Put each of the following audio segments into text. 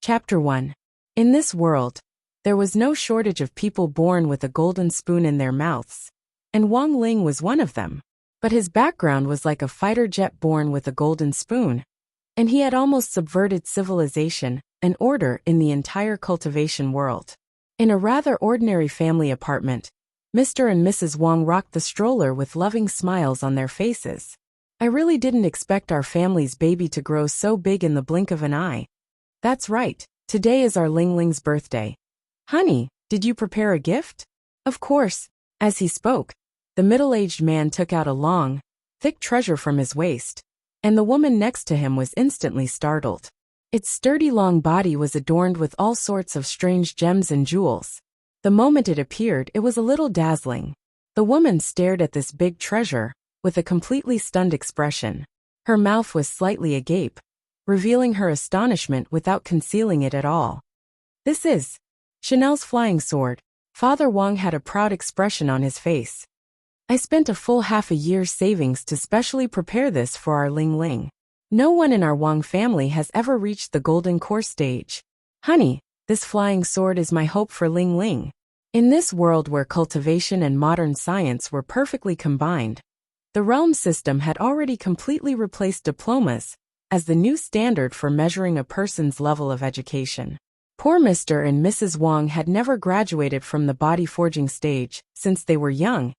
Chapter 1. In this world, there was no shortage of people born with a golden spoon in their mouths, and Wang Ling was one of them. But his background was like a fighter jet born with a golden spoon, and he had almost subverted civilization and order in the entire cultivation world. In a rather ordinary family apartment, Mr. and Mrs. Wang rocked the stroller with loving smiles on their faces. I really didn't expect our family's baby to grow so big in the blink of an eye. That's right, today is our Ling Ling's birthday. Honey, did you prepare a gift? Of course. As he spoke, the middle-aged man took out a long, thick treasure from his waist, and the woman next to him was instantly startled. Its sturdy long body was adorned with all sorts of strange gems and jewels. The moment it appeared, it was a little dazzling. The woman stared at this big treasure with a completely stunned expression. Her mouth was slightly agape, revealing her astonishment without concealing it at all. This is Chanel's flying sword. Father Wang had a proud expression on his face. I spent a full half a year's savings to specially prepare this for our Ling Ling. No one in our Wang family has ever reached the golden core stage. Honey, this flying sword is my hope for Ling Ling. In this world where cultivation and modern science were perfectly combined, the realm system had already completely replaced diplomas as the new standard for measuring a person's level of education. Poor Mr. and Mrs. Wang had never graduated from the body forging stage since they were young,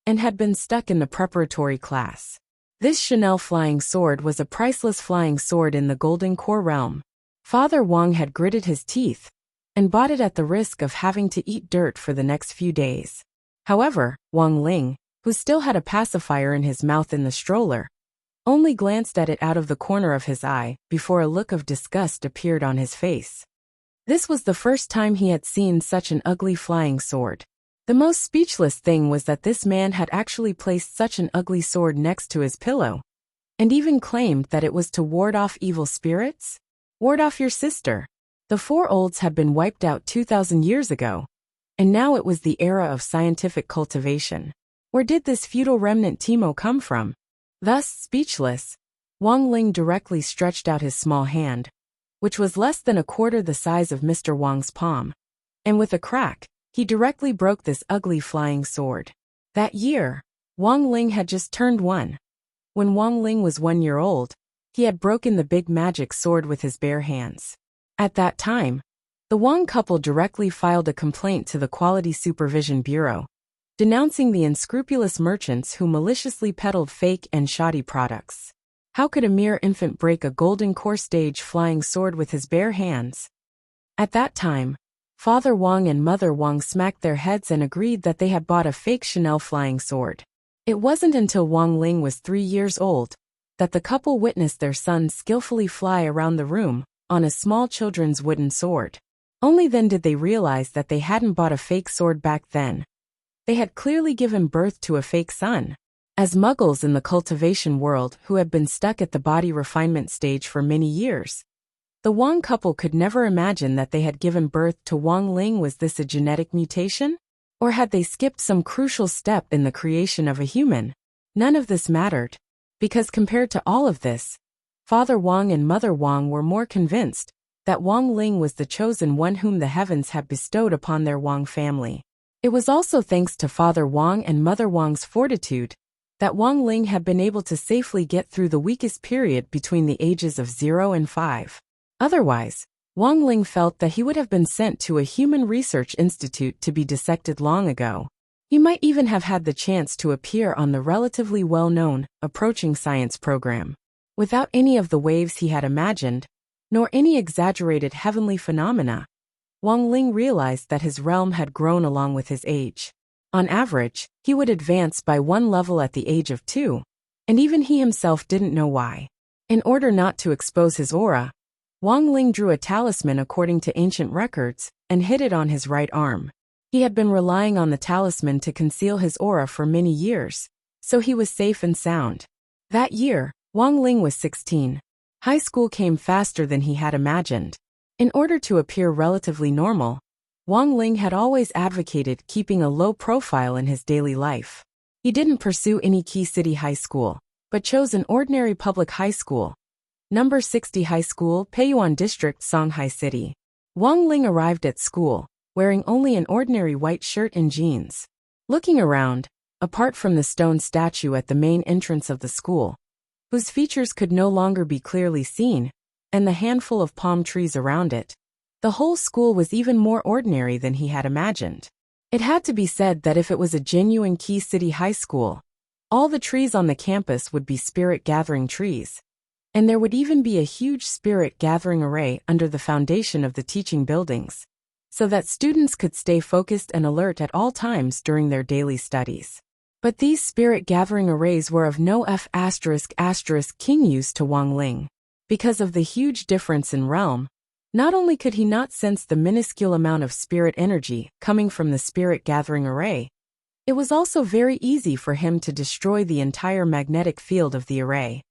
and had been stuck in the preparatory class. This Chanel flying sword was a priceless flying sword in the golden core realm. Father Wang had gritted his teeth and bought it at the risk of having to eat dirt for the next few days. However, Wang Ling, who still had a pacifier in his mouth in the stroller, only glanced at it out of the corner of his eye before a look of disgust appeared on his face. This was the first time he had seen such an ugly flying sword. The most speechless thing was that this man had actually placed such an ugly sword next to his pillow, and even claimed that it was to ward off evil spirits? Ward off your sister. The four olds had been wiped out 2,000 years ago, and now it was the era of scientific cultivation. Where did this feudal remnant Timo come from? Thus speechless, Wang Ling directly stretched out his small hand, which was less than a quarter the size of Mr. Wang's palm, and with a crack, he directly broke this ugly flying sword. That year, Wang Ling had just turned 1. When Wang Ling was 1 year old, he had broken the big magic sword with his bare hands. At that time, the Wang couple directly filed a complaint to the Quality Supervision Bureau, denouncing the unscrupulous merchants who maliciously peddled fake and shoddy products. How could a mere infant break a golden core stage flying sword with his bare hands? At that time, Father Wang and Mother Wang smacked their heads and agreed that they had bought a fake Chanel flying sword. It wasn't until Wang Ling was 3 years old that the couple witnessed their son skillfully fly around the room on a small children's wooden sword. Only then did they realize that they hadn't bought a fake sword back then. They had clearly given birth to a fake son. As muggles in the cultivation world who had been stuck at the body refinement stage for many years, the Wang couple could never imagine that they had given birth to Wang Ling. Was this a genetic mutation? Or had they skipped some crucial step in the creation of a human? None of this mattered, because compared to all of this, Father Wang and Mother Wang were more convinced that Wang Ling was the chosen one whom the heavens had bestowed upon their Wang family. It was also thanks to Father Wang and Mother Wang's fortitude that Wang Ling had been able to safely get through the weakest period between the ages of 0 and 5. Otherwise, Wang Ling felt that he would have been sent to a human research institute to be dissected long ago. He might even have had the chance to appear on the relatively well-known Approaching Science program. Without any of the waves he had imagined, nor any exaggerated heavenly phenomena, Wang Ling realized that his realm had grown along with his age. On average, he would advance by 1 level at the age of 2, and even he himself didn't know why. In order not to expose his aura, Wang Ling drew a talisman according to ancient records and hid it on his right arm. He had been relying on the talisman to conceal his aura for many years, so he was safe and sound. That year, Wang Ling was 16. High school came faster than he had imagined. In order to appear relatively normal, Wang Ling had always advocated keeping a low profile in his daily life. He didn't pursue any key city high school, but chose an ordinary public high school, Number 60 High School, Peiyuan District, Shanghai City. Wang Ling arrived at school, wearing only an ordinary white shirt and jeans. Looking around, apart from the stone statue at the main entrance of the school, whose features could no longer be clearly seen, and the handful of palm trees around it, the whole school was even more ordinary than he had imagined. It had to be said that if it was a genuine key city high school, all the trees on the campus would be spirit-gathering trees, and there would even be a huge spirit-gathering array under the foundation of the teaching buildings, so that students could stay focused and alert at all times during their daily studies. But these spirit-gathering arrays were of no **** use to Wang Ling. Because of the huge difference in realm, not only could he not sense the minuscule amount of spirit energy coming from the spirit-gathering array, it was also very easy for him to destroy the entire magnetic field of the array.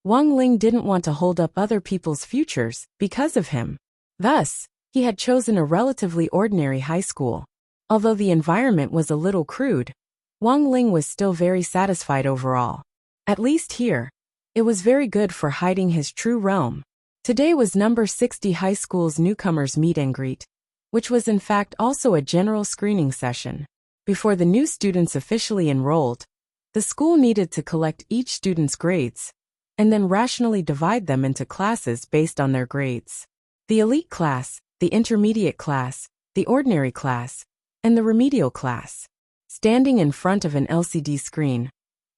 Wang Ling didn't want to hold up other people's futures because of him. Thus, he had chosen a relatively ordinary high school. Although the environment was a little crude, Wang Ling was still very satisfied overall. At least here, it was very good for hiding his true realm. Today was number 60 high school's newcomers meet and greet, which was in fact also a general screening session. Before the new students officially enrolled, the school needed to collect each student's grades, and then rationally divide them into classes based on their grades. The elite class, the intermediate class, the ordinary class, and the remedial class. Standing in front of an LCD screen,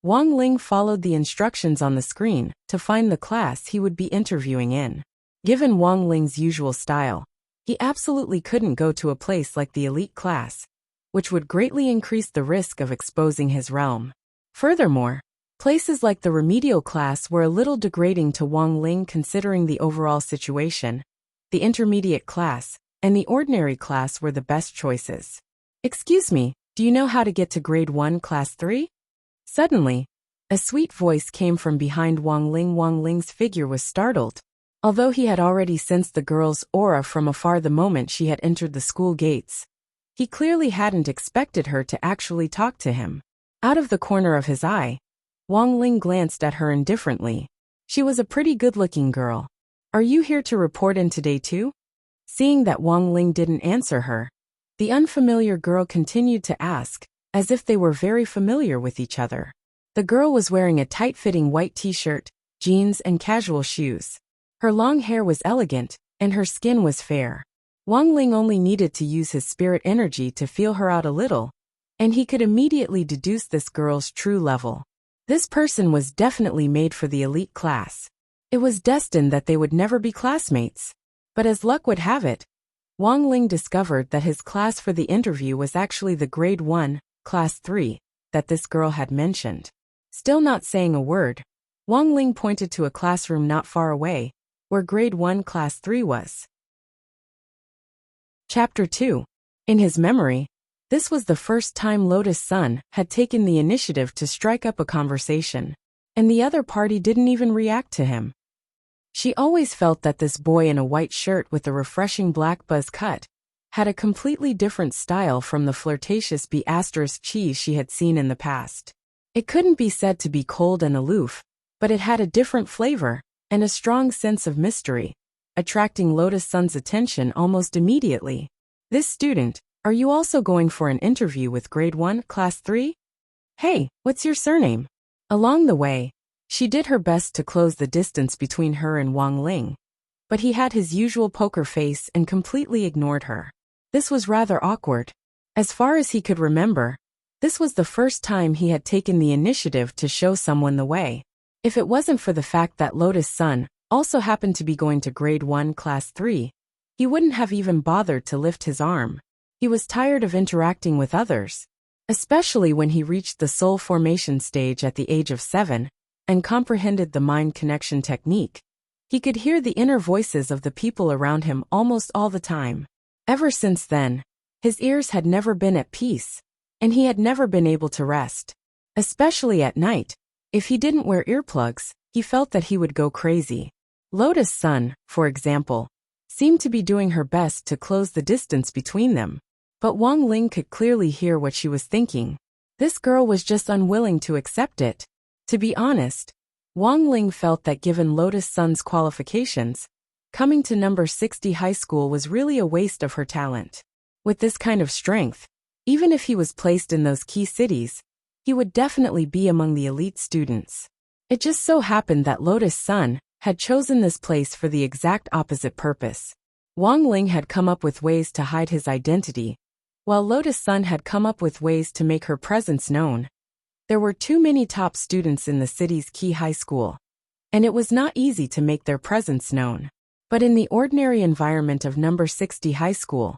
Wang Ling followed the instructions on the screen to find the class he would be interviewing in. Given Wang Ling's usual style, he absolutely couldn't go to a place like the elite class, which would greatly increase the risk of exposing his realm. Furthermore, places like the remedial class were a little degrading to Wang Ling considering the overall situation. The intermediate class and the ordinary class were the best choices. "Excuse me, do you know how to get to grade 1 class 3? Suddenly, a sweet voice came from behind Wang Ling. Wang Ling's figure was startled. Although he had already sensed the girl's aura from afar the moment she had entered the school gates, he clearly hadn't expected her to actually talk to him. Out of the corner of his eye, Wang Ling glanced at her indifferently. She was a pretty good-looking girl. "Are you here to report in today too?" Seeing that Wang Ling didn't answer her, the unfamiliar girl continued to ask, as if they were very familiar with each other. The girl was wearing a tight-fitting white t-shirt, jeans, and casual shoes. Her long hair was elegant, and her skin was fair. Wang Ling only needed to use his spirit energy to feel her out a little, and he could immediately deduce this girl's true level. This person was definitely made for the elite class. It was destined that they would never be classmates. But as luck would have it, Wang Ling discovered that his class for the interview was actually the grade 1, class 3, that this girl had mentioned. Still not saying a word, Wang Ling pointed to a classroom not far away, where grade 1 class 3 was. Chapter 2. In his memory, this was the first time Lotus Sun had taken the initiative to strike up a conversation, and the other party didn't even react to him. She always felt that this boy in a white shirt with a refreshing black buzz cut had a completely different style from the flirtatious cheese she had seen in the past. It couldn't be said to be cold and aloof, but it had a different flavor and a strong sense of mystery, attracting Lotus Sun's attention almost immediately. "This student, are you also going for an interview with grade 1, class 3? Hey, what's your surname?" Along the way, she did her best to close the distance between her and Wang Ling, but he had his usual poker face and completely ignored her. This was rather awkward. As far as he could remember, this was the first time he had taken the initiative to show someone the way. If it wasn't for the fact that Lotus Sun also happened to be going to grade 1 class 3, he wouldn't have even bothered to lift his arm. He was tired of interacting with others, especially when he reached the soul formation stage at the age of 7, and comprehended the mind connection technique. He could hear the inner voices of the people around him almost all the time. Ever since then, his ears had never been at peace, and he had never been able to rest. Especially at night, if he didn't wear earplugs, he felt that he would go crazy. Lotus Sun, for example, seemed to be doing her best to close the distance between them, but Wang Ling could clearly hear what she was thinking. This girl was just unwilling to accept it. To be honest, Wang Ling felt that given Lotus Sun's qualifications, coming to number 60 high school was really a waste of her talent. With this kind of strength, even if he was placed in those key cities, he would definitely be among the elite students. It just so happened that Lotus Sun had chosen this place for the exact opposite purpose. Wang Ling had come up with ways to hide his identity, while Lotus Sun had come up with ways to make her presence known. There were too many top students in the city's key high school, and it was not easy to make their presence known. But in the ordinary environment of number 60 high school,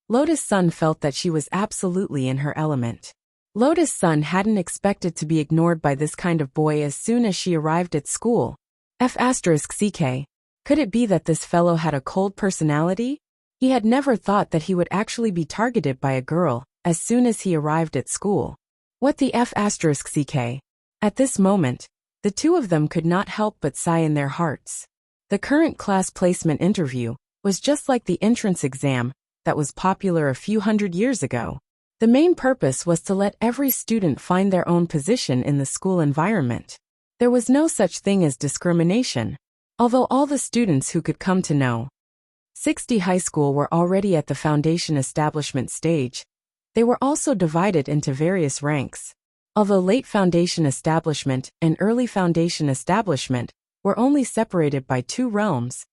Lotus Sun felt that she was absolutely in her element. Lotus Sun hadn't expected to be ignored by this kind of boy as soon as she arrived at school. F***ck. Could it be that this fellow had a cold personality? He had never thought that he would actually be targeted by a girl as soon as he arrived at school. What the F***ck? At this moment, the two of them could not help but sigh in their hearts. The current class placement interview was just like the entrance exam that was popular a few hundred years ago. The main purpose was to let every student find their own position in the school environment. There was no such thing as discrimination, although all the students who could come to know 60 high school were already at the foundation establishment stage. They were also divided into various ranks. Although late foundation establishment and early foundation establishment were only separated by 2 realms,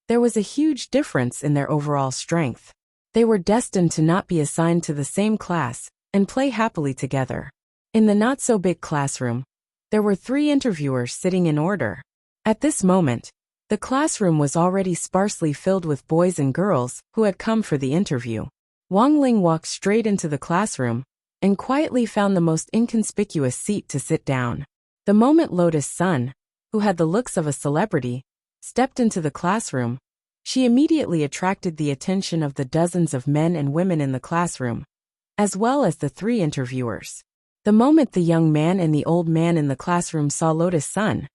there was a huge difference in their overall strength. They were destined to not be assigned to the same class and play happily together. In the not-so-big classroom, there were 3 interviewers sitting in order. At this moment, the classroom was already sparsely filled with boys and girls who had come for the interview. Wang Ling walked straight into the classroom and quietly found the most inconspicuous seat to sit down. The moment Lotus Sun, who had the looks of a celebrity, stepped into the classroom, she immediately attracted the attention of the dozens of men and women in the classroom, as well as the 3 interviewers. The moment the young man and the old man in the classroom saw Lotus Sun,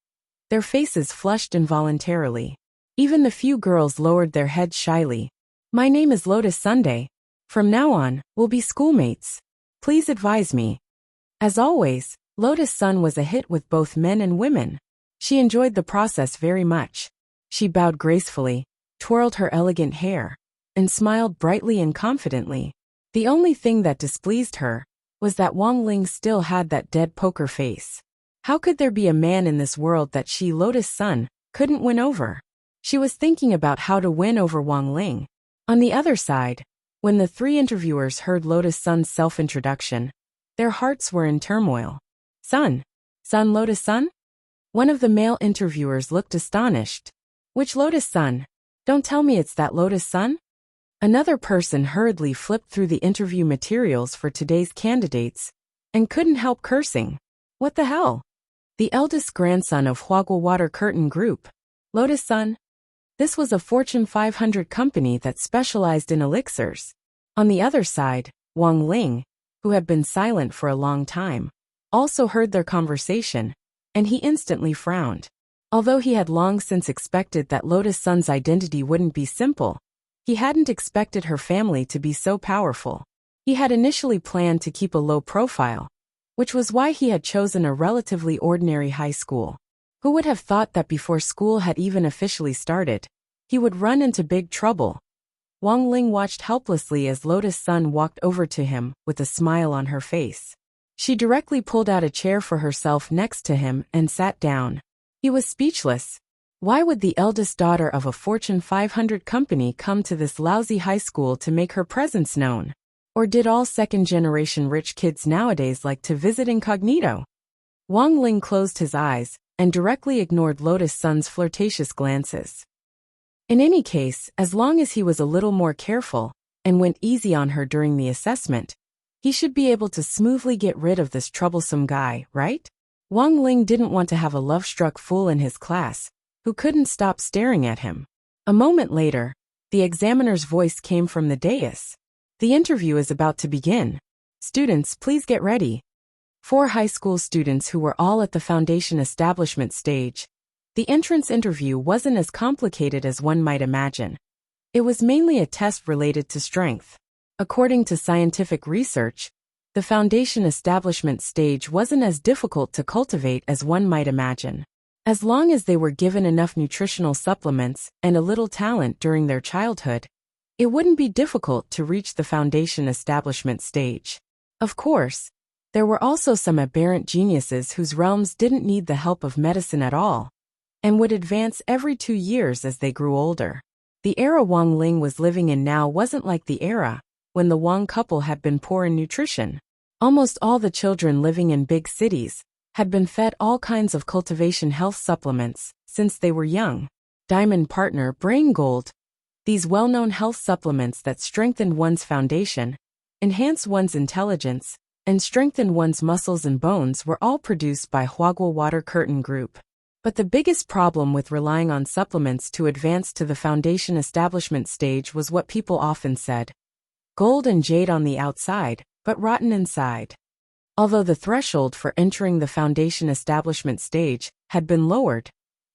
their faces flushed involuntarily. Even the few girls lowered their heads shyly. "My name is Lotus Sunday. From now on, we'll be schoolmates. Please advise me." As always, Lotus Sun was a hit with both men and women. She enjoyed the process very much. She bowed gracefully, twirled her elegant hair, and smiled brightly and confidently. The only thing that displeased her was that Wang Ling still had that dead poker face. How could there be a man in this world that she, Lotus Sun, couldn't win over? She was thinking about how to win over Wang Ling. On the other side, when the 3 interviewers heard Lotus Sun's self-introduction, their hearts were in turmoil. Sun Lotus Sun? One of the male interviewers looked astonished. "Which Lotus Sun? Don't tell me it's that Lotus Sun?" Another person hurriedly flipped through the interview materials for today's candidates and couldn't help cursing. What the hell? The eldest grandson of Huagua Water Curtain Group, Lotus Sun. This was a Fortune 500 company that specialized in elixirs. On the other side, Wang Ling, who had been silent for a long time, also heard their conversation, and he instantly frowned. Although he had long since expected that Lotus Sun's identity wouldn't be simple, he hadn't expected her family to be so powerful. He had initially planned to keep a low profile, which was why he had chosen a relatively ordinary high school. Who would have thought that before school had even officially started, he would run into big trouble? Wang Ling watched helplessly as Lotus Sun walked over to him with a smile on her face. She directly pulled out a chair for herself next to him and sat down. He was speechless. Why would the eldest daughter of a Fortune 500 company come to this lousy high school to make her presence known? Or did all second-generation rich kids nowadays like to visit incognito? Wang Ling closed his eyes and directly ignored Lotus Sun's flirtatious glances. In any case, as long as he was a little more careful and went easy on her during the assessment, he should be able to smoothly get rid of this troublesome guy, right? Wang Ling didn't want to have a love-struck fool in his class who couldn't stop staring at him. A moment later, the examiner's voice came from the dais. "The interview is about to begin. Students, please get ready." 4 high school students who were all at the foundation establishment stage. The entrance interview wasn't as complicated as one might imagine. It was mainly a test related to strength. According to scientific research, the foundation establishment stage wasn't as difficult to cultivate as one might imagine. As long as they were given enough nutritional supplements and a little talent during their childhood, it wouldn't be difficult to reach the foundation establishment stage. Of course, there were also some aberrant geniuses whose realms didn't need the help of medicine at all, and would advance every 2 years as they grew older. The era Wang Ling was living in now wasn't like the era when the Wang couple had been poor in nutrition. Almost all the children living in big cities had been fed all kinds of cultivation health supplements since they were young. Diamond Partner Brain Gold. These well-known health supplements that strengthened one's foundation, enhance one's intelligence, and strengthen one's muscles and bones were all produced by Huagua Water Curtain Group. But the biggest problem with relying on supplements to advance to the foundation establishment stage was what people often said: gold and jade on the outside, but rotten inside. Although the threshold for entering the foundation establishment stage had been lowered,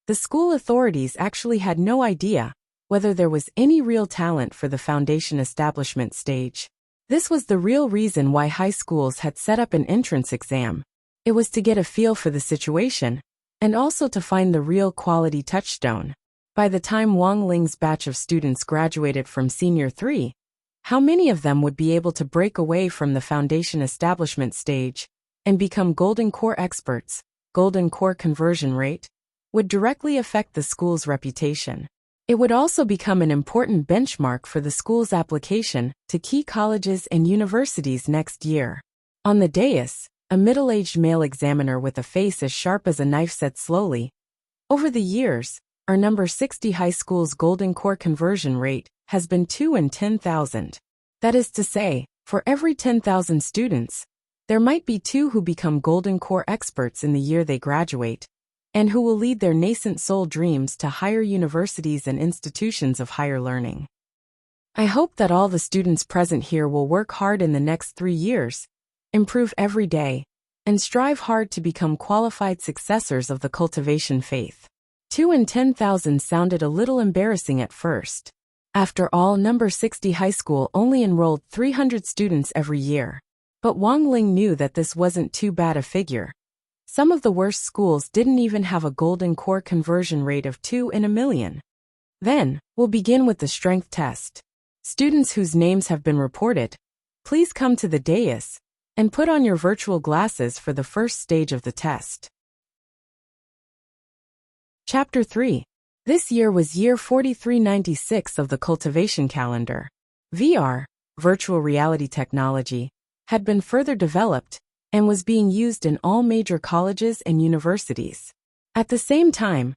the school authorities actually had no idea whether there was any real talent for the foundation establishment stage. This was the real reason why high schools had set up an entrance exam. It was to get a feel for the situation, and also to find the real quality touchstone. By the time Wang Ling's batch of students graduated from Senior 3, how many of them would be able to break away from the foundation establishment stage and become Golden Core experts? Golden Core conversion rate would directly affect the school's reputation. It would also become an important benchmark for the school's application to key colleges and universities next year. On the dais, a middle-aged male examiner with a face as sharp as a knife said slowly, "Over the years, our number 60 high school's Golden Core conversion rate has been 2 in 10,000. That is to say, for every 10,000 students, there might be 2 who become Golden Core experts in the year they graduate, and who will lead their nascent soul dreams to higher universities and institutions of higher learning. I hope that all the students present here will work hard in the next 3 years, improve every day, and strive hard to become qualified successors of the cultivation faith." 2 in 10,000 sounded a little embarrassing at first. After all, number 60 high school only enrolled 300 students every year. But Wang Ling knew that this wasn't too bad a figure. Some of the worst schools didn't even have a Golden Core conversion rate of 2 in a million. Then, we'll begin with the strength test. Students whose names have been reported, please come to the dais and put on your virtual glasses for the first stage of the test. Chapter 3. This year was year 4396 of the cultivation calendar. VR, virtual reality technology, had been further developed and was being used in all major colleges and universities. At the same time,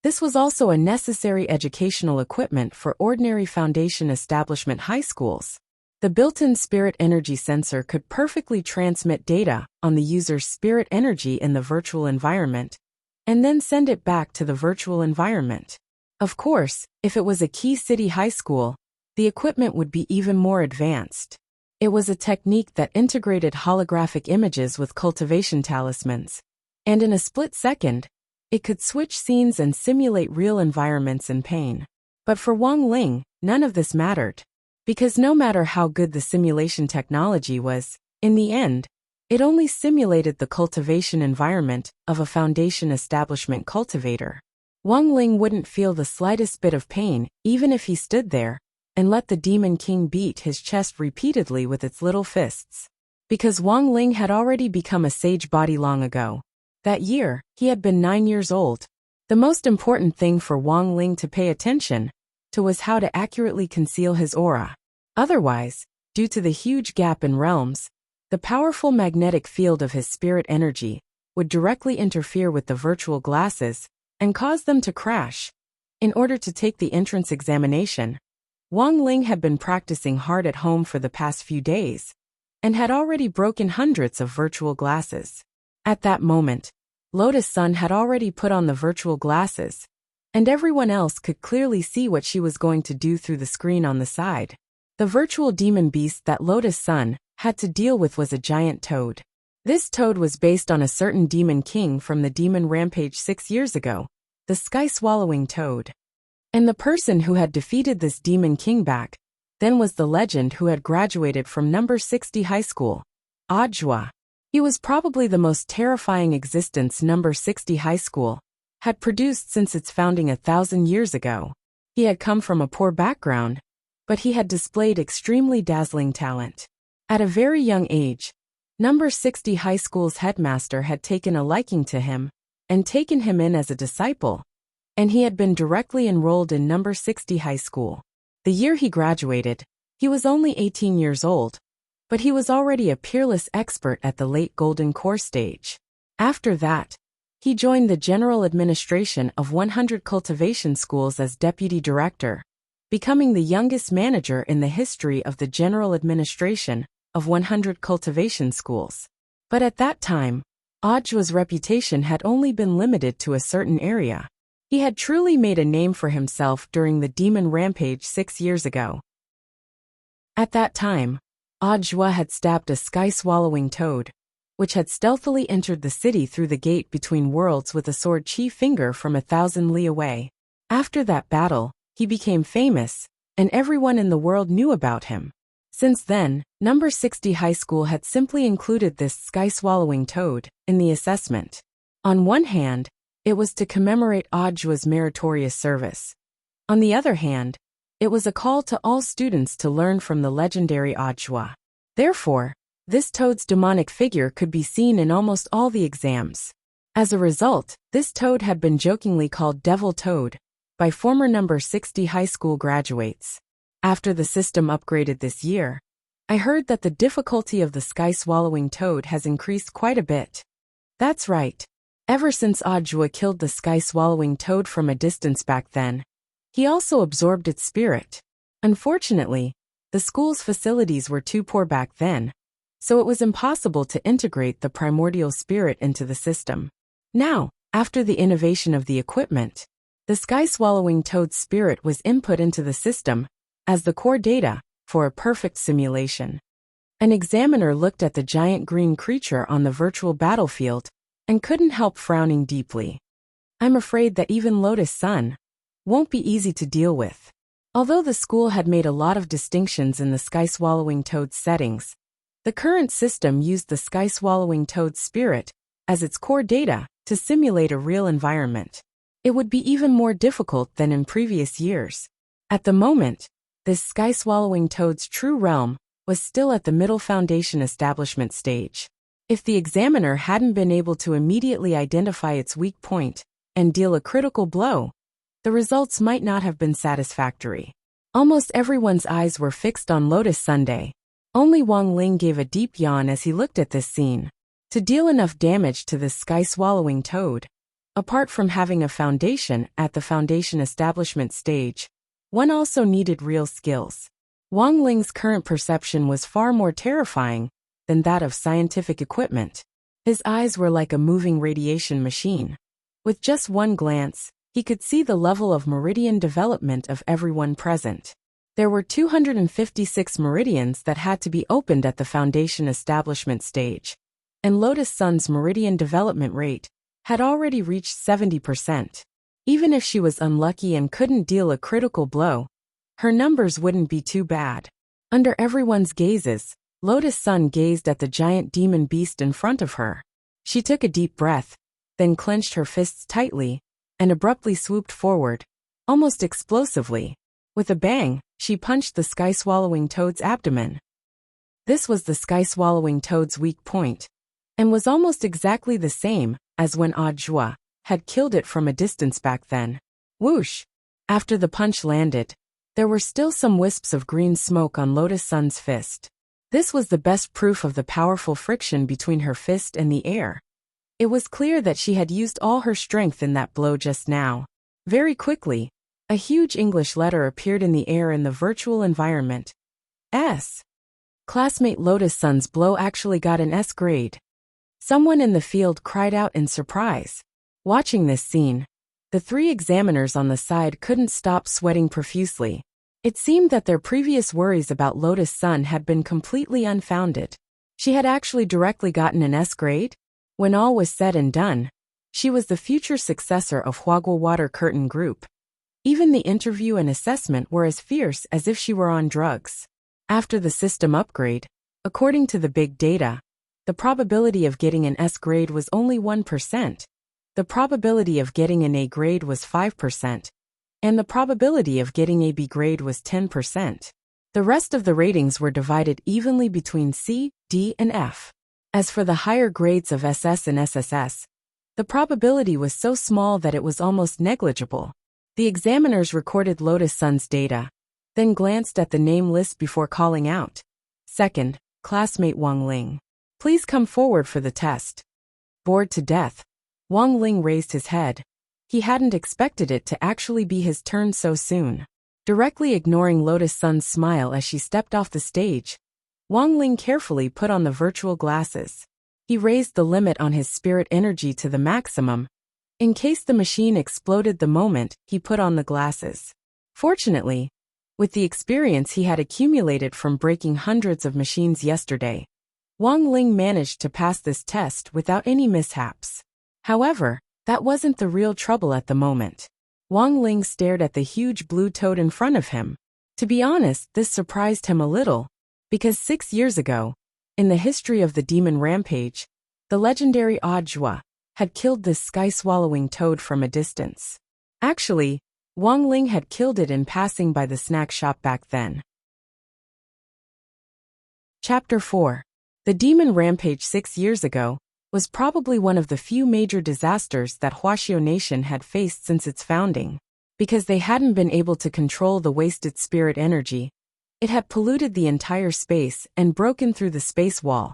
this was also a necessary educational equipment for ordinary foundation establishment high schools. The built-in spirit energy sensor could perfectly transmit data on the user's spirit energy in the virtual environment, and then send it back to the virtual environment. Of course, if it was a key city high school, the equipment would be even more advanced. It was a technique that integrated holographic images with cultivation talismans, and in a split second, it could switch scenes and simulate real environments in pain. But for Wang Ling, none of this mattered, because no matter how good the simulation technology was, in the end, it only simulated the cultivation environment of a foundation establishment cultivator. Wang Ling wouldn't feel the slightest bit of pain, even if he stood there and let the Demon King beat his chest repeatedly with its little fists. Because Wang Ling had already become a sage body long ago. That year, he had been 9 years old. The most important thing for Wang Ling to pay attention to was how to accurately conceal his aura. Otherwise, due to the huge gap in realms, the powerful magnetic field of his spirit energy would directly interfere with the virtual glasses and cause them to crash. In order to take the entrance examination, Wang Ling had been practicing hard at home for the past few days, and had already broken hundreds of virtual glasses. At that moment, Lotus Sun had already put on the virtual glasses, and everyone else could clearly see what she was going to do through the screen on the side. The virtual demon beast that Lotus Sun had to deal with was a giant toad. This toad was based on a certain demon king from the demon rampage 6 years ago, the sky-swallowing toad. And the person who had defeated this demon king back then was the legend who had graduated from number 60 high school, Audiobook. He was probably the most terrifying existence number 60 high school had produced since its founding 1,000 years ago. He had come from a poor background, but he had displayed extremely dazzling talent. At a very young age, Number 60 High School's headmaster had taken a liking to him and taken him in as a disciple, and he had been directly enrolled in Number 60 High School. The year he graduated, he was only 18 years old, but he was already a peerless expert at the late Golden Core stage. After that, he joined the general administration of 100 cultivation schools as deputy director, becoming the youngest manager in the history of the general administration of 100 cultivation schools. But at that time, Audiobook's reputation had only been limited to a certain area. He had truly made a name for himself during the demon rampage 6 years ago. At that time, Audiobook had stabbed a sky-swallowing toad, which had stealthily entered the city through the gate between worlds with a sword chief finger from 1,000 li away. After that battle, he became famous, and everyone in the world knew about him. Since then, Number 60 High School had simply included this sky-swallowing toad in the assessment. On one hand, it was to commemorate Audiobook's meritorious service. On the other hand, it was a call to all students to learn from the legendary Audiobook. Therefore, this toad's demonic figure could be seen in almost all the exams. As a result, this toad had been jokingly called Devil Toad by former Number 60 High School graduates. After the system upgraded this year, I heard that the difficulty of the sky-swallowing toad has increased quite a bit. That's right. Ever since Audiobook killed the sky-swallowing toad from a distance back then, he also absorbed its spirit. Unfortunately, the school's facilities were too poor back then, so it was impossible to integrate the primordial spirit into the system. Now, after the innovation of the equipment, the sky-swallowing toad's spirit was input into the system as the core data for a perfect simulation. An examiner looked at the giant green creature on the virtual battlefield and couldn't help frowning deeply. I'm afraid that even Lotus Sun won't be easy to deal with. Although the school had made a lot of distinctions in the sky-swallowing toad's settings, the current system used the sky-swallowing toad's spirit as its core data to simulate a real environment. It would be even more difficult than in previous years. At the moment, this sky-swallowing toad's true realm was still at the middle foundation establishment stage. If the examiner hadn't been able to immediately identify its weak point and deal a critical blow, the results might not have been satisfactory. Almost everyone's eyes were fixed on Lotus Sunday. Only Wang Ling gave a deep yawn as he looked at this scene. To deal enough damage to this sky-swallowing toad, apart from having a foundation at the foundation establishment stage, one also needed real skills. Wang Ling's current perception was far more terrifying than that of scientific equipment. His eyes were like a moving radiation machine. With just one glance, he could see the level of meridian development of everyone present. There were 256 meridians that had to be opened at the foundation establishment stage, and Lotus Sun's meridian development rate had already reached 70%. Even if she was unlucky and couldn't deal a critical blow, her numbers wouldn't be too bad. Under everyone's gazes, Lotus Sun gazed at the giant demon beast in front of her. She took a deep breath, then clenched her fists tightly, and abruptly swooped forward, almost explosively. With a bang, she punched the sky-swallowing toad's abdomen. This was the sky-swallowing toad's weak point, and was almost exactly the same as when Audiobook had killed it from a distance back then. Whoosh! After the punch landed, there were still some wisps of green smoke on Lotus Sun's fist. This was the best proof of the powerful friction between her fist and the air. It was clear that she had used all her strength in that blow just now. Very quickly, a huge English letter appeared in the air in the virtual environment. S. Classmate Lotus Sun's blow actually got an S grade. Someone in the field cried out in surprise. Watching this scene, the 3 examiners on the side couldn't stop sweating profusely. It seemed that their previous worries about Lotus Sun had been completely unfounded. She had actually directly gotten an S grade? When all was said and done, she was the future successor of Huaguo Water Curtain Group. Even the interview and assessment were as fierce as if she were on drugs. After the system upgrade, according to the big data, the probability of getting an S grade was only 1%. the probability of getting an A grade was 5%, and the probability of getting a B grade was 10%. The rest of the ratings were divided evenly between C, D, and F. As for the higher grades of SS and SSS, the probability was so small that it was almost negligible. The examiners recorded Lotus Sun's data, then glanced at the name list before calling out, "Second, classmate Wang Ling. Please come forward for the test." Bored to death, Wang Ling raised his head. He hadn't expected it to actually be his turn so soon. Directly ignoring Lotus Sun's smile as she stepped off the stage, Wang Ling carefully put on the virtual glasses. He raised the limit on his spirit energy to the maximum, in case the machine exploded the moment he put on the glasses. Fortunately, with the experience he had accumulated from breaking hundreds of machines yesterday, Wang Ling managed to pass this test without any mishaps. However, that wasn't the real trouble at the moment. Wang Ling stared at the huge blue toad in front of him. To be honest, this surprised him a little, because 6 years ago, in the history of the Demon Rampage, the legendary Audiobook had killed this sky-swallowing toad from a distance. Actually, Wang Ling had killed it in passing by the snack shop back then. Chapter 4. The Demon Rampage 6 years ago was probably one of the few major disasters that Huaxiao Nation had faced since its founding. Because they hadn't been able to control the wasted spirit energy, it had polluted the entire space and broken through the space wall,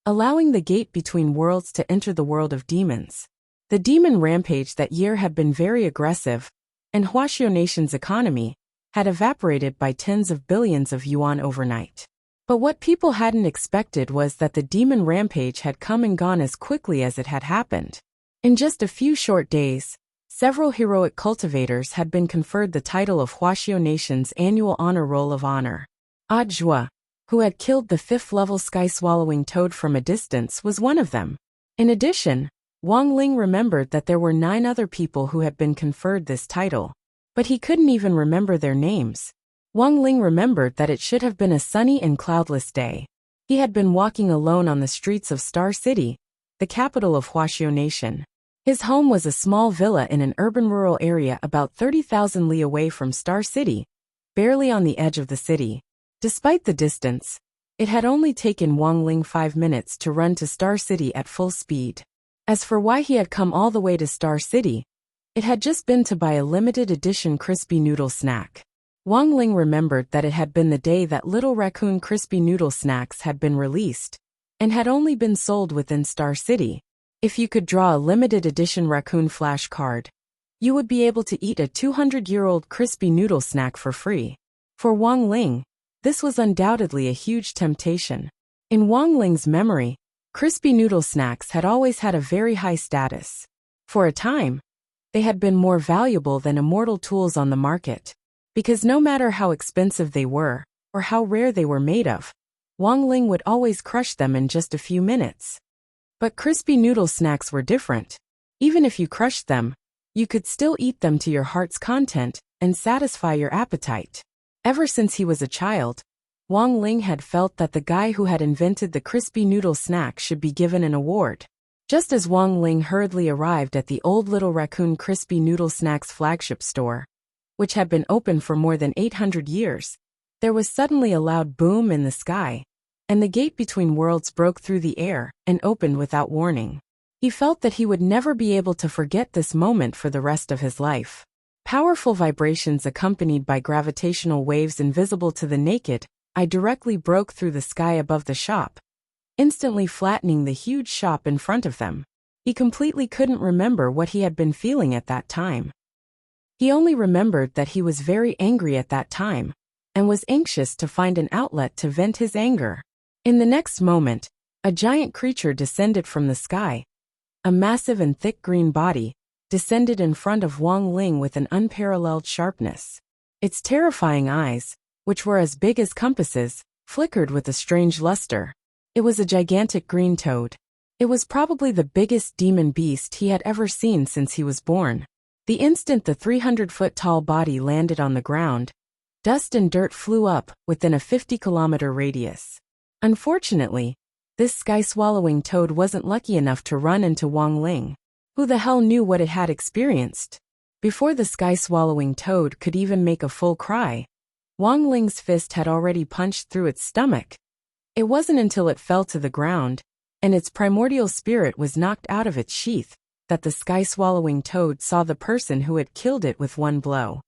allowing the gate between worlds to enter the world of demons. The Demon Rampage that year had been very aggressive, and Huaxiao Nation's economy had evaporated by tens of billions of yuan overnight. But what people hadn't expected was that the Demon Rampage had come and gone as quickly as it had happened. In just a few short days, several heroic cultivators had been conferred the title of Huaxiao Nation's annual honor roll of honor. Audiobook, who had killed the 5th-level sky-swallowing toad from a distance, was one of them. In addition, Wang Ling remembered that there were 9 other people who had been conferred this title, but he couldn't even remember their names. Wang Ling remembered that it should have been a sunny and cloudless day. He had been walking alone on the streets of Star City, the capital of Huaxiao Nation. His home was a small villa in an urban rural area about 30,000 li away from Star City, barely on the edge of the city. Despite the distance, it had only taken Wang Ling 5 minutes to run to Star City at full speed. As for why he had come all the way to Star City, it had just been to buy a limited edition crispy noodle snack. Wang Ling remembered that it had been the day that Little Raccoon crispy noodle snacks had been released, and had only been sold within Star City. If you could draw a limited edition raccoon flash card, you would be able to eat a 200-year-old crispy noodle snack for free. For Wang Ling, this was undoubtedly a huge temptation. In Wang Ling's memory, crispy noodle snacks had always had a very high status. For a time, they had been more valuable than immortal tools on the market, because no matter how expensive they were, or how rare they were made of, Wang Ling would always crush them in just a few minutes. But crispy noodle snacks were different. Even if you crushed them, you could still eat them to your heart's content and satisfy your appetite. Ever since he was a child, Wang Ling had felt that the guy who had invented the crispy noodle snack should be given an award. Just as Wang Ling hurriedly arrived at the old Little Raccoon crispy noodle snacks flagship store, which had been open for more than 800 years, there was suddenly a loud boom in the sky, and the gate between worlds broke through the air and opened without warning. He felt that he would never be able to forget this moment for the rest of his life. Powerful vibrations accompanied by gravitational waves invisible to the naked eye directly broke through the sky above the shop, instantly flattening the huge shop in front of them. He completely couldn't remember what he had been feeling at that time. He only remembered that he was very angry at that time, and was anxious to find an outlet to vent his anger. In the next moment, a giant creature descended from the sky. A massive and thick green body descended in front of Wang Ling with an unparalleled sharpness. Its terrifying eyes, which were as big as compasses, flickered with a strange luster. It was a gigantic green toad. It was probably the biggest demon beast he had ever seen since he was born. The instant the 300-foot-tall body landed on the ground, dust and dirt flew up within a 50-kilometer radius. Unfortunately, this sky-swallowing toad wasn't lucky enough to run into Wang Ling, Who the hell knew what it had experienced? Before the sky-swallowing toad could even make a full cry, Wang Ling's fist had already punched through its stomach. It wasn't until it fell to the ground, and its primordial spirit was knocked out of its sheath, that the sky-swallowing toad saw the person who had killed it with one blow.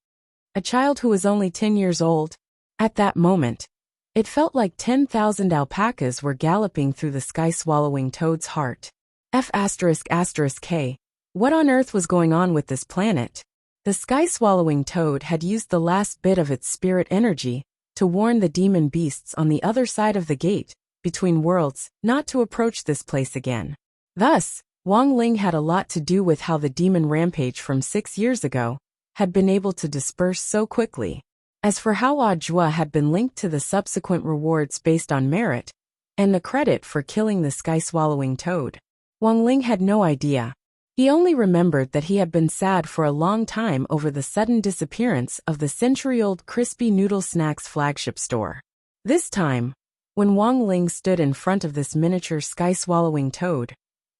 A child who was only 10 years old. At that moment, it felt like 10,000 alpacas were galloping through the sky-swallowing toad's heart. F***K. What on earth was going on with this planet? The sky-swallowing toad had used the last bit of its spirit energy to warn the demon beasts on the other side of the gate, between worlds, not to approach this place again. Thus, Wang Ling had a lot to do with how the demon rampage from 6 years ago had been able to disperse so quickly. As for how Jua had been linked to the subsequent rewards based on merit, and the credit for killing the sky-swallowing toad, Wang Ling had no idea. He only remembered that he had been sad for a long time over the sudden disappearance of the century-old Crispy Noodle Snacks flagship store. This time, when Wang Ling stood in front of this miniature sky-swallowing toad,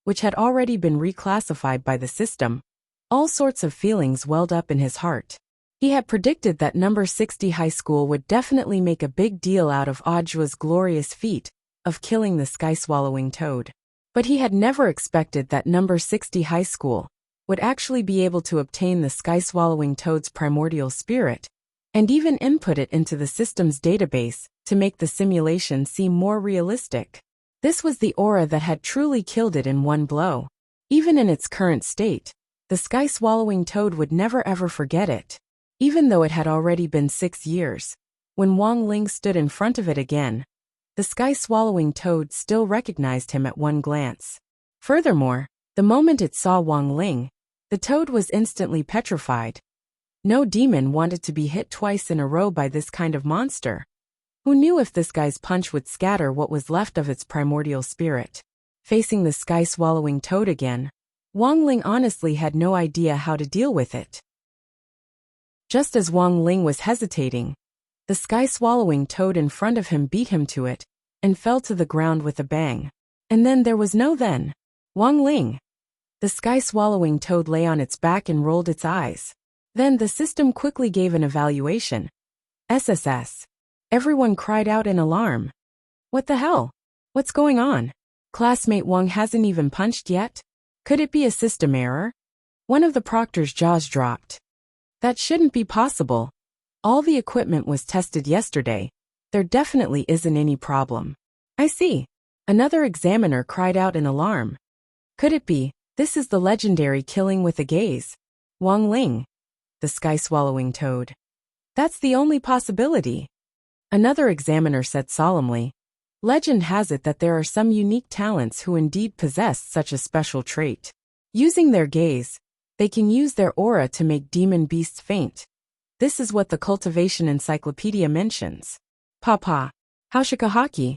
which had already been reclassified by the system, all sorts of feelings welled up in his heart. He had predicted that number 60 high school would definitely make a big deal out of Jua's glorious feat of killing the sky-swallowing toad. But he had never expected that number 60 high school would actually be able to obtain the sky-swallowing toad's primordial spirit, and even input it into the system's database to make the simulation seem more realistic. This was the aura that had truly killed it in one blow. Even in its current state, the sky-swallowing toad would never ever forget it. Even though it had already been 6 years, when Wang Ling stood in front of it again, the sky-swallowing toad still recognized him at one glance. Furthermore, the moment it saw Wang Ling, the toad was instantly petrified. No demon wanted to be hit twice in a row by this kind of monster. Who knew if this guy's punch would scatter what was left of its primordial spirit? Facing the sky-swallowing toad again, Wang Ling honestly had no idea how to deal with it. Just as Wang Ling was hesitating, the sky-swallowing toad in front of him beat him to it, and fell to the ground with a bang. And then there was no then. Wang Ling. The sky-swallowing toad lay on its back and rolled its eyes. Then the system quickly gave an evaluation. SSS. Everyone cried out in alarm. What the hell? What's going on? Classmate Wang hasn't even punched yet? Could it be a system error? One of the proctor's jaws dropped. That shouldn't be possible. All the equipment was tested yesterday. There definitely isn't any problem. I see. Another examiner cried out in alarm. Could it be, this is the legendary killing with a gaze? Wang Ling. The sky-swallowing toad. That's the only possibility. Another examiner said solemnly. Legend has it that there are some unique talents who indeed possess such a special trait. Using their gaze, they can use their aura to make demon beasts faint. This is what the Cultivation Encyclopedia mentions. Papa. Haushikahaki.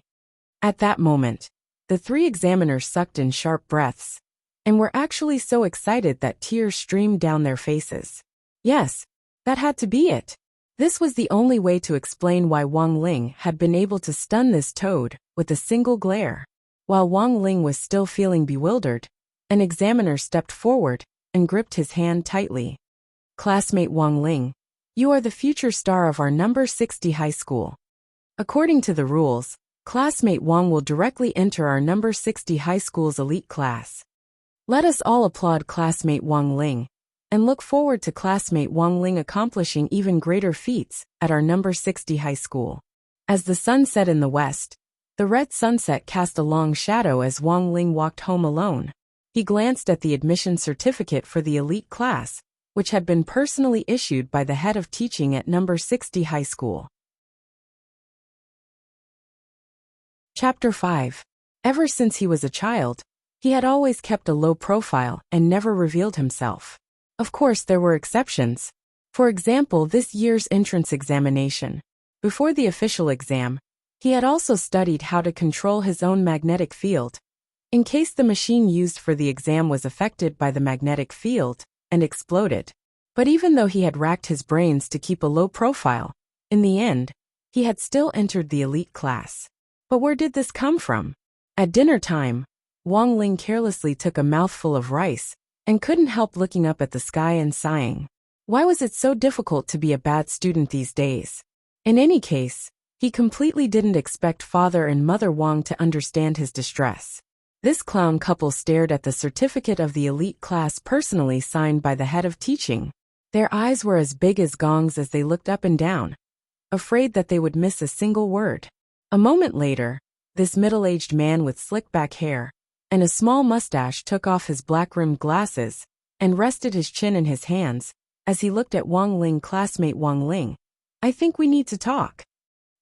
At that moment, the 3 examiners sucked in sharp breaths, and were actually so excited that tears streamed down their faces. Yes, that had to be it. This was the only way to explain why Wang Ling had been able to stun this toad with a single glare. While Wang Ling was still feeling bewildered, an examiner stepped forward and gripped his hand tightly. Classmate Wang Ling, you are the future star of our number 60 high school. According to the rules, classmate Wang will directly enter our number 60 high school's elite class. Let us all applaud classmate Wang Ling, and look forward to classmate Wang Ling accomplishing even greater feats at our number 60 high school. As the sun set in the west, the red sunset cast a long shadow as Wang Ling walked home alone. He glanced at the admission certificate for the elite class, which had been personally issued by the head of teaching at number 60 high school. Chapter 5. Ever since he was a child, he had always kept a low profile and never revealed himself. Of course, there were exceptions. For example, this year's entrance examination. Before the official exam, he had also studied how to control his own magnetic field, in case the machine used for the exam was affected by the magnetic field and exploded. But even though he had racked his brains to keep a low profile, in the end, he had still entered the elite class. But where did this come from? At dinner time, Wang Ling carelessly took a mouthful of rice and couldn't help looking up at the sky and sighing. Why was it so difficult to be a bad student these days? In any case, he completely didn't expect Father and Mother Wang to understand his distress. This clown couple stared at the certificate of the elite class personally signed by the head of teaching. Their eyes were as big as gongs as they looked up and down, afraid that they would miss a single word. A moment later, this middle-aged man with slick-back hair and a small mustache took off his black-rimmed glasses and rested his chin in his hands as he looked at Wang Ling. Classmate Wang Ling, I think we need to talk.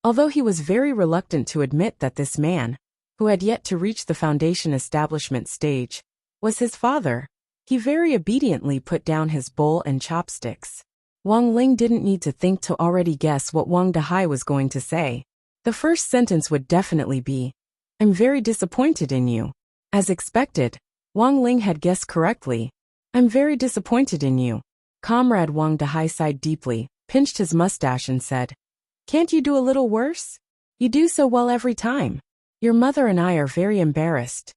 Although he was very reluctant to admit that this man, who had yet to reach the foundation establishment stage, was his father, he very obediently put down his bowl and chopsticks. Wang Ling didn't need to think to already guess what Wang Dahai was going to say. The first sentence would definitely be, I'm very disappointed in you. As expected, Wang Ling had guessed correctly. I'm very disappointed in you. Comrade Wang Dahai sighed deeply, pinched his mustache and said, Can't you do a little worse? You do so well every time. Your mother and I are very embarrassed.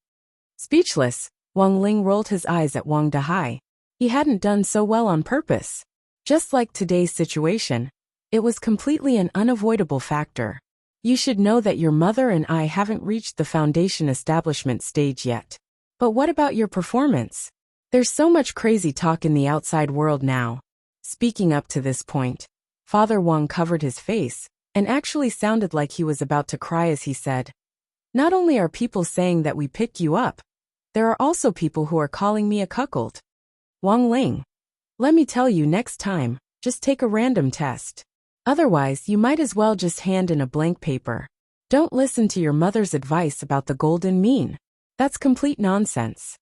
Speechless, Wang Ling rolled his eyes at Wang Dahai. He hadn't done so well on purpose. Just like today's situation, it was completely an unavoidable factor. You should know that your mother and I haven't reached the foundation establishment stage yet. But what about your performance? There's so much crazy talk in the outside world now. Speaking up to this point, Father Wang covered his face and actually sounded like he was about to cry as he said, Not only are people saying that we picked you up, there are also people who are calling me a cuckold. Wang Ling, let me tell you next time, just take a random test. Otherwise, you might as well just hand in a blank paper. Don't listen to your mother's advice about the golden mean. That's complete nonsense.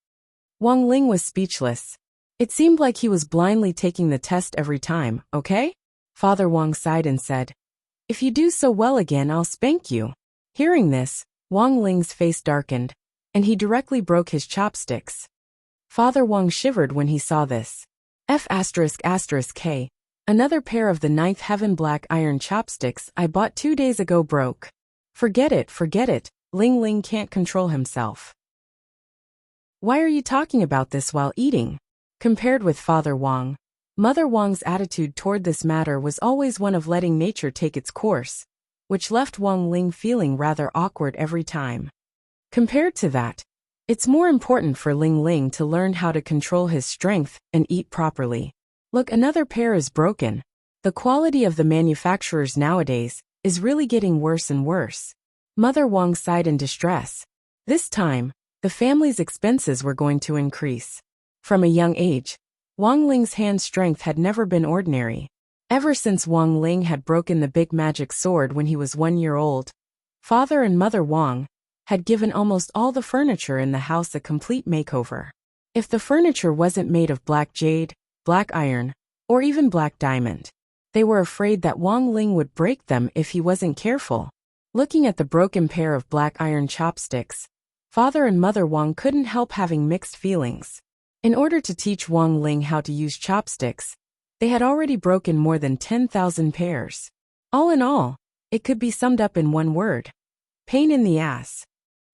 Wang Ling was speechless. It seemed like he was blindly taking the test every time, okay? Father Wang sighed and said, If you do so well again, I'll spank you. Hearing this, Wang Ling's face darkened, and he directly broke his chopsticks. Father Wang shivered when he saw this. F***K, another pair of the ninth heaven black iron chopsticks I bought 2 days ago broke. Forget it, Ling Ling can't control himself. Why are you talking about this while eating? Compared with Father Wang, Mother Wang's attitude toward this matter was always one of letting nature take its course, which left Wang Ling feeling rather awkward every time. Compared to that, it's more important for Ling Ling to learn how to control his strength and eat properly. Look, another pair is broken. The quality of the manufacturers nowadays is really getting worse and worse. Mother Wang sighed in distress. This time, the family's expenses were going to increase. From a young age, Wang Ling's hand strength had never been ordinary. Ever since Wang Ling had broken the big magic sword when he was 1 year old, Father and Mother Wang had given almost all the furniture in the house a complete makeover. If the furniture wasn't made of black jade, black iron, or even black diamond, they were afraid that Wang Ling would break them if he wasn't careful. Looking at the broken pair of black iron chopsticks, Father and Mother Wang couldn't help having mixed feelings. In order to teach Wang Ling how to use chopsticks, they had already broken more than 10,000 pairs. All in all, it could be summed up in one word: pain in the ass.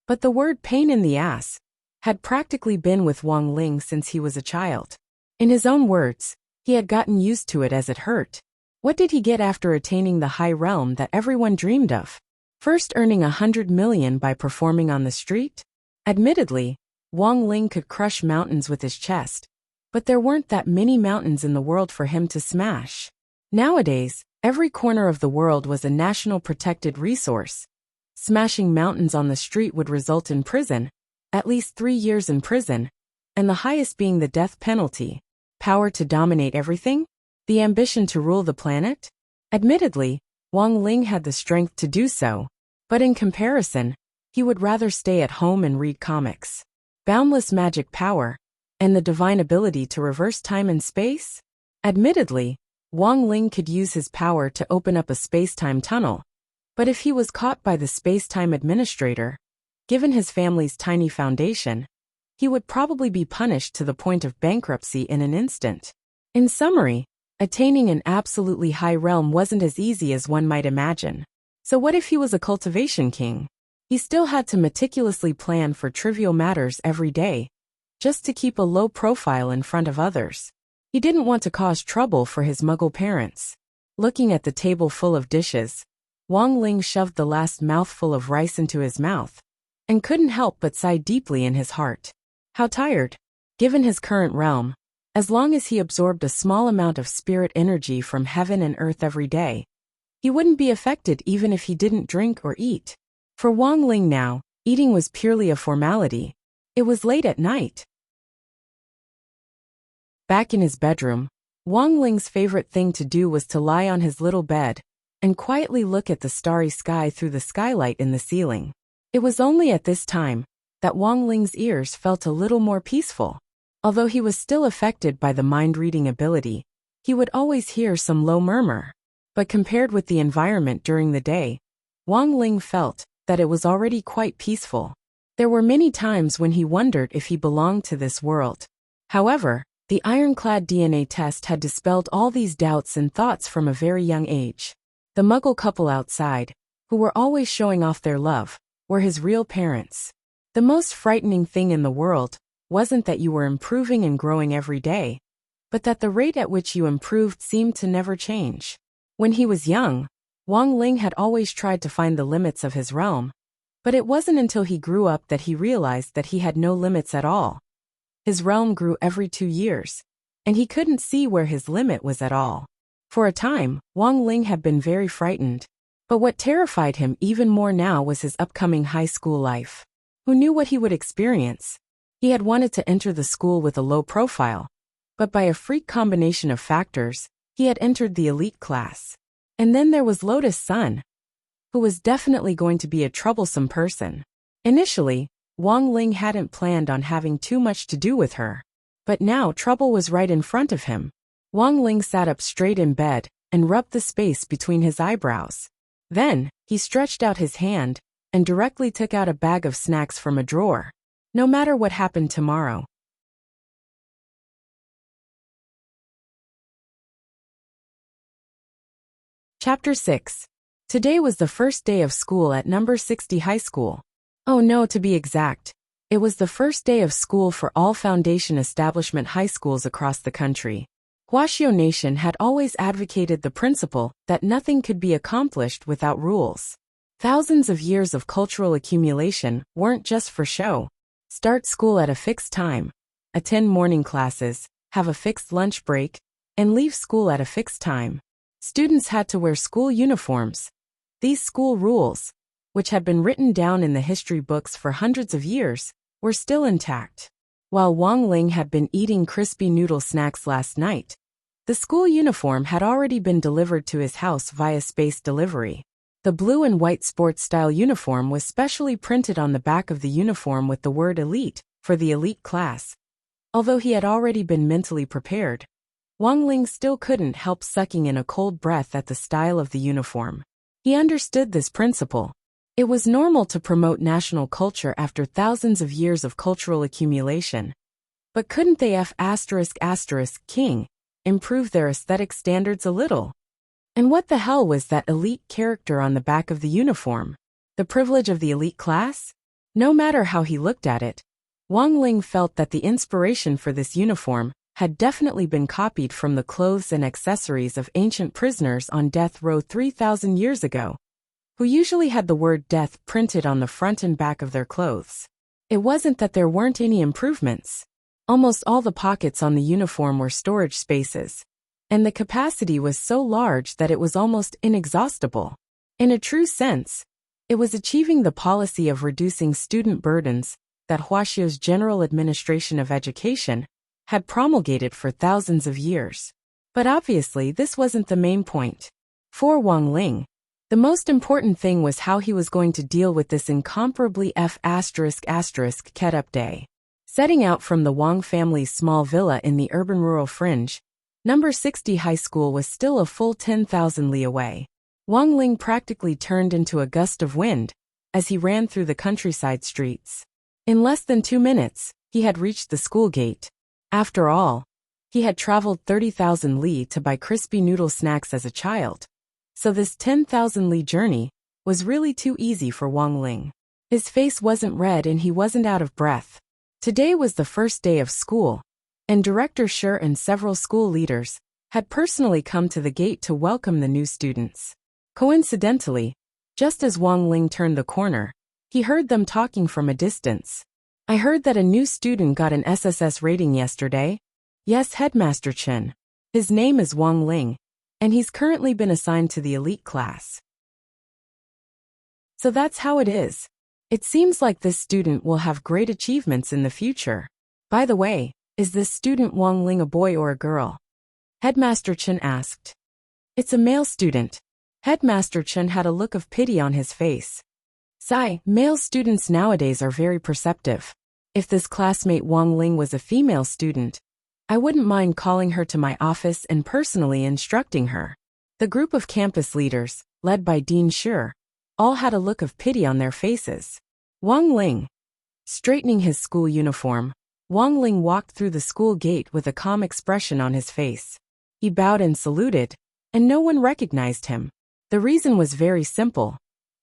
But the word pain in the ass had practically been with Wang Ling since he was a child. In his own words, he had gotten used to it as it hurt. What did he get after attaining the high realm that everyone dreamed of? First earning 100 million by performing on the street? Admittedly, Wang Ling could crush mountains with his chest, but there weren't that many mountains in the world for him to smash. Nowadays, every corner of the world was a national protected resource. Smashing mountains on the street would result in prison, at least 3 years in prison, and the highest being the death penalty. Power to dominate everything? The ambition to rule the planet? Admittedly, Wang Ling had the strength to do so, but in comparison, he would rather stay at home and read comics. Boundless magic power, and the divine ability to reverse time and space? Admittedly, Wang Ling could use his power to open up a space-time tunnel, but if he was caught by the space-time administrator, given his family's tiny foundation, he would probably be punished to the point of bankruptcy in an instant. In summary, attaining an absolutely high realm wasn't as easy as one might imagine. So what if he was a cultivation king? He still had to meticulously plan for trivial matters every day, just to keep a low profile in front of others. He didn't want to cause trouble for his Muggle parents. Looking at the table full of dishes, Wang Ling shoved the last mouthful of rice into his mouth, and couldn't help but sigh deeply in his heart. How tired. Given his current realm, as long as he absorbed a small amount of spirit energy from heaven and earth every day, he wouldn't be affected even if he didn't drink or eat. For Wang Ling now, eating was purely a formality. It was late at night. Back in his bedroom, Wang Ling's favorite thing to do was to lie on his little bed and quietly look at the starry sky through the skylight in the ceiling. It was only at this time that Wang Ling's ears felt a little more peaceful. Although he was still affected by the mind-reading ability, he would always hear some low murmur. But compared with the environment during the day, Wang Ling felt that it was already quite peaceful. There were many times when he wondered if he belonged to this world. However, the ironclad DNA test had dispelled all these doubts and thoughts from a very young age. The Muggle couple outside, who were always showing off their love, were his real parents. The most frightening thing in the world wasn't that you were improving and growing every day, but that the rate at which you improved seemed to never change. When he was young, Wang Ling had always tried to find the limits of his realm, but it wasn't until he grew up that he realized that he had no limits at all. His realm grew every 2 years, and he couldn't see where his limit was at all. For a time, Wang Ling had been very frightened, but what terrified him even more now was his upcoming high school life. Who knew what he would experience? He had wanted to enter the school with a low profile, but by a freak combination of factors, he had entered the elite class. And then there was Lotus Sun, who was definitely going to be a troublesome person. Initially, Wang Ling hadn't planned on having too much to do with her, but now trouble was right in front of him. Wang Ling sat up straight in bed and rubbed the space between his eyebrows. Then, he stretched out his hand and directly took out a bag of snacks from a drawer. No matter what happened tomorrow. Chapter 6. Today was the first day of school at number 60 high school. Oh no, to be exact, it was the first day of school for all foundation establishment high schools across the country. Huaxiao Nation had always advocated the principle that nothing could be accomplished without rules. Thousands of years of cultural accumulation weren't just for show. Start school at a fixed time, attend morning classes, have a fixed lunch break, and leave school at a fixed time. Students had to wear school uniforms. These school rules, which had been written down in the history books for hundreds of years, were still intact. While Wang Ling had been eating crispy noodle snacks last night, the school uniform had already been delivered to his house via space delivery. The blue and white sports-style uniform was specially printed on the back of the uniform with the word elite for the elite class. Although he had already been mentally prepared, Wang Ling still couldn't help sucking in a cold breath at the style of the uniform. He understood this principle. It was normal to promote national culture after thousands of years of cultural accumulation. But couldn't they king improve their aesthetic standards a little? And what the hell was that elite character on the back of the uniform? The privilege of the elite class? No matter how he looked at it, Wang Ling felt that the inspiration for this uniform had definitely been copied from the clothes and accessories of ancient prisoners on death row 3,000 years ago, who usually had the word death printed on the front and back of their clothes. It wasn't that there weren't any improvements. Almost all the pockets on the uniform were storage spaces, and the capacity was so large that it was almost inexhaustible. In a true sense, it was achieving the policy of reducing student burdens that Huaxiao's General Administration of Education had promulgated for thousands of years. But obviously this wasn't the main point. For Wang Ling, the most important thing was how he was going to deal with this incomparably ****** day. Setting out from the Wang family's small villa in the urban rural fringe, number 60 high school was still a full 10,000 li away. Wang Ling practically turned into a gust of wind as he ran through the countryside streets. In less than 2 minutes, he had reached the school gate. After all, he had traveled 30,000 li to buy crispy noodle snacks as a child. So this 10,000 li journey was really too easy for Wang Ling. His face wasn't red and he wasn't out of breath. Today was the first day of school, and Director Sher and several school leaders had personally come to the gate to welcome the new students. Coincidentally, just as Wang Ling turned the corner, he heard them talking from a distance. "I heard that a new student got an SSS rating yesterday." "Yes, Headmaster Chen. His name is Wang Ling, and he's currently been assigned to the elite class." So that's how it is. It seems like this student will have great achievements in the future. By the way, is this student Wang Ling a boy or a girl? Headmaster Chen asked. "It's a male student." Headmaster Chen had a look of pity on his face. "Sigh, male students nowadays are very perceptive. If this classmate Wang Ling was a female student, I wouldn't mind calling her to my office and personally instructing her." The group of campus leaders, led by Dean Sher, all had a look of pity on their faces. Wang Ling. Straightening his school uniform, Wang Ling walked through the school gate with a calm expression on his face. He bowed and saluted, and no one recognized him. The reason was very simple.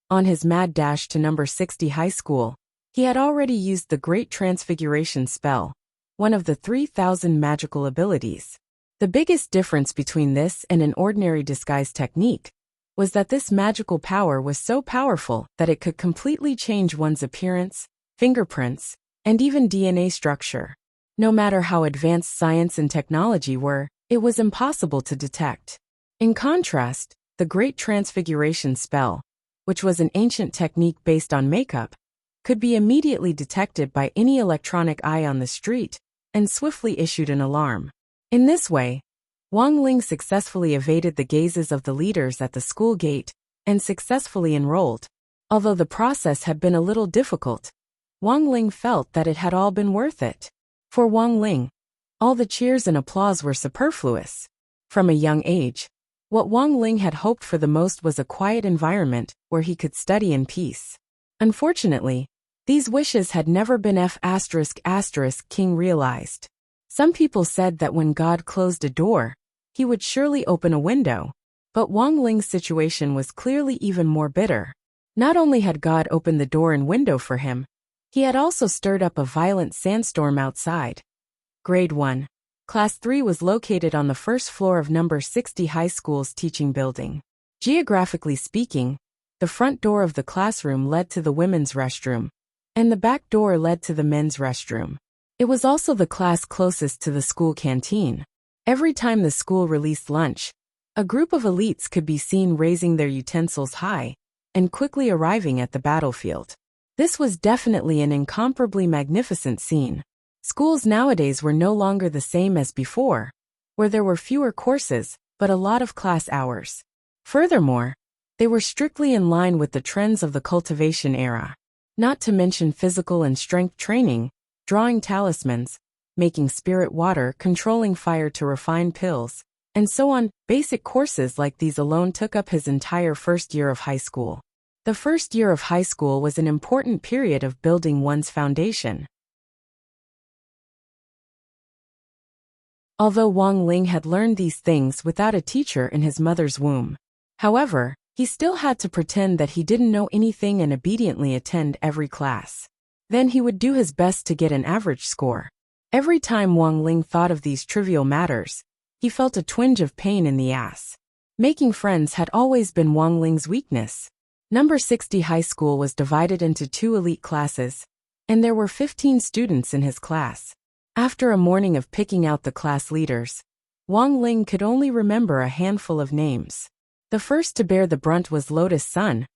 On his mad dash to number 60 high school, he had already used the Great Transfiguration spell, one of the 3,000 magical abilities. The biggest difference between this and an ordinary disguise technique was that this magical power was so powerful that it could completely change one's appearance, fingerprints, and even DNA structure. No matter how advanced science and technology were, it was impossible to detect. In contrast, the Great Transfiguration spell, which was an ancient technique based on makeup, could be immediately detected by any electronic eye on the street and swiftly issued an alarm. In this way, Wang Ling successfully evaded the gazes of the leaders at the school gate and successfully enrolled. Although the process had been a little difficult, Wang Ling felt that it had all been worth it. For Wang Ling, all the cheers and applause were superfluous. From a young age, what Wang Ling had hoped for the most was a quiet environment where he could study in peace. Unfortunately, these wishes had never been King realized. Some people said that when God closed a door, he would surely open a window. But Wang Ling's situation was clearly even more bitter. Not only had God opened the door and window for him, he had also stirred up a violent sandstorm outside. Grade 1. Class 3 was located on the first floor of number 60 high school's teaching building. Geographically speaking, the front door of the classroom led to the women's restroom, and the back door led to the men's restroom. It was also the class closest to the school canteen. Every time the school released lunch, a group of elites could be seen raising their utensils high and quickly arriving at the battlefield. This was definitely an incomparably magnificent scene. Schools nowadays were no longer the same as before, where there were fewer courses, but a lot of class hours. Furthermore, they were strictly in line with the trends of the cultivation era. Not to mention physical and strength training, drawing talismans, making spirit water, controlling fire to refine pills, and so on. Basic courses like these alone took up his entire first year of high school. The first year of high school was an important period of building one's foundation. Although Wang Ling had learned these things without a teacher in his mother's womb, however, he still had to pretend that he didn't know anything and obediently attend every class. Then he would do his best to get an average score. Every time Wang Ling thought of these trivial matters, he felt a twinge of pain in the ass. Making friends had always been Wang Ling's weakness. Number 60 high school was divided into 2 elite classes, and there were 15 students in his class. After a morning of picking out the class leaders, Wang Ling could only remember a handful of names. The first to bear the brunt was Lotus Sun,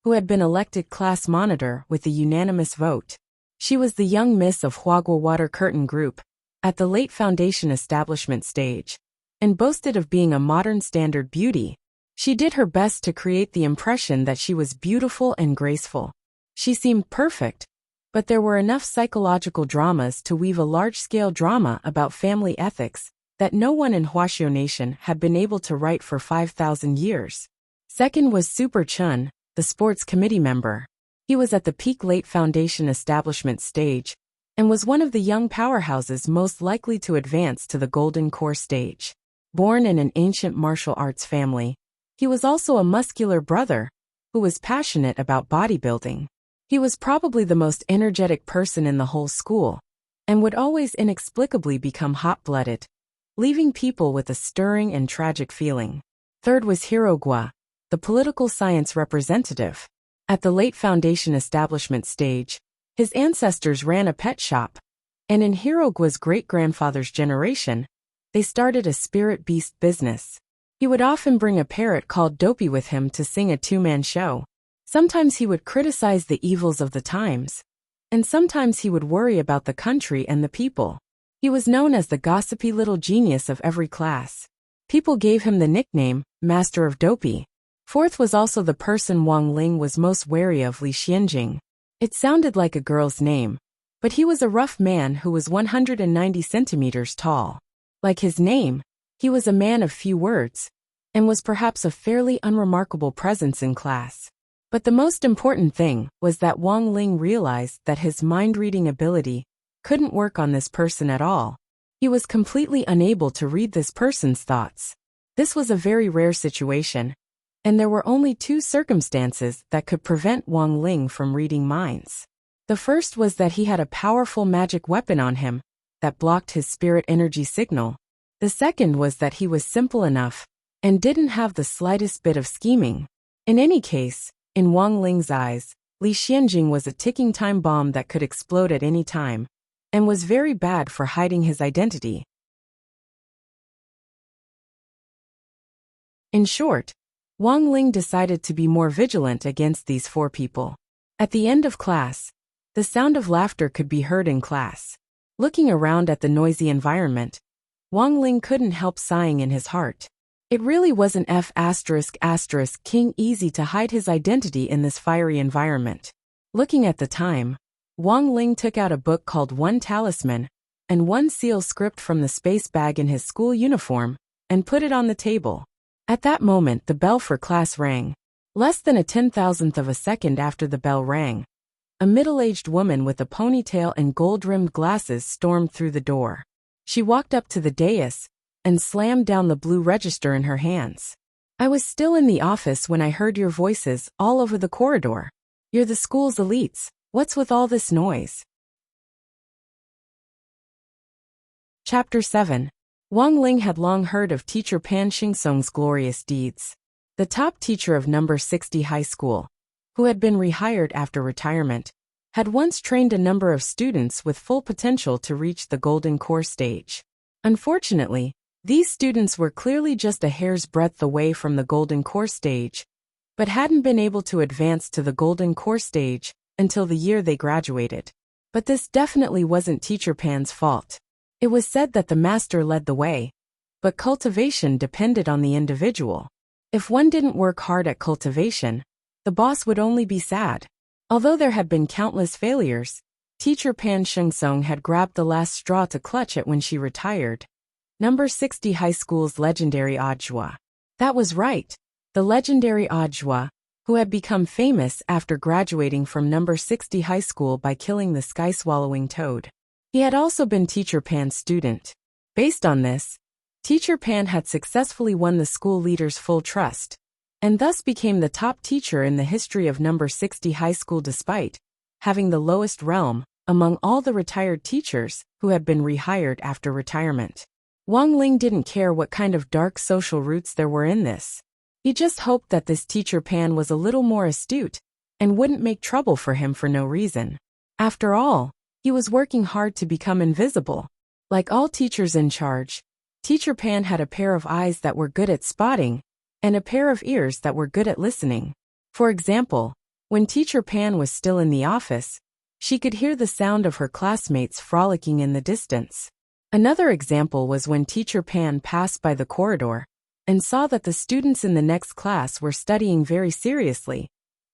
who had been elected class monitor with a unanimous vote. She was the young miss of Huagua Water Curtain Group, at the late foundation establishment stage, and boasted of being a modern standard beauty. She did her best to create the impression that she was beautiful and graceful. She seemed perfect, but there were enough psychological dramas to weave a large-scale drama about family ethics that no one in Huaxiao Nation had been able to write for 5,000 years. Second was Super Chun, the sports committee member. He was at the peak late foundation establishment stage, and was one of the young powerhouses most likely to advance to the Golden Core stage. Born in an ancient martial arts family, he was also a muscular brother who was passionate about bodybuilding. He was probably the most energetic person in the whole school, and would always inexplicably become hot-blooded, leaving people with a stirring and tragic feeling. Third was Hirogwa, the political science representative. At the late foundation establishment stage, his ancestors ran a pet shop, and in Hirogwa's great-grandfather's generation, they started a spirit beast business. He would often bring a parrot called Dopey with him to sing a two-man show. Sometimes he would criticize the evils of the times, and sometimes he would worry about the country and the people. He was known as the gossipy little genius of every class. People gave him the nickname, Master of Dopey. Fourth was also the person Wang Ling was most wary of, Li Xianjing. It sounded like a girl's name, but he was a rough man who was 190 centimeters tall. Like his name, he was a man of few words, and was perhaps a fairly unremarkable presence in class. But the most important thing was that Wang Ling realized that his mind-reading ability couldn't work on this person at all. He was completely unable to read this person's thoughts. This was a very rare situation, and there were only two circumstances that could prevent Wang Ling from reading minds. The first was that he had a powerful magic weapon on him that blocked his spirit energy signal. The second was that he was simple enough and didn't have the slightest bit of scheming. In any case, in Wang Ling's eyes, Li Xianjing was a ticking time bomb that could explode at any time, and was very bad for hiding his identity. In short, Wang Ling decided to be more vigilant against these four people. At the end of class, the sound of laughter could be heard in class. Looking around at the noisy environment, Wang Ling couldn't help sighing in his heart. It really wasn't King easy to hide his identity in this fiery environment. Looking at the time, Wang Ling took out a book called One Talisman and one seal script from the space bag in his school uniform and put it on the table. At that moment, the bell for class rang. Less than a 10,000th of a second after the bell rang, a middle-aged woman with a ponytail and gold-rimmed glasses stormed through the door. She walked up to the dais and slammed down the blue register in her hands. "I was still in the office when I heard your voices all over the corridor. You're the school's elites. What's with all this noise?" Chapter 7. Wang Ling had long heard of teacher Pan Xingsong's glorious deeds. The top teacher of number 60 high school, who had been rehired after retirement, had once trained a number of students with full potential to reach the golden core stage. Unfortunately, these students were clearly just a hair's breadth away from the golden core stage, but hadn't been able to advance to the golden core stage until the year they graduated. But this definitely wasn't Teacher Pan's fault. It was said that the master led the way, but cultivation depended on the individual. If one didn't work hard at cultivation, the boss would only be sad. Although there had been countless failures, Teacher Pan Xingsong had grabbed the last straw to clutch it when she retired. Number 60 High School's legendary Audiobook. That was right, the legendary Audiobook, who had become famous after graduating from number 60 High School by killing the sky-swallowing toad. He had also been Teacher Pan's student. Based on this, Teacher Pan had successfully won the school leader's full trust, and thus became the top teacher in the history of number 60 High School despite having the lowest realm among all the retired teachers who had been rehired after retirement. Wang Ling didn't care what kind of dark social roots there were in this. He just hoped that this Teacher Pan was a little more astute and wouldn't make trouble for him for no reason. After all, he was working hard to become invisible. Like all teachers in charge, Teacher Pan had a pair of eyes that were good at spotting and a pair of ears that were good at listening. For example, when Teacher Pan was still in the office, she could hear the sound of her classmates frolicking in the distance. Another example was when Teacher Pan passed by the corridor and saw that the students in the next class were studying very seriously,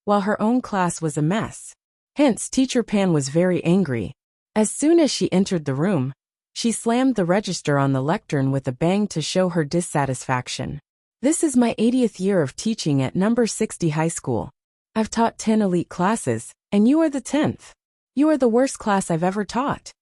while her own class was a mess. Hence, Teacher Pan was very angry. As soon as she entered the room, she slammed the register on the lectern with a bang to show her dissatisfaction. "This is my 80th year of teaching at number 60 high school. I've taught 10 elite classes, and you are the 10th. You are the worst class I've ever taught."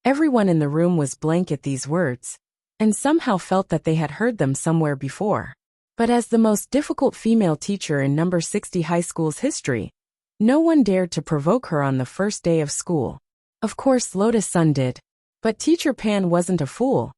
Everyone in the room was blank at these words, and somehow felt that they had heard them somewhere before. But as the most difficult female teacher in number 60 high school's history, no one dared to provoke her on the first day of school. Of course, Lotus Sun did. But Teacher Pan wasn't a fool,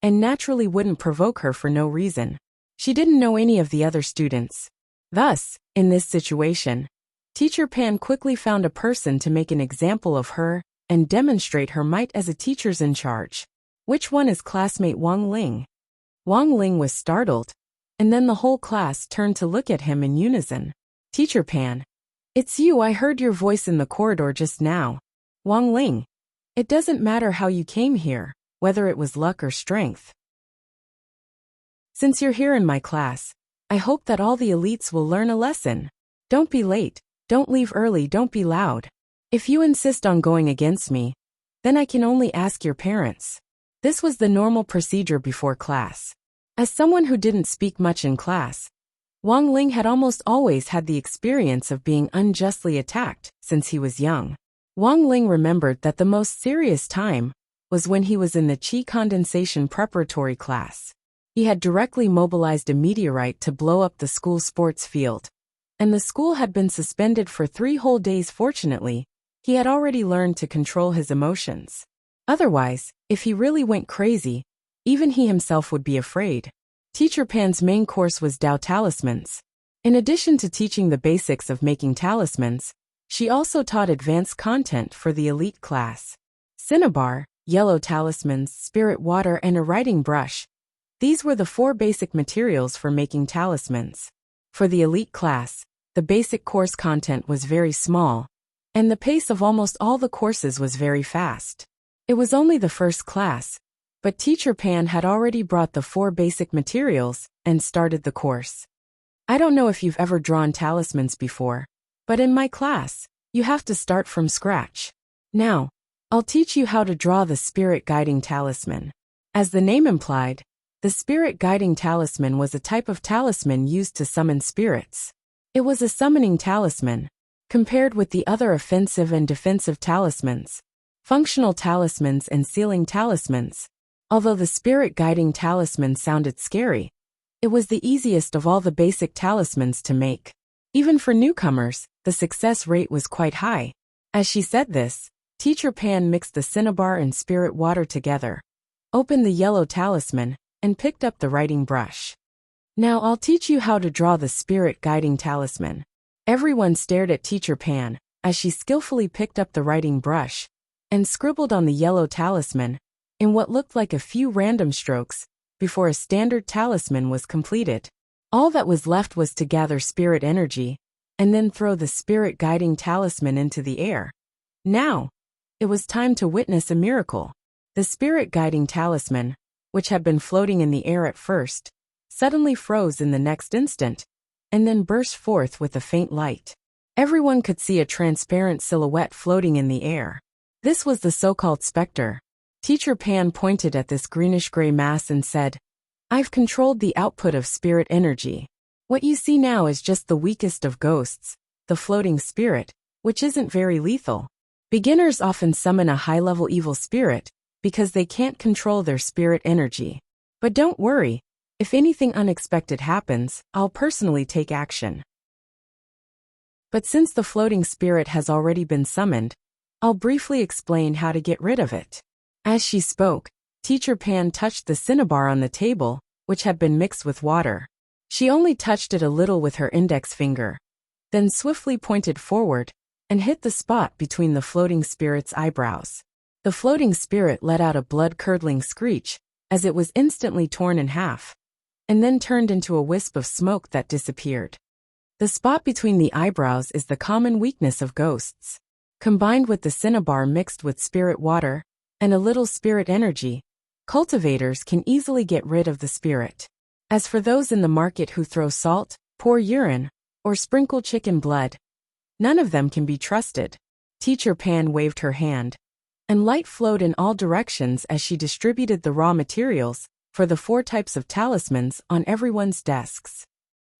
and naturally wouldn't provoke her for no reason. She didn't know any of the other students. Thus, in this situation, Teacher Pan quickly found a person to make an example of her and demonstrate her might as a teacher's in charge. Which one is classmate Wang Ling? Wang Ling was startled, and then the whole class turned to look at him in unison. Teacher Pan. It's you, I heard your voice in the corridor just now. Wang Ling. It doesn't matter how you came here, whether it was luck or strength. Since you're here in my class, I hope that all the elites will learn a lesson. Don't be late, don't leave early, don't be loud. If you insist on going against me, then I can only ask your parents. This was the normal procedure before class. As someone who didn't speak much in class, Wang Ling had almost always had the experience of being unjustly attacked since he was young. Wang Ling remembered that the most serious time was when he was in the Qi condensation preparatory class. He had directly mobilized a meteorite to blow up the school sports field, and the school had been suspended for 3 whole days. Fortunately, he had already learned to control his emotions. Otherwise, if he really went crazy, even he himself would be afraid. Teacher Pan's main course was Dao Talismans. In addition to teaching the basics of making talismans, she also taught advanced content for the elite class. Cinnabar, yellow talismans, spirit water, and a writing brush. These were the 4 basic materials for making talismans. For the elite class, the basic course content was very small, and the pace of almost all the courses was very fast. It was only the first class, but Teacher Pan had already brought the 4 basic materials and started the course. I don't know if you've ever drawn talismans before, but in my class, you have to start from scratch. Now, I'll teach you how to draw the spirit guiding talisman. As the name implied, the spirit guiding talisman was a type of talisman used to summon spirits. It was a summoning talisman, compared with the other offensive and defensive talismans, functional talismans and sealing talismans. Although the spirit guiding talisman sounded scary, it was the easiest of all the basic talismans to make. Even for newcomers, the success rate was quite high. As she said this, Teacher Pan mixed the cinnabar and spirit water together, opened the yellow talisman, and picked up the writing brush. Now I'll teach you how to draw the spirit guiding talisman. Everyone stared at Teacher Pan as she skillfully picked up the writing brush and scribbled on the yellow talisman in what looked like a few random strokes before a standard talisman was completed. All that was left was to gather spirit energy and then throw the spirit guiding talisman into the air. Now, it was time to witness a miracle. The spirit guiding talisman, which had been floating in the air at first, suddenly froze in the next instant, and then burst forth with a faint light. Everyone could see a transparent silhouette floating in the air. This was the so-called specter. Teacher Pan pointed at this greenish-gray mass and said, "I've controlled the output of spirit energy. What you see now is just the weakest of ghosts, the floating spirit, which isn't very lethal. Beginners often summon a high-level evil spirit because they can't control their spirit energy. But don't worry, if anything unexpected happens, I'll personally take action. But since the floating spirit has already been summoned, I'll briefly explain how to get rid of it." As she spoke, Teacher Pan touched the cinnabar on the table, which had been mixed with water. She only touched it a little with her index finger, then swiftly pointed forward and hit the spot between the floating spirit's eyebrows. The floating spirit let out a blood-curdling screech as it was instantly torn in half, and then turned into a wisp of smoke that disappeared. The spot between the eyebrows is the common weakness of ghosts. Combined with the cinnabar mixed with spirit water and a little spirit energy, cultivators can easily get rid of the spirit. As for those in the market who throw salt, pour urine, or sprinkle chicken blood, none of them can be trusted. Teacher Pan waved her hand, and light flowed in all directions as she distributed the raw materials for the 4 types of talismans on everyone's desks.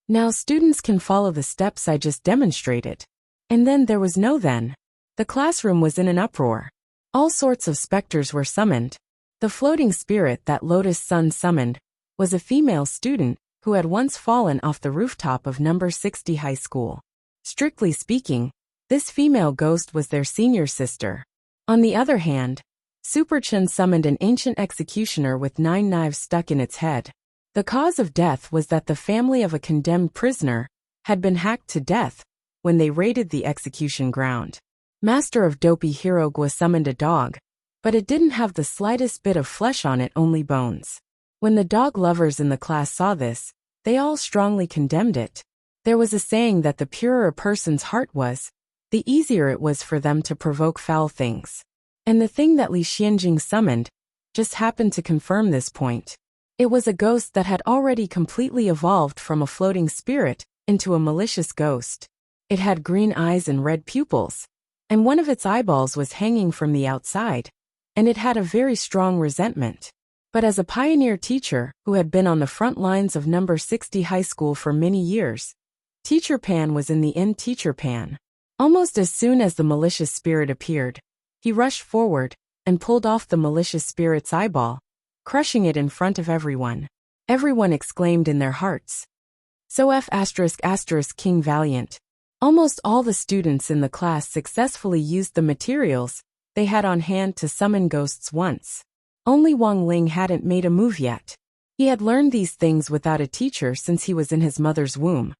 Now students can follow the steps I just demonstrated. And then there was no then. The classroom was in an uproar. All sorts of specters were summoned. The floating spirit that Lotus Sun summoned was a female student who had once fallen off the rooftop of number 60 high school. Strictly speaking, this female ghost was their senior sister. On the other hand, Super Chen summoned an ancient executioner with 9 knives stuck in its head. The cause of death was that the family of a condemned prisoner had been hacked to death when they raided the execution ground. Master of Dopey Hirogwa summoned a dog, but it didn't have the slightest bit of flesh on it, only bones. When the dog lovers in the class saw this, they all strongly condemned it. There was a saying that the purer a person's heart was, the easier it was for them to provoke foul things. And the thing that Li Xianjing summoned just happened to confirm this point. It was a ghost that had already completely evolved from a floating spirit into a malicious ghost. It had green eyes and red pupils, and one of its eyeballs was hanging from the outside, and it had a very strong resentment. But as a pioneer teacher who had been on the front lines of number 60 high school for many years, Teacher Pan was in the inn. Teacher Pan. Almost as soon as the malicious spirit appeared, he rushed forward and pulled off the malicious spirit's eyeball, crushing it in front of everyone. Everyone exclaimed in their hearts, "So F*** King Valiant." Almost all the students in the class successfully used the materials they had on hand to summon ghosts once. Only Wang Ling hadn't made a move yet. He had learned these things without a teacher since he was in his mother's womb.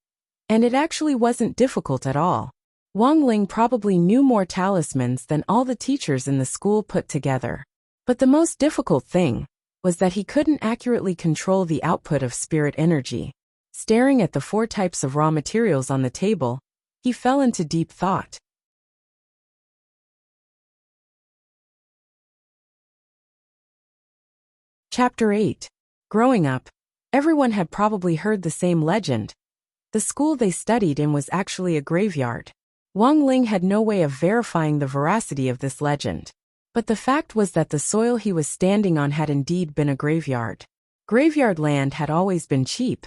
And it actually wasn't difficult at all. Wang Ling probably knew more talismans than all the teachers in the school put together. But the most difficult thing was that he couldn't accurately control the output of spirit energy. Staring at the 4 types of raw materials on the table, he fell into deep thought. Chapter 8. Growing up, everyone had probably heard the same legend. The school they studied in was actually a graveyard. Wang Ling had no way of verifying the veracity of this legend. But the fact was that the soil he was standing on had indeed been a graveyard. Graveyard land had always been cheap,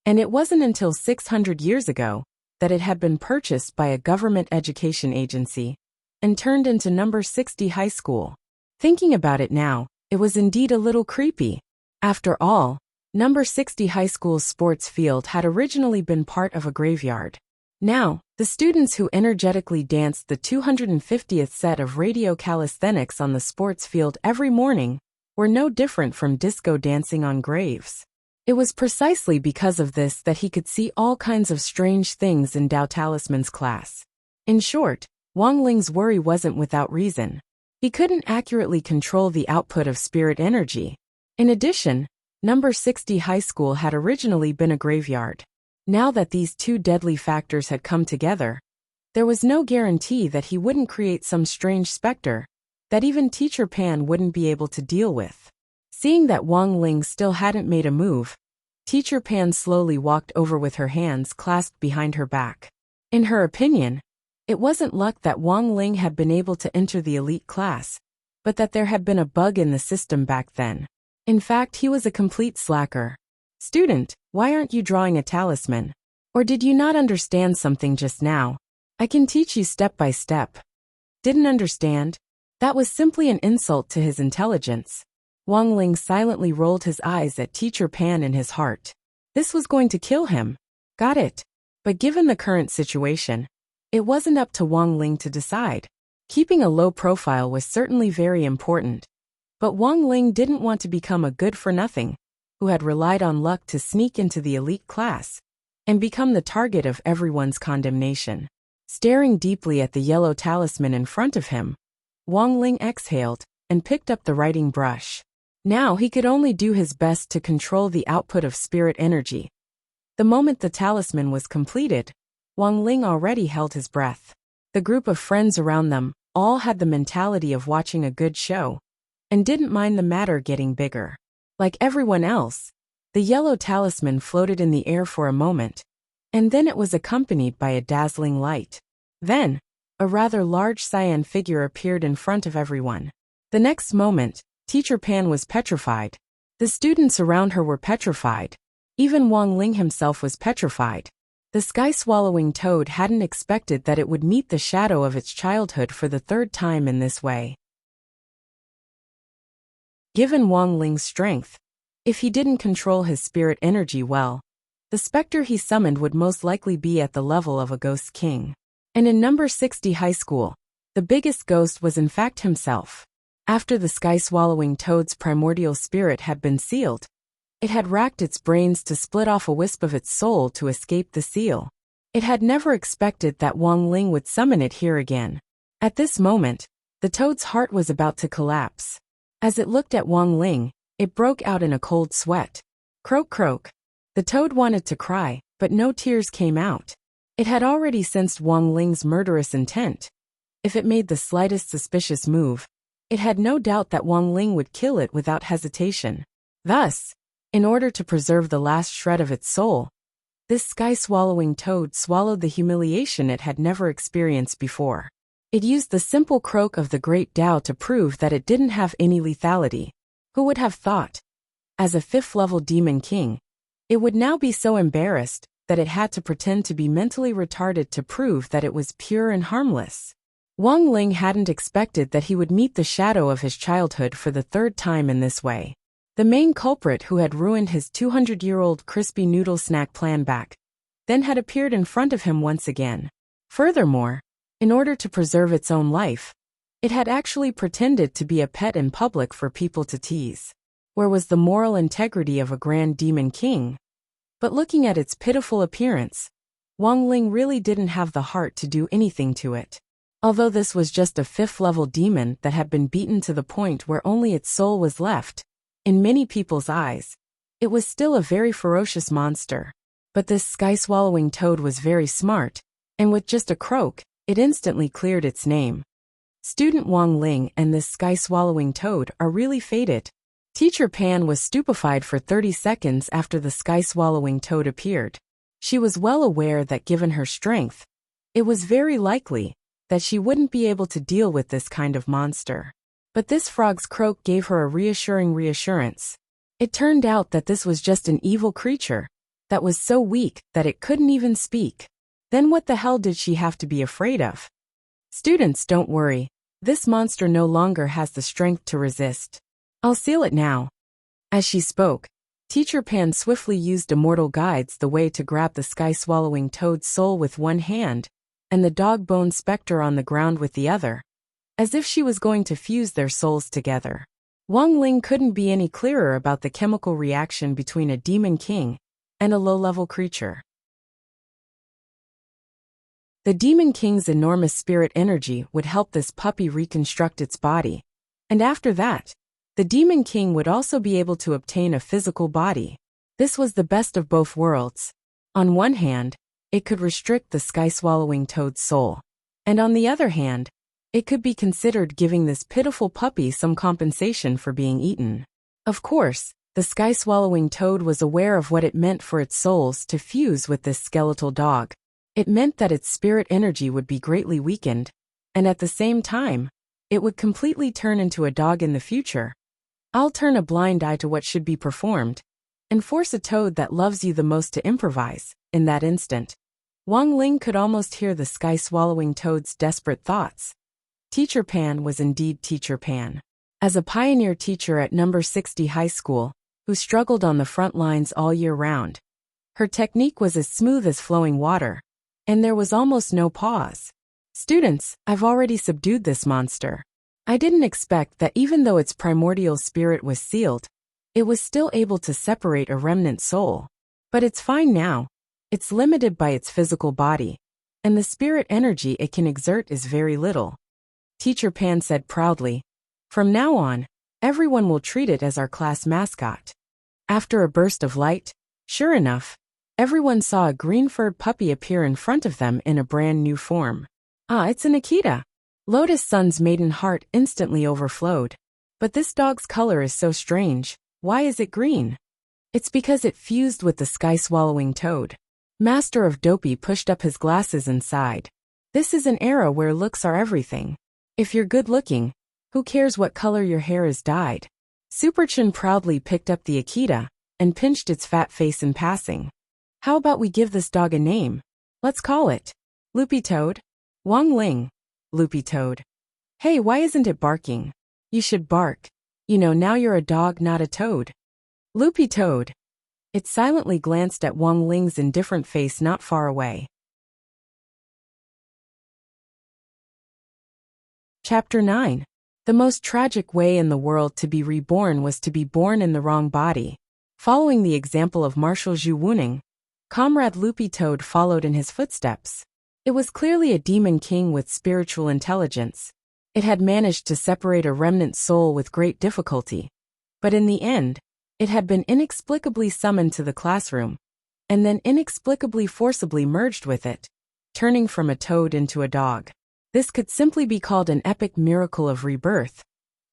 and it wasn't until 600 years ago that it had been purchased by a government education agency and turned into number 60 high school. Thinking about it now, it was indeed a little creepy. After all, number 60 high school's sports field had originally been part of a graveyard. Now, the students who energetically danced the 250th set of radio calisthenics on the sports field every morning were no different from disco dancing on graves. It was precisely because of this that he could see all kinds of strange things in Dao Talisman's class. In short, Wang Ling's worry wasn't without reason. He couldn't accurately control the output of spirit energy. In addition, number 60 high school had originally been a graveyard. Now that these 2 deadly factors had come together, there was no guarantee that he wouldn't create some strange specter that even Teacher Pan wouldn't be able to deal with. Seeing that Wang Ling still hadn't made a move, Teacher Pan slowly walked over with her hands clasped behind her back. In her opinion, it wasn't luck that Wang Ling had been able to enter the elite class, but that there had been a bug in the system back then. In fact, he was a complete slacker. "Student, why aren't you drawing a talisman? Or did you not understand something just now? I can teach you step by step." Didn't understand? That was simply an insult to his intelligence. Wang Ling silently rolled his eyes at Teacher Pan in his heart. This was going to kill him. Got it. But given the current situation, it wasn't up to Wang Ling to decide. Keeping a low profile was certainly very important. But Wang Ling didn't want to become a good-for-nothing who had relied on luck to sneak into the elite class and become the target of everyone's condemnation. Staring deeply at the yellow talisman in front of him, Wang Ling exhaled and picked up the writing brush. Now he could only do his best to control the output of spirit energy. The moment the talisman was completed, Wang Ling already held his breath. The group of friends around them all had the mentality of watching a good show and didn't mind the matter getting bigger. Like everyone else, the yellow talisman floated in the air for a moment, and then it was accompanied by a dazzling light. Then, a rather large cyan figure appeared in front of everyone. The next moment, Teacher Pan was petrified. The students around her were petrified. Even Wang Ling himself was petrified. The sky-swallowing toad hadn't expected that it would meet the shadow of its childhood for the 3rd time in this way. Given Wang Ling's strength, if he didn't control his spirit energy well, the specter he summoned would most likely be at the level of a ghost king. And in number 60 high school, the biggest ghost was in fact himself. After the sky-swallowing toad's primordial spirit had been sealed, it had racked its brains to split off a wisp of its soul to escape the seal. It had never expected that Wang Ling would summon it here again. At this moment, the toad's heart was about to collapse. As it looked at Wang Ling, it broke out in a cold sweat. Croak croak. The toad wanted to cry, but no tears came out. It had already sensed Wang Ling's murderous intent. If it made the slightest suspicious move, it had no doubt that Wang Ling would kill it without hesitation. Thus, in order to preserve the last shred of its soul, this sky-swallowing toad swallowed the humiliation it had never experienced before. It used the simple croak of the great Tao to prove that it didn't have any lethality. Who would have thought? As a 5th-level demon king, it would now be so embarrassed that it had to pretend to be mentally retarded to prove that it was pure and harmless. Wang Ling hadn't expected that he would meet the shadow of his childhood for the 3rd time in this way. The main culprit who had ruined his 200-year-old crispy noodle snack plan back then had appeared in front of him once again. Furthermore, in order to preserve its own life, it had actually pretended to be a pet in public for people to tease. Where was the moral integrity of a grand demon king? But looking at its pitiful appearance, Wang Ling really didn't have the heart to do anything to it. Although this was just a 5th-level demon that had been beaten to the point where only its soul was left, in many people's eyes, it was still a very ferocious monster. But this sky-swallowing toad was very smart, and with just a croak, it instantly cleared its name. Student Wang Ling and this sky-swallowing toad are really fated. Teacher Pan was stupefied for 30 seconds after the sky-swallowing toad appeared. She was well aware that given her strength, it was very likely that she wouldn't be able to deal with this kind of monster. But this frog's croak gave her a reassuring reassurance. It turned out that this was just an evil creature that was so weak that it couldn't even speak. Then what the hell did she have to be afraid of? Students, don't worry. This monster no longer has the strength to resist. I'll seal it now. As she spoke, Teacher Pan swiftly used Immortal Guides the way to grab the sky-swallowing toad's soul with one hand and the dog-bone specter on the ground with the other, as if she was going to fuse their souls together. Wang Ling couldn't be any clearer about the chemical reaction between a demon king and a low-level creature. The demon king's enormous spirit energy would help this puppy reconstruct its body, and after that, the demon king would also be able to obtain a physical body. This was the best of both worlds. On one hand, it could restrict the sky-swallowing toad's soul, and on the other hand, it could be considered giving this pitiful puppy some compensation for being eaten. Of course, the sky-swallowing toad was aware of what it meant for its souls to fuse with this skeletal dog. It meant that its spirit energy would be greatly weakened, and at the same time, it would completely turn into a dog in the future. I'll turn a blind eye to what should be performed, and force a toad that loves you the most to improvise. In that instant, Wang Ling could almost hear the sky-swallowing toad's desperate thoughts. Teacher Pan was indeed Teacher Pan. As a pioneer teacher at number 60 high school, who struggled on the front lines all year round, her technique was as smooth as flowing water, and there was almost no pause. Students, I've already subdued this monster. I didn't expect that even though its primordial spirit was sealed, it was still able to separate a remnant soul. But it's fine now. It's limited by its physical body, and the spirit energy it can exert is very little. Teacher Pan said proudly, "From now on, everyone will treat it as our class mascot." After a burst of light, sure enough, everyone saw a green-furred puppy appear in front of them in a brand new form. Ah, it's an Akita. Lotus Sun's maiden heart instantly overflowed. But this dog's color is so strange. Why is it green? It's because it fused with the sky-swallowing toad. Master of Dopey pushed up his glasses and sighed. This is an era where looks are everything. If you're good-looking, who cares what color your hair is dyed? Superchin proudly picked up the Akita and pinched its fat face in passing. How about we give this dog a name? Let's call it Loopy Toad. Wang Ling. Loopy Toad. Hey, why isn't it barking? You should bark. You know, now you're a dog, not a toad. Loopy Toad. It silently glanced at Wang Ling's indifferent face not far away. Chapter 9. The most tragic way in the world to be reborn was to be born in the wrong body. Following the example of Marshal Zhu Wuning, Comrade Loopy Toad followed in his footsteps. It was clearly a demon king with spiritual intelligence. It had managed to separate a remnant soul with great difficulty. But in the end, it had been inexplicably summoned to the classroom, and then inexplicably forcibly merged with it, turning from a toad into a dog. This could simply be called an epic miracle of rebirth.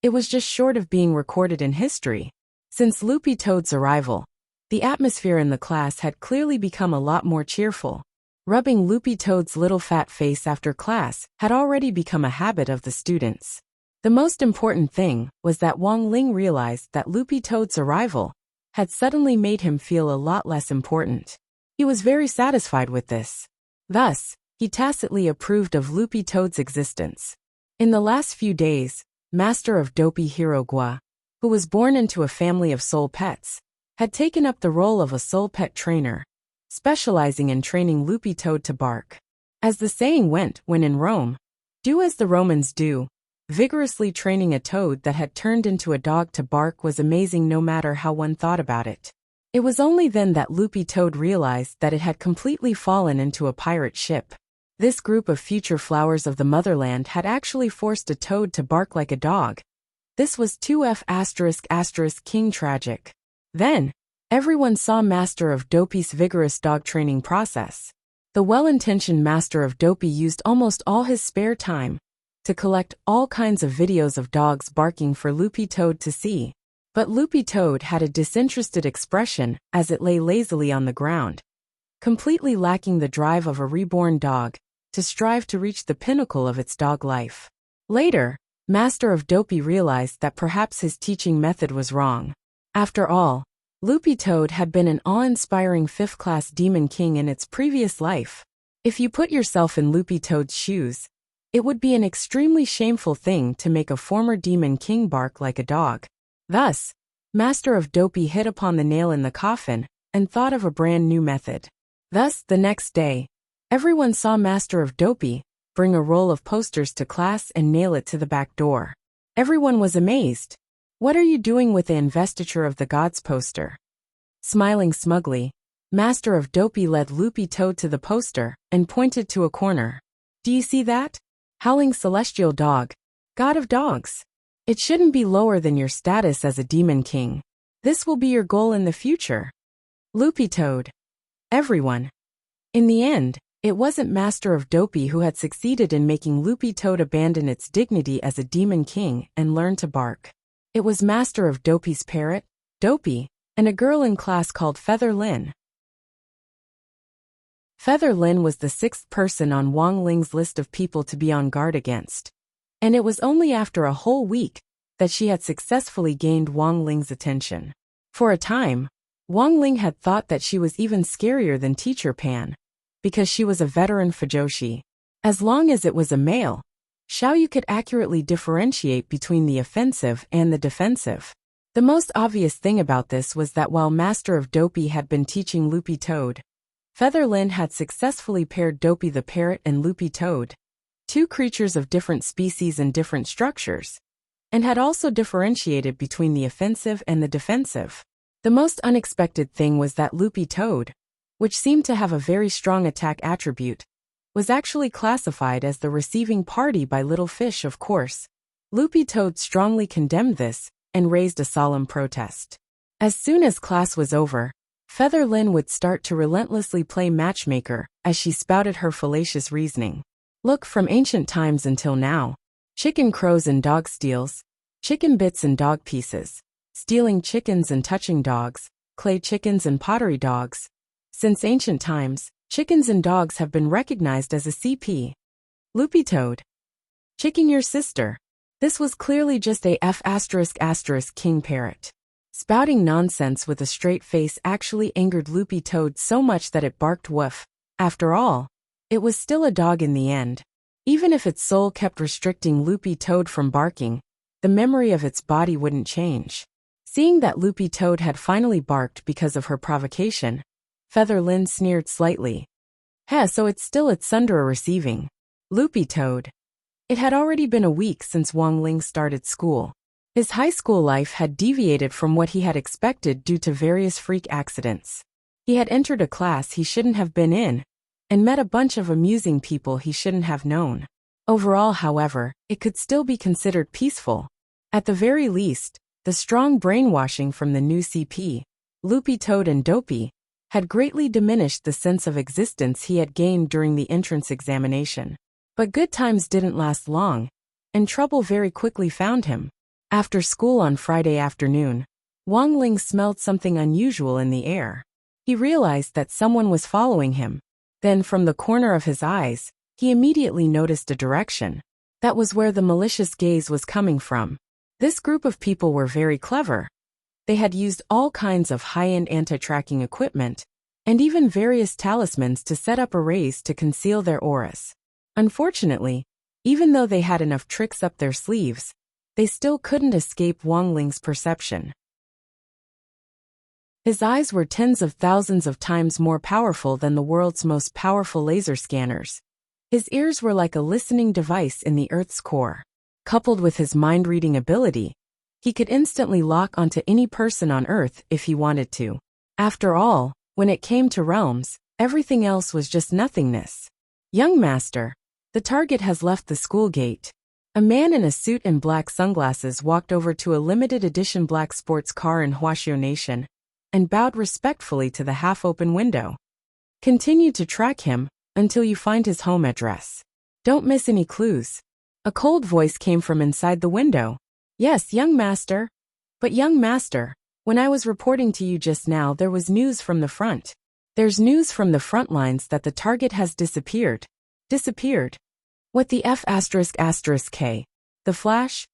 It was just short of being recorded in history. Since Loopy Toad's arrival, the atmosphere in the class had clearly become a lot more cheerful. Rubbing Loopy Toad's little fat face after class had already become a habit of the students. The most important thing was that Wang Ling realized that Loopy Toad's arrival had suddenly made him feel a lot less important. He was very satisfied with this. Thus, he tacitly approved of Loopy Toad's existence. In the last few days, Master of Dopey Hero Gua, who was born into a family of soul pets, had taken up the role of a soul pet trainer, specializing in training Loopy Toad to bark. As the saying went when in Rome, do as the Romans do. Vigorously training a toad that had turned into a dog to bark was amazing no matter how one thought about it. It was only then that Loopy Toad realized that it had completely fallen into a pirate ship. This group of future flowers of the motherland had actually forced a toad to bark like a dog. This was 2F*** king tragic. Then, everyone saw Master of Dopey's vigorous dog training process. The well-intentioned Master of Dopey used almost all his spare time to collect all kinds of videos of dogs barking for Loopy Toad to see. But Loopy Toad had a disinterested expression as it lay lazily on the ground, completely lacking the drive of a reborn dog to strive to reach the pinnacle of its dog life. Later, Master of Dopey realized that perhaps his teaching method was wrong. After all, Loopy Toad had been an awe-inspiring 5th-class demon king in its previous life. If you put yourself in Loopy Toad's shoes, it would be an extremely shameful thing to make a former demon king bark like a dog. Thus, Master of Dopey hit upon the nail in the coffin and thought of a brand new method. Thus, the next day, everyone saw Master of Dopey bring a roll of posters to class and nail it to the back door. Everyone was amazed. "What are you doing with the investiture of the gods poster?" Smiling smugly, Master of Dopey led Loopy Toad to the poster and pointed to a corner. "Do you see that? Howling celestial dog, god of dogs. It shouldn't be lower than your status as a demon king. This will be your goal in the future." Loopy Toad. Everyone. In the end, it wasn't Master of Dopey who had succeeded in making Loopy Toad abandon its dignity as a demon king and learn to bark. It was Master of Dopey's parrot, Dopey, and a girl in class called Feather Lin. Feather Lin was the 6th person on Wang Ling's list of people to be on guard against. And it was only after a whole week that she had successfully gained Wang Ling's attention. For a time, Wang Ling had thought that she was even scarier than Teacher Pan, because she was a veteran Fujoshi. As long as it was a male, Xiaoyu could accurately differentiate between the offensive and the defensive. The most obvious thing about this was that while Master of Dopey had been teaching Loopy Toad, Feather Lin had successfully paired Dopey the parrot and Loopy Toad, 2 creatures of different species and different structures, and had also differentiated between the offensive and the defensive. The most unexpected thing was that Loopy Toad, which seemed to have a very strong attack attribute, was actually classified as the receiving party by Little Fish, of course. Loopy Toad strongly condemned this and raised a solemn protest. As soon as class was over, Feather Lin would start to relentlessly play matchmaker as she spouted her fallacious reasoning. Look, from ancient times until now, chicken crows and dog steals, chicken bits and dog pieces, stealing chickens and touching dogs, clay chickens and pottery dogs. Since ancient times, chickens and dogs have been recognized as a CP. Loopy Toad. Chicking your sister. This was clearly just a F*** king parrot. Spouting nonsense with a straight face actually angered Loopy Toad so much that it barked woof. After all, it was still a dog in the end. Even if its soul kept restricting Loopy Toad from barking, the memory of its body wouldn't change. Seeing that Loopy Toad had finally barked because of her provocation, Feather Lin sneered slightly. So it's still its under a receiving. Loopy Toad. It had already been a week since Wang Ling started school. His high school life had deviated from what he had expected due to various freak accidents. He had entered a class he shouldn't have been in, and met a bunch of amusing people he shouldn't have known. Overall, however, it could still be considered peaceful. At the very least, the strong brainwashing from the new CP, Loopy Toad and Dopey, had greatly diminished the sense of existence he had gained during the entrance examination. But good times didn't last long, and trouble very quickly found him. After school on Friday afternoon, Wang Ling smelled something unusual in the air. He realized that someone was following him. Then, from the corner of his eyes, he immediately noticed a direction. That was where the malicious gaze was coming from. This group of people were very clever. They had used all kinds of high-end anti-tracking equipment, and even various talismans to set up arrays to conceal their auras. Unfortunately, even though they had enough tricks up their sleeves, they still couldn't escape Wang Ling's perception. His eyes were tens of thousands of times more powerful than the world's most powerful laser scanners. His ears were like a listening device in the Earth's core. Coupled with his mind-reading ability, he could instantly lock onto any person on Earth if he wanted to. After all, when it came to realms, everything else was just nothingness. Young master, the target has left the school gate. A man in a suit and black sunglasses walked over to a limited edition black sports car in Huaxiao Nation and bowed respectfully to the half-open window. Continue to track him until you find his home address. Don't miss any clues. A cold voice came from inside the window. Yes, young master. But young master, when I was reporting to you just now, there was news from the front. There's news from the front lines that the target has disappeared. Disappeared? What the F***K? The Flash?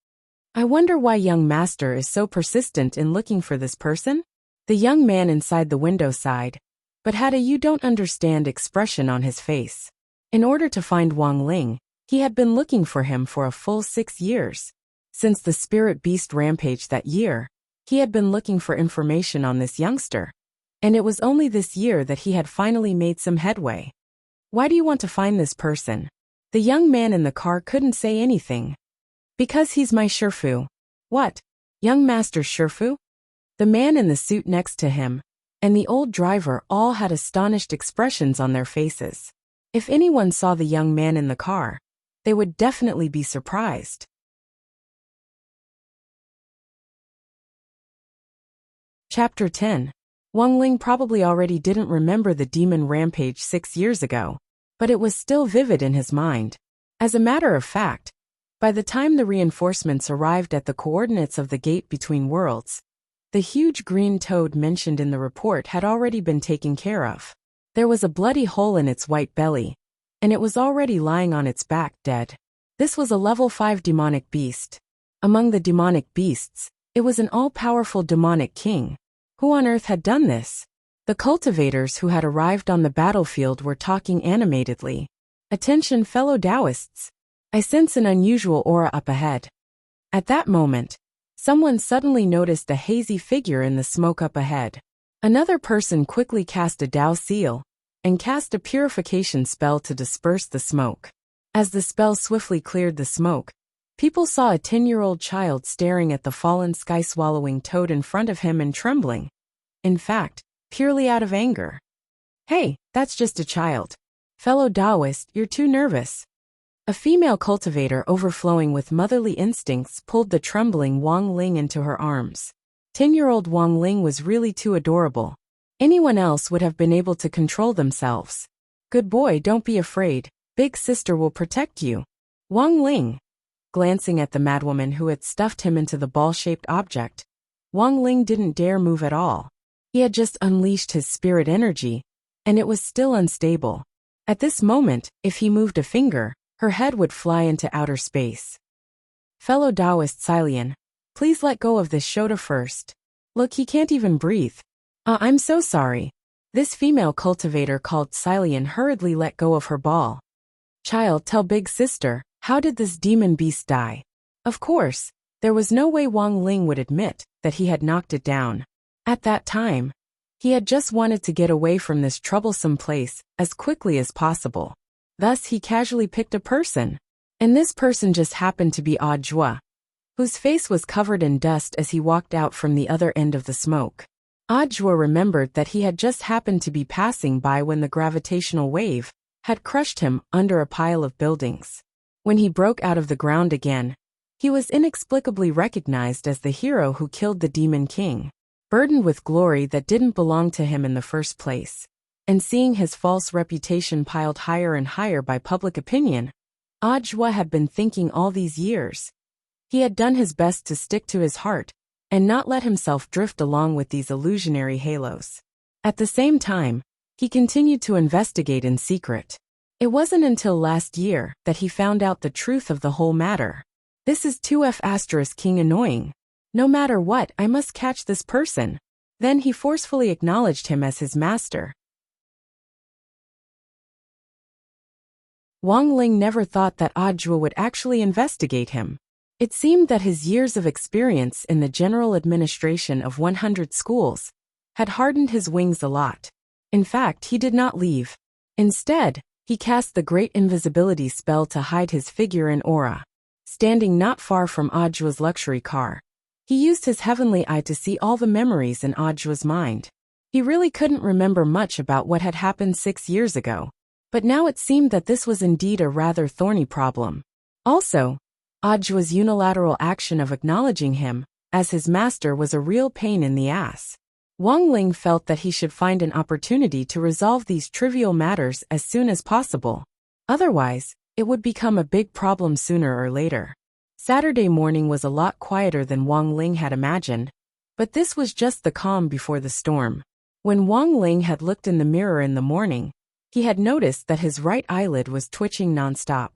I wonder why young master is so persistent in looking for this person? The young man inside the window sighed, but had a you don't understand expression on his face. In order to find Wang Ling, he had been looking for him for a full 6 years. Since the spirit beast rampage that year, he had been looking for information on this youngster. And it was only this year that he had finally made some headway. Why do you want to find this person? The young man in the car couldn't say anything. Because he's my Shifu. What? Young master Shifu? The man in the suit next to him and the old driver all had astonished expressions on their faces. If anyone saw the young man in the car, they would definitely be surprised. Chapter 10. Wang Ling probably already didn't remember the demon rampage 6 years ago, but it was still vivid in his mind. As a matter of fact, by the time the reinforcements arrived at the coordinates of the gate between worlds, the huge green toad mentioned in the report had already been taken care of. There was a bloody hole in its white belly, and it was already lying on its back, dead. This was a level 5 demonic beast. Among the demonic beasts, it was an all-powerful demonic king. Who on earth had done this? The cultivators who had arrived on the battlefield were talking animatedly. Attention, fellow Taoists. I sense an unusual aura up ahead. At that moment, someone suddenly noticed a hazy figure in the smoke up ahead. Another person quickly cast a Dao seal and cast a purification spell to disperse the smoke. As the spell swiftly cleared the smoke, people saw a 10-year-old child staring at the fallen sky-swallowing toad in front of him and trembling. In fact, purely out of anger. Hey, that's just a child. Fellow Taoist, you're too nervous. A female cultivator overflowing with motherly instincts pulled the trembling Wang Ling into her arms. 10-year-old Wang Ling was really too adorable. Anyone else would have been able to control themselves. Good boy, don't be afraid. Big sister will protect you. Wang Ling. Glancing at the madwoman who had stuffed him into the ball-shaped object, Wang Ling didn't dare move at all. He had just unleashed his spirit energy, and it was still unstable. At this moment, if he moved a finger, her head would fly into outer space. Fellow Taoist Silian, please let go of this Shota first. Look, he can't even breathe. I'm so sorry. This female cultivator called Silian hurriedly let go of her ball. Child, tell big sister, how did this demon beast die? Of course, there was no way Wang Ling would admit that he had knocked it down. At that time, he had just wanted to get away from this troublesome place as quickly as possible. Thus he casually picked a person. And this person just happened to be Audiobook, whose face was covered in dust as he walked out from the other end of the smoke. Audiobook remembered that he had just happened to be passing by when the gravitational wave had crushed him under a pile of buildings. When he broke out of the ground again, he was inexplicably recognized as the hero who killed the Demon King, burdened with glory that didn't belong to him in the first place. And seeing his false reputation piled higher and higher by public opinion, Audiobook had been thinking all these years. He had done his best to stick to his heart and not let himself drift along with these illusionary halos. At the same time, he continued to investigate in secret. It wasn't until last year that he found out the truth of the whole matter. This is 2F** King annoying. No matter what, I must catch this person. Then he forcefully acknowledged him as his master. Wang Ling never thought that Audiobook would actually investigate him. It seemed that his years of experience in the general administration of 100 schools had hardened his wings a lot. In fact, he did not leave. Instead, he cast the great invisibility spell to hide his figure and aura. Standing not far from Audiobook's luxury car, he used his heavenly eye to see all the memories in Audiobook's mind. He really couldn't remember much about what had happened 6 years ago, but now it seemed that this was indeed a rather thorny problem. Also, Audiobook's unilateral action of acknowledging him as his master was a real pain in the ass. Wang Ling felt that he should find an opportunity to resolve these trivial matters as soon as possible. Otherwise, it would become a big problem sooner or later. Saturday morning was a lot quieter than Wang Ling had imagined, but this was just the calm before the storm. When Wang Ling had looked in the mirror in the morning, he had noticed that his right eyelid was twitching nonstop.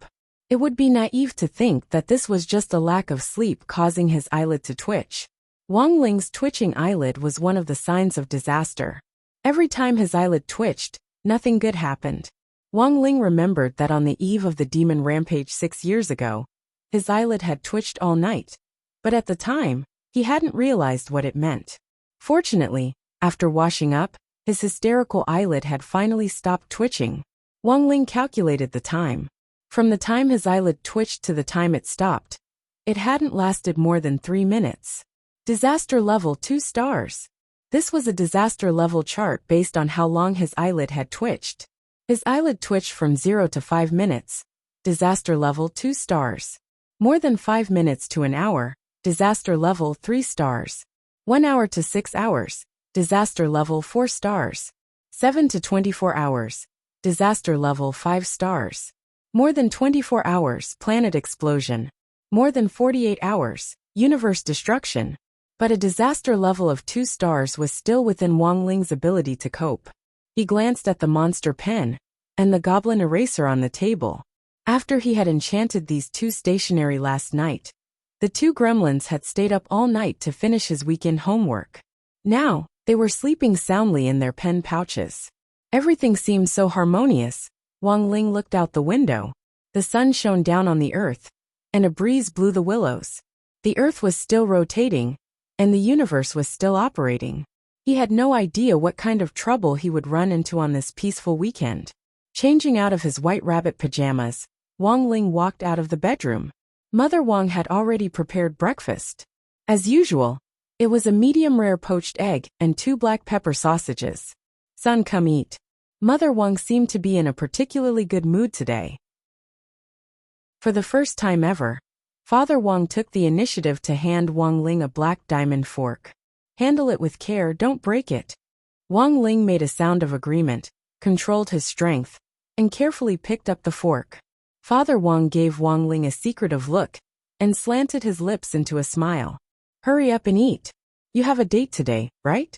It would be naive to think that this was just a lack of sleep causing his eyelid to twitch. Wang Ling's twitching eyelid was one of the signs of disaster. Every time his eyelid twitched, nothing good happened. Wang Ling remembered that on the eve of the demon rampage 6 years ago, his eyelid had twitched all night, but at the time, he hadn't realized what it meant. Fortunately, after washing up, his hysterical eyelid had finally stopped twitching. Wang Ling calculated the time. From the time his eyelid twitched to the time it stopped, it hadn't lasted more than 3 minutes. Disaster level 2 stars. This was a disaster level chart based on how long his eyelid had twitched. His eyelid twitched from 0 to 5 minutes. Disaster level 2 stars. More than 5 minutes to an hour. Disaster level 3 stars. 1 hour to 6 hours. Disaster level 4 stars. 7 to 24 hours. Disaster level 5 stars. More than 24 hours, planet explosion. More than 48 hours, universe destruction. But a disaster level of 2 stars was still within Wang Ling's ability to cope. He glanced at the monster pen and the goblin eraser on the table. After he had enchanted these 2 stationery last night, the 2 gremlins had stayed up all night to finish his weekend homework. Now, they were sleeping soundly in their pen pouches. Everything seemed so harmonious. Wang Ling looked out the window. The sun shone down on the earth, and a breeze blew the willows. The earth was still rotating, and the universe was still operating. He had no idea what kind of trouble he would run into on this peaceful weekend. Changing out of his white rabbit pajamas, Wang Ling walked out of the bedroom. Mother Wang had already prepared breakfast. As usual, it was a medium-rare poached egg and 2 black pepper sausages. Son, come eat. Mother Wang seemed to be in a particularly good mood today. For the first time ever, Father Wang took the initiative to hand Wang Ling a black diamond fork. Handle it with care, don't break it. Wang Ling made a sound of agreement, controlled his strength, and carefully picked up the fork. Father Wang gave Wang Ling a secretive look and slanted his lips into a smile. Hurry up and eat. You have a date today, right?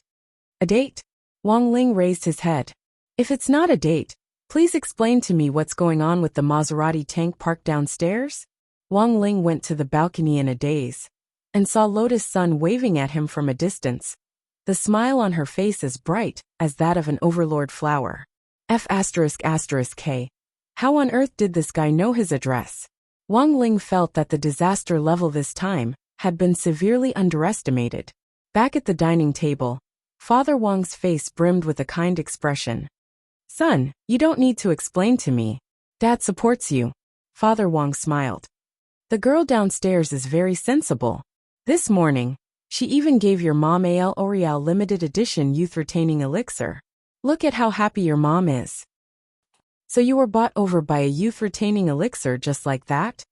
A date? Wang Ling raised his head. If it's not a date, please explain to me what's going on with the Maserati tank parked downstairs? Wang Ling went to the balcony in a daze and saw Lotus Sun waving at him from a distance, the smile on her face as bright as that of an overlord flower. F***K. How on earth did this guy know his address? Wang Ling felt that the disaster level this time had been severely underestimated. Back at the dining table, Father Wang's face brimmed with a kind expression. Son, you don't need to explain to me. Dad supports you. Father Wang smiled. The girl downstairs is very sensible. This morning, she even gave your mom a L'Oreal limited edition youth-retaining elixir. Look at how happy your mom is. So you were bought over by a youth-retaining elixir just like that?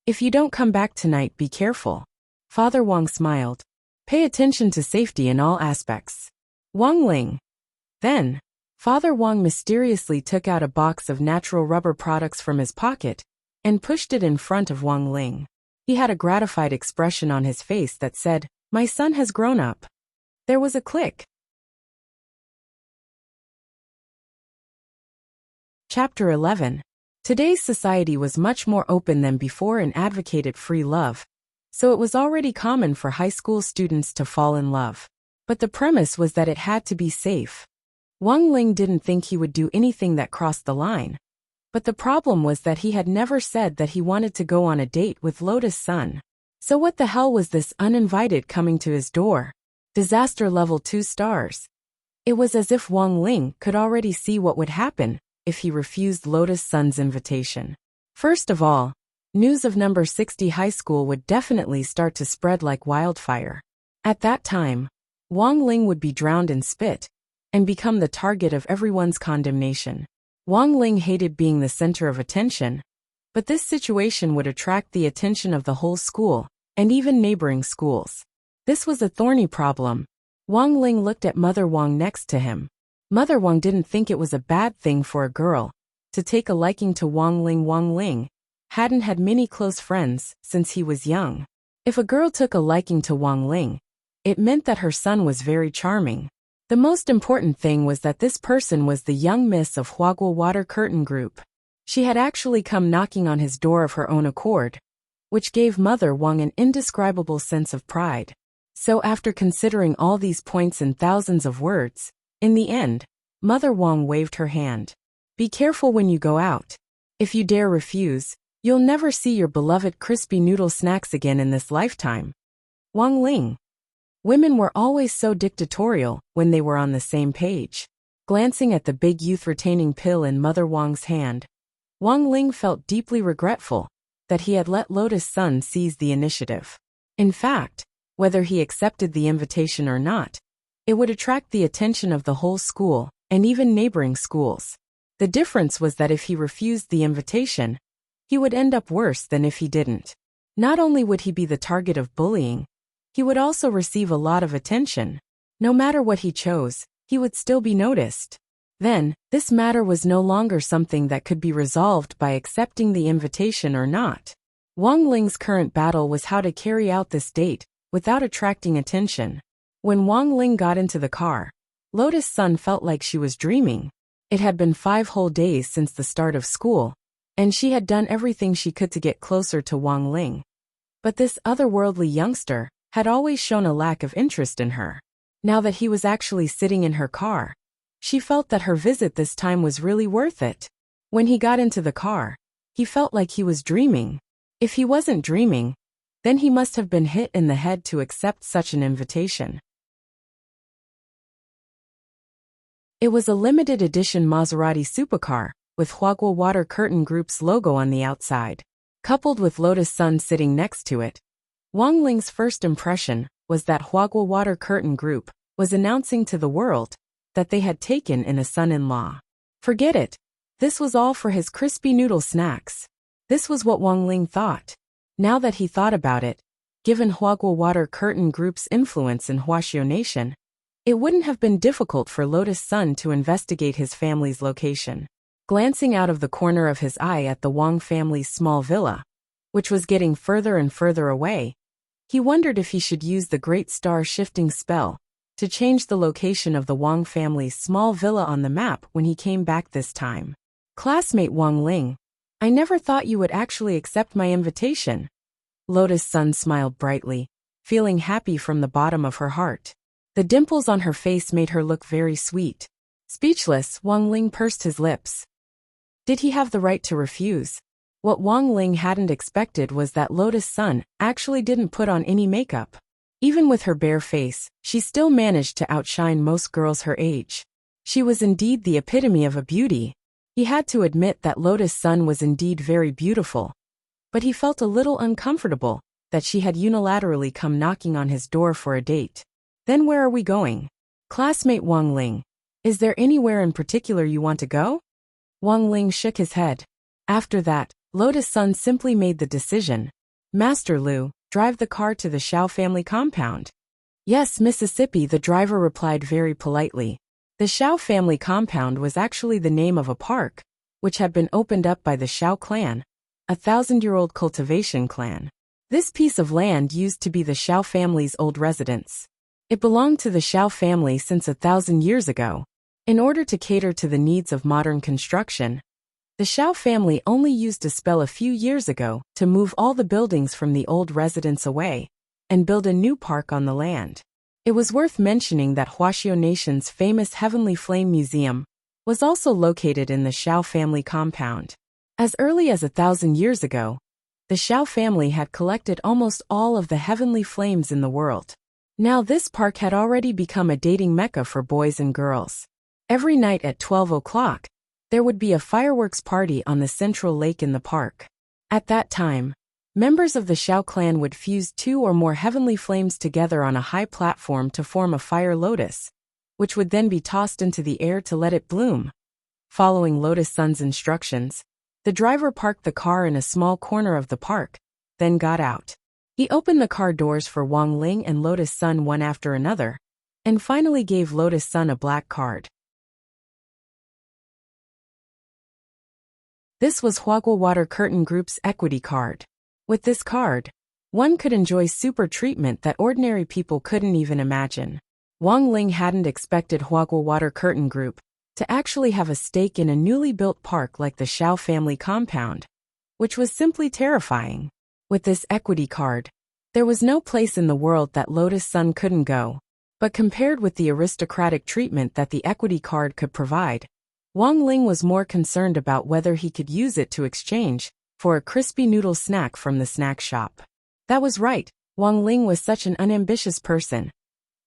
If you don't come back tonight, be careful. Father Wang smiled. Pay attention to safety in all aspects. Wang Ling. Then, Father Wang mysteriously took out a box of natural rubber products from his pocket and pushed it in front of Wang Ling. He had a gratified expression on his face that said, "My son has grown up." There was a click. Chapter 11. Today's society was much more open than before and advocated free love, so it was already common for high school students to fall in love. But the premise was that it had to be safe. Wang Ling didn't think he would do anything that crossed the line. But the problem was that he had never said that he wanted to go on a date with Lotus Sun. So what the hell was this uninvited coming to his door? Disaster level 2 stars. It was as if Wang Ling could already see what would happen if he refused Lotus Sun's invitation. First of all, news of number 60 high school would definitely start to spread like wildfire. At that time, Wang Ling would be drowned in spit and become the target of everyone's condemnation. Wang Ling hated being the center of attention, but this situation would attract the attention of the whole school and even neighboring schools. This was a thorny problem. Wang Ling looked at Mother Wang next to him. Mother Wang didn't think it was a bad thing for a girl to take a liking to Wang Ling. Wang Ling hadn't had many close friends since he was young. If a girl took a liking to Wang Ling, it meant that her son was very charming. The most important thing was that this person was the young miss of Huaguo Water Curtain Group. She had actually come knocking on his door of her own accord, which gave Mother Wang an indescribable sense of pride. So after considering all these points in thousands of words, in the end, Mother Wang waved her hand. Be careful when you go out. If you dare refuse, you'll never see your beloved crispy noodle snacks again in this lifetime. Wang Ling. Women were always so dictatorial when they were on the same page. Glancing at the big youth-retaining pill in Mother Wang's hand, Wang Ling felt deeply regretful that he had let Lotus Sun seize the initiative. In fact, whether he accepted the invitation or not, it would attract the attention of the whole school and even neighboring schools. The difference was that if he refused the invitation, he would end up worse than if he didn't. Not only would he be the target of bullying, he would also receive a lot of attention. No matter what he chose, he would still be noticed. Then, this matter was no longer something that could be resolved by accepting the invitation or not. Wang Ling's current battle was how to carry out this date without attracting attention. When Wang Ling got into the car, Lotus Sun felt like she was dreaming. It had been 5 whole days since the start of school, and she had done everything she could to get closer to Wang Ling. But this otherworldly youngster had always shown a lack of interest in her. Now that he was actually sitting in her car, she felt that her visit this time was really worth it. When he got into the car, he felt like he was dreaming. If he wasn't dreaming, then he must have been hit in the head to accept such an invitation. It was a limited edition Maserati supercar, with Huaguo Water Curtain Group's logo on the outside. Coupled with Lotus Sun sitting next to it, Wang Ling's first impression was that Huaguo Water Curtain Group was announcing to the world that they had taken in a son-in-law. Forget it. This was all for his crispy noodle snacks. This was what Wang Ling thought. Now that he thought about it, given Huaguo Water Curtain Group's influence in Huaxiao Nation, it wouldn't have been difficult for Lotus Sun to investigate his family's location. Glancing out of the corner of his eye at the Wang family's small villa, which was getting further and further away, he wondered if he should use the Great Star Shifting spell to change the location of the Wang family's small villa on the map when he came back this time. Classmate Wang Ling, I never thought you would actually accept my invitation. Lotus Sun smiled brightly, feeling happy from the bottom of her heart. The dimples on her face made her look very sweet. Speechless, Wang Ling pursed his lips. Did he have the right to refuse? What Wang Ling hadn't expected was that Lotus Sun actually didn't put on any makeup. Even with her bare face, she still managed to outshine most girls her age. She was indeed the epitome of a beauty. He had to admit that Lotus Sun was indeed very beautiful, but he felt a little uncomfortable that she had unilaterally come knocking on his door for a date. Then where are we going? Classmate Wang Ling, is there anywhere in particular you want to go? Wang Ling shook his head. After that, Lotus Sun simply made the decision. Master Lu, drive the car to the Xiao family compound. Yes, Mississippi, the driver replied very politely. The Xiao family compound was actually the name of a park, which had been opened up by the Xiao clan, a 1,000-year-old cultivation clan. This piece of land used to be the Xiao family's old residence. It belonged to the Xiao family since 1,000 years ago. In order to cater to the needs of modern construction, the Xiao family only used a spell a few years ago to move all the buildings from the old residence away and build a new park on the land. It was worth mentioning that Huaxiao Nation's famous Heavenly Flame Museum was also located in the Xiao family compound. As early as 1,000 years ago, the Xiao family had collected almost all of the heavenly flames in the world. Now this park had already become a dating mecca for boys and girls. Every night at 12 o'clock, there would be a fireworks party on the central lake in the park. At that time, members of the Xiao clan would fuse 2 or more heavenly flames together on a high platform to form a fire lotus, which would then be tossed into the air to let it bloom. Following Lotus Sun's instructions, the driver parked the car in a small corner of the park, then got out. He opened the car doors for Wang Ling and Lotus Sun one after another, and finally gave Lotus Sun a black card. This was Huaguo Water Curtain Group's equity card. With this card, one could enjoy super treatment that ordinary people couldn't even imagine. Wang Ling hadn't expected Huaguo Water Curtain Group to actually have a stake in a newly built park like the Xiao family compound, which was simply terrifying. With this equity card, there was no place in the world that Lotus Sun couldn't go. But compared with the aristocratic treatment that the equity card could provide, Wang Ling was more concerned about whether he could use it to exchange for a crispy noodle snack from the snack shop. That was right, Wang Ling was such an unambitious person.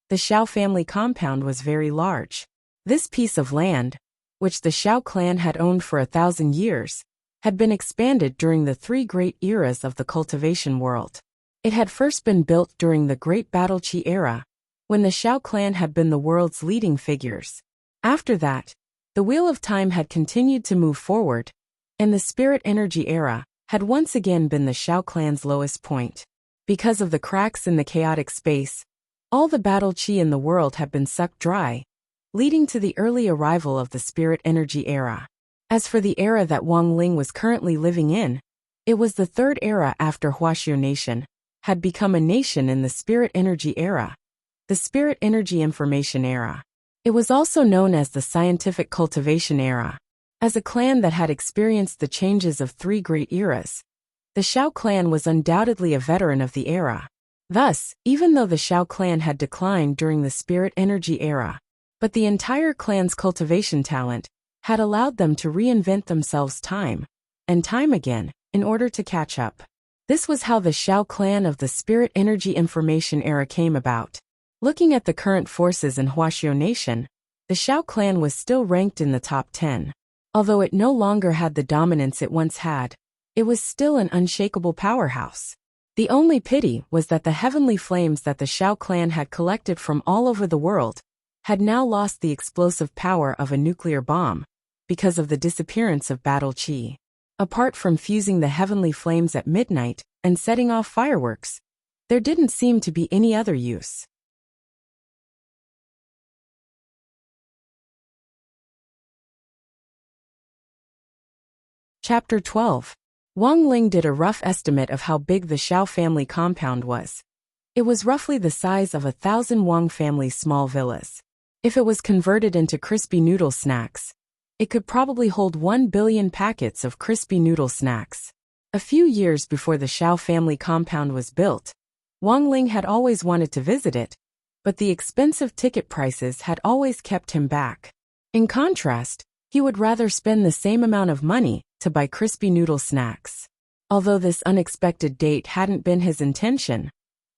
The Xiao family compound was very large. This piece of land, which the Xiao clan had owned for 1,000 years, had been expanded during the 3 great eras of the cultivation world. It had first been built during the Great Battle Qi era, when the Xiao clan had been the world's leading figures. After that, the wheel of time had continued to move forward, and the Spirit Energy era had once again been the Xiao clan's lowest point. Because of the cracks in the chaotic space, all the battle qi in the world had been sucked dry, leading to the early arrival of the Spirit Energy era. As for the era that Wang Ling was currently living in, it was the 3rd era after Huaxiao Nation had become a nation in the Spirit Energy era, the Spirit Energy Information era. It was also known as the Scientific Cultivation era. As a clan that had experienced the changes of 3 great eras, the Xiao clan was undoubtedly a veteran of the era. Thus, even though the Xiao clan had declined during the Spirit Energy era, but the entire clan's cultivation talent had allowed them to reinvent themselves time and time again in order to catch up. This was how the Xiao clan of the Spirit Energy Information era came about. Looking at the current forces in Huaxiao Nation, the Xiao clan was still ranked in the top 10. Although it no longer had the dominance it once had, it was still an unshakable powerhouse. The only pity was that the heavenly flames that the Xiao clan had collected from all over the world had now lost the explosive power of a nuclear bomb because of the disappearance of battle qi. Apart from fusing the heavenly flames at midnight and setting off fireworks, there didn't seem to be any other use. Chapter 12. Wang Ling did a rough estimate of how big the Xiao family compound was. It was roughly the size of 1,000 Wang family small villas. If it was converted into crispy noodle snacks, it could probably hold 1 billion packets of crispy noodle snacks. A few years before the Xiao family compound was built, Wang Ling had always wanted to visit it, but the expensive ticket prices had always kept him back. In contrast, he would rather spend the same amount of money to buy crispy noodle snacks. Although this unexpected date hadn't been his intention,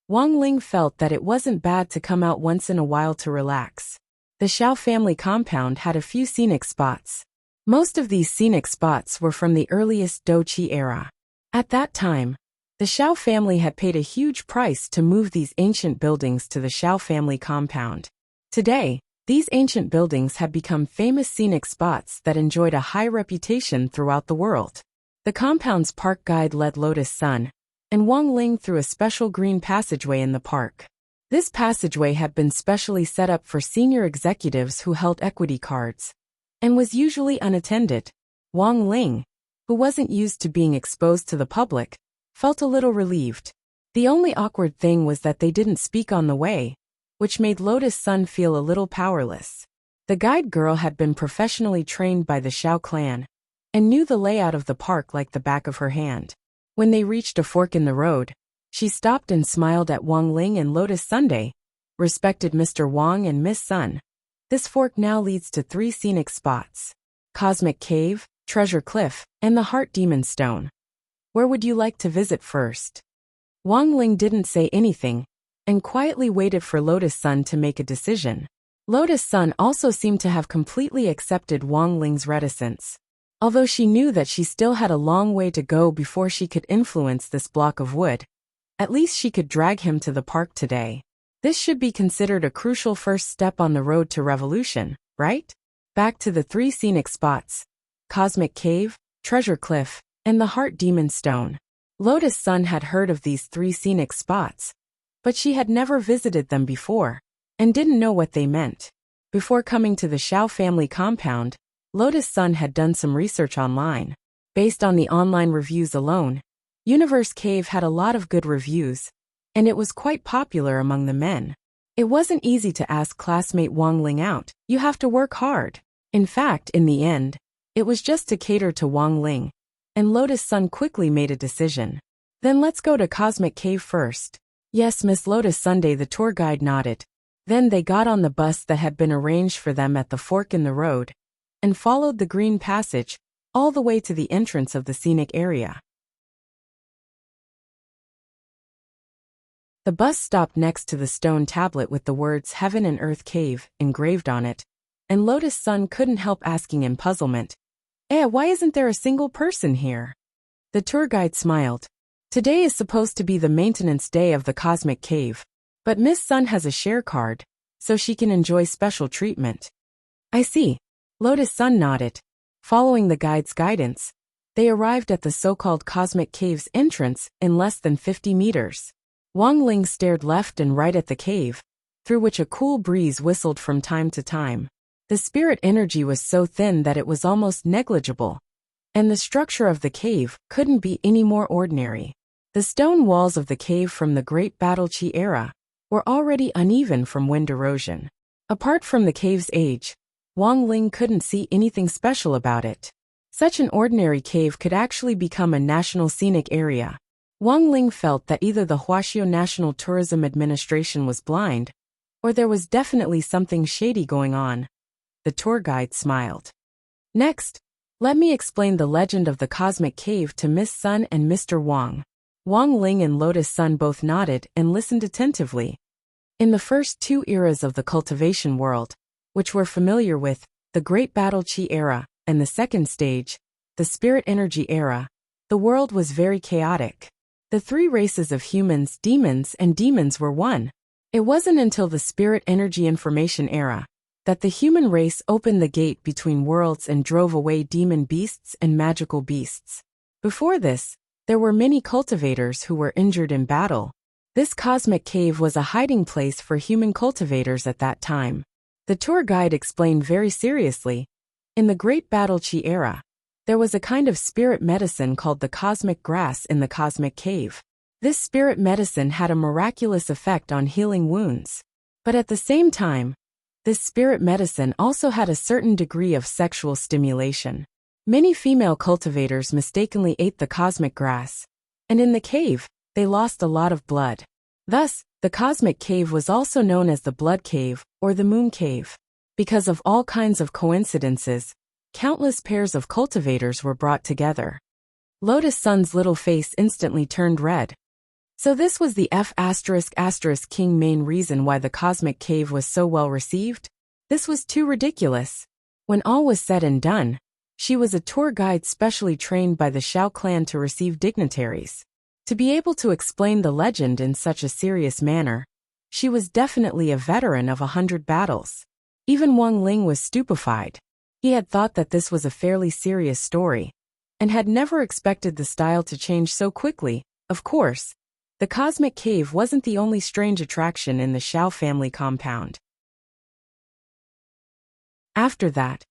Wang Ling felt that it wasn't bad to come out once in a while to relax. The Xiao family compound had a few scenic spots. Most of these scenic spots were from the earliest Doqi era. At that time, the Shao family had paid a huge price to move these ancient buildings to the Shao family compound. Today, these ancient buildings have become famous scenic spots that enjoyed a high reputation throughout the world. The compound's park guide led Lotus Sun and Wang Ling through a special green passageway in the park. This passageway had been specially set up for senior executives who held equity cards and was usually unattended. Wang Ling, who wasn't used to being exposed to the public, felt a little relieved. The only awkward thing was that they didn't speak on the way, which made Lotus Sun feel a little powerless. The guide girl had been professionally trained by the Shao clan and knew the layout of the park like the back of her hand. When they reached a fork in the road, she stopped and smiled at Wang Ling and Lotus Sunday. Respected Mr. Wang and Miss Sun, this fork now leads to 3 scenic spots: Cosmic Cave, Treasure Cliff, and the Heart Demon Stone. Where would you like to visit first? Wang Ling didn't say anything and quietly waited for Lotus Sun to make a decision. Lotus Sun also seemed to have completely accepted Wang Ling's reticence. Although she knew that she still had a long way to go before she could influence this block of wood, at least she could drag him to the park today. This should be considered a crucial first step on the road to revolution, right? Back to the 3 scenic spots: Cosmic Cave, Treasure Cliff, and the Heart Demon Stone. Lotus Sun had heard of these 3 scenic spots, but she had never visited them before and didn't know what they meant. Before coming to the Shao family compound, Lotus Sun had done some research online. Based on the online reviews alone, Universe Cave had a lot of good reviews, and it was quite popular among the men. It wasn't easy to ask classmate Wang Ling out. You have to work hard. In fact, in the end, it was just to cater to Wang Ling, and Lotus Sun quickly made a decision. Then let's go to Cosmic Cave first. Yes, Miss Lotus Sunday, the tour guide nodded. Then they got on the bus that had been arranged for them at the fork in the road and followed the green passage all the way to the entrance of the scenic area. The bus stopped next to the stone tablet with the words Heaven and Earth Cave engraved on it, and Lotus Sun couldn't help asking in puzzlement, why isn't there a single person here? The tour guide smiled. Today is supposed to be the maintenance day of the Cosmic Cave, but Miss Sun has a share card, so she can enjoy special treatment. I see. Lotus Sun nodded. Following the guide's guidance, they arrived at the so-called Cosmic Cave's entrance in less than 50 meters. Wang Ling stared left and right at the cave, through which a cool breeze whistled from time to time. The spirit energy was so thin that it was almost negligible, and the structure of the cave couldn't be any more ordinary. The stone walls of the cave from the Great Battle Qi era were already uneven from wind erosion. Apart from the cave's age, Wang Ling couldn't see anything special about it. Such an ordinary cave could actually become a national scenic area. Wang Ling felt that either the Huaxiao National Tourism Administration was blind, or there was definitely something shady going on. The tour guide smiled. Next, let me explain the legend of the Cosmic Cave to Miss Sun and Mr. Wang. Wang Ling and Lotus Sun both nodded and listened attentively. In the first 2 eras of the cultivation world, which we're familiar with, the Great Battle Qi era, and the second stage, the Spirit Energy era, the world was very chaotic. The 3 races of humans, demons, and demons were one. It wasn't until the Spirit Energy Information era that the human race opened the gate between worlds and drove away demon beasts and magical beasts. Before this, there were many cultivators who were injured in battle. This Cosmic Cave was a hiding place for human cultivators at that time. The tour guide explained very seriously. In the Great Battle Qi era, there was a kind of spirit medicine called the cosmic grass in the Cosmic Cave. This spirit medicine had a miraculous effect on healing wounds. But at the same time, this spirit medicine also had a certain degree of sexual stimulation. Many female cultivators mistakenly ate the cosmic grass, and in the cave, they lost a lot of blood. Thus, the Cosmic Cave was also known as the Blood Cave or the Moon Cave. Because of all kinds of coincidences, countless pairs of cultivators were brought together. Lotus Sun's little face instantly turned red. So this was the King main reason why the Cosmic Cave was so well received? This was too ridiculous. When all was said and done, She was a tour guide specially trained by the Shao clan to receive dignitaries. To be able to explain the legend in such a serious manner, she was definitely a veteran of 100 battles. Even Wang Ling was stupefied. He had thought that this was a fairly serious story, and had never expected the style to change so quickly. Of course, the cosmic cave wasn't the only strange attraction in the Shao family compound. After that,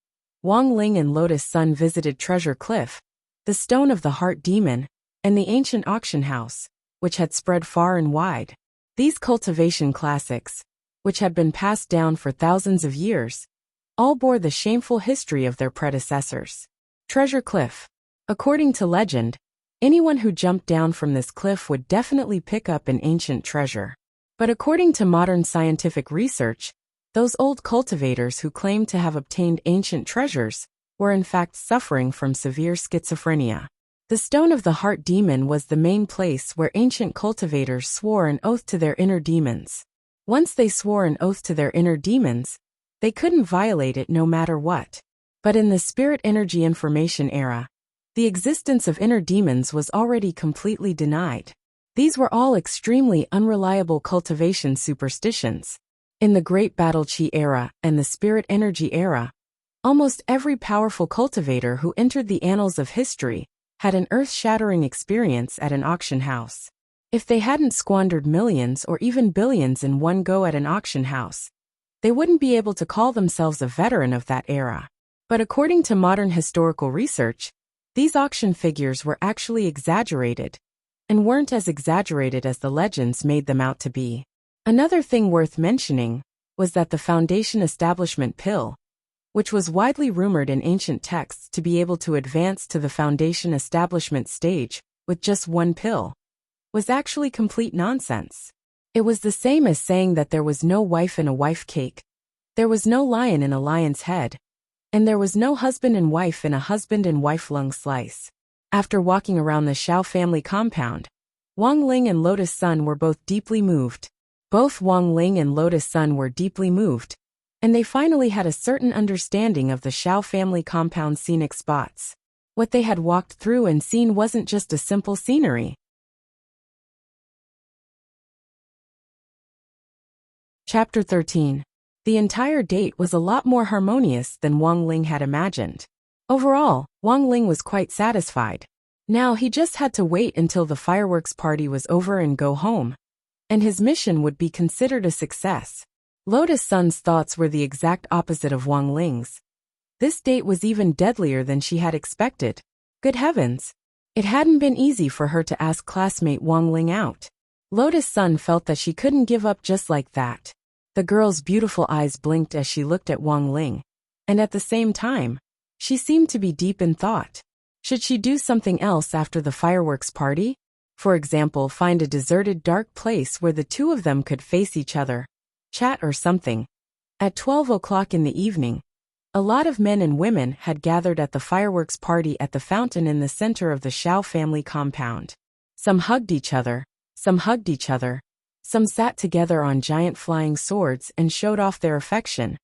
Wang Ling and Lotus Sun visited Treasure Cliff, the Stone of the Heart Demon, and the ancient auction house, which had spread far and wide. These cultivation classics, which had been passed down for thousands of years, all bore the shameful history of their predecessors. Treasure Cliff. According to legend, anyone who jumped down from this cliff would definitely pick up an ancient treasure. But according to modern scientific research, those old cultivators who claimed to have obtained ancient treasures were in fact suffering from severe schizophrenia. The Stone of the Heart Demon was the main place where ancient cultivators swore an oath to their inner demons. Once they swore an oath to their inner demons, they couldn't violate it no matter what. But in the spirit energy information era, the existence of inner demons was already completely denied. These were all extremely unreliable cultivation superstitions. In the Great Battle Chi era and the Spirit Energy era, almost every powerful cultivator who entered the annals of history had an earth-shattering experience at an auction house. If they hadn't squandered millions or even billions in one go at an auction house, they wouldn't be able to call themselves a veteran of that era. But according to modern historical research, these auction figures were actually exaggerated, and weren't as exaggerated as the legends made them out to be. Another thing worth mentioning was that the Foundation Establishment Pill, which was widely rumored in ancient texts to be able to advance to the Foundation Establishment stage with just one pill, was actually complete nonsense. It was the same as saying that there was no wife in a wife cake, there was no lion in a lion's head, and there was no husband and wife in a husband and wife lung slice. After walking around the Shao family compound, Wang Ling and Lotus Sun were both deeply moved. Both Wang Ling and Lotus Sun were deeply moved, and they finally had a certain understanding of the Shao family compound's scenic spots. What they had walked through and seen wasn't just a simple scenery. Chapter 13. The entire date was a lot more harmonious than Wang Ling had imagined. Overall, Wang Ling was quite satisfied. Now he just had to wait until the fireworks party was over and go home, and his mission would be considered a success. Lotus Sun's thoughts were the exact opposite of Wang Ling's. This date was even deadlier than she had expected. Good heavens! It hadn't been easy for her to ask classmate Wang Ling out. Lotus Sun felt that she couldn't give up just like that. The girl's beautiful eyes blinked as she looked at Wang Ling, and at the same time, she seemed to be deep in thought. Should she do something else after the fireworks party? For example, find a deserted dark place where the two of them could face each other, chat or something. At 12 o'clock in the evening, a lot of men and women had gathered at the fireworks party at the fountain in the center of the Shao family compound. Some hugged each other, some sat together on giant flying swords and showed off their affection.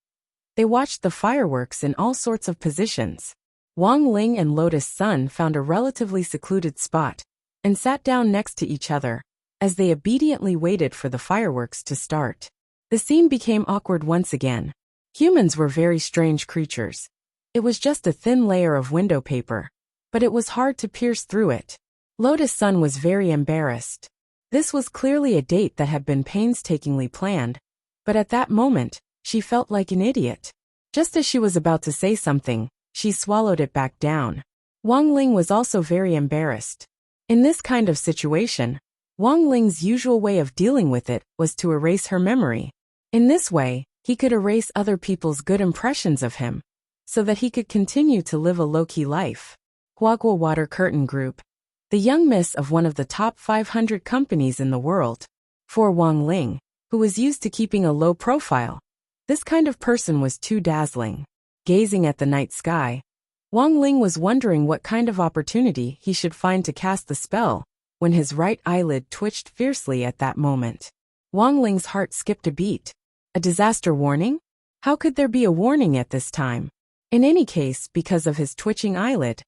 They watched the fireworks in all sorts of positions. Wang Ling and Lotus Sun found a relatively secluded spot and sat down next to each other as they obediently waited for the fireworks to start. The scene became awkward once again. Humans were very strange creatures. It was just a thin layer of window paper, but it was hard to pierce through it. Lotus Sun was very embarrassed. This was clearly a date that had been painstakingly planned, but at that moment, she felt like an idiot. Just as she was about to say something, she swallowed it back down. Wang Ling was also very embarrassed. In this kind of situation, Wang Ling's usual way of dealing with it was to erase her memory. In this way, he could erase other people's good impressions of him, so that he could continue to live a low-key life. Huagua Water Curtain Group, the young miss of one of the top 500 companies in the world. For Wang Ling, who was used to keeping a low profile, this kind of person was too dazzling. Gazing at the night sky, Wang Ling was wondering what kind of opportunity he should find to cast the spell, when his right eyelid twitched fiercely at that moment. Wang Ling's heart skipped a beat. A disaster warning? How could there be a warning at this time? In any case, because of his twitching eyelid,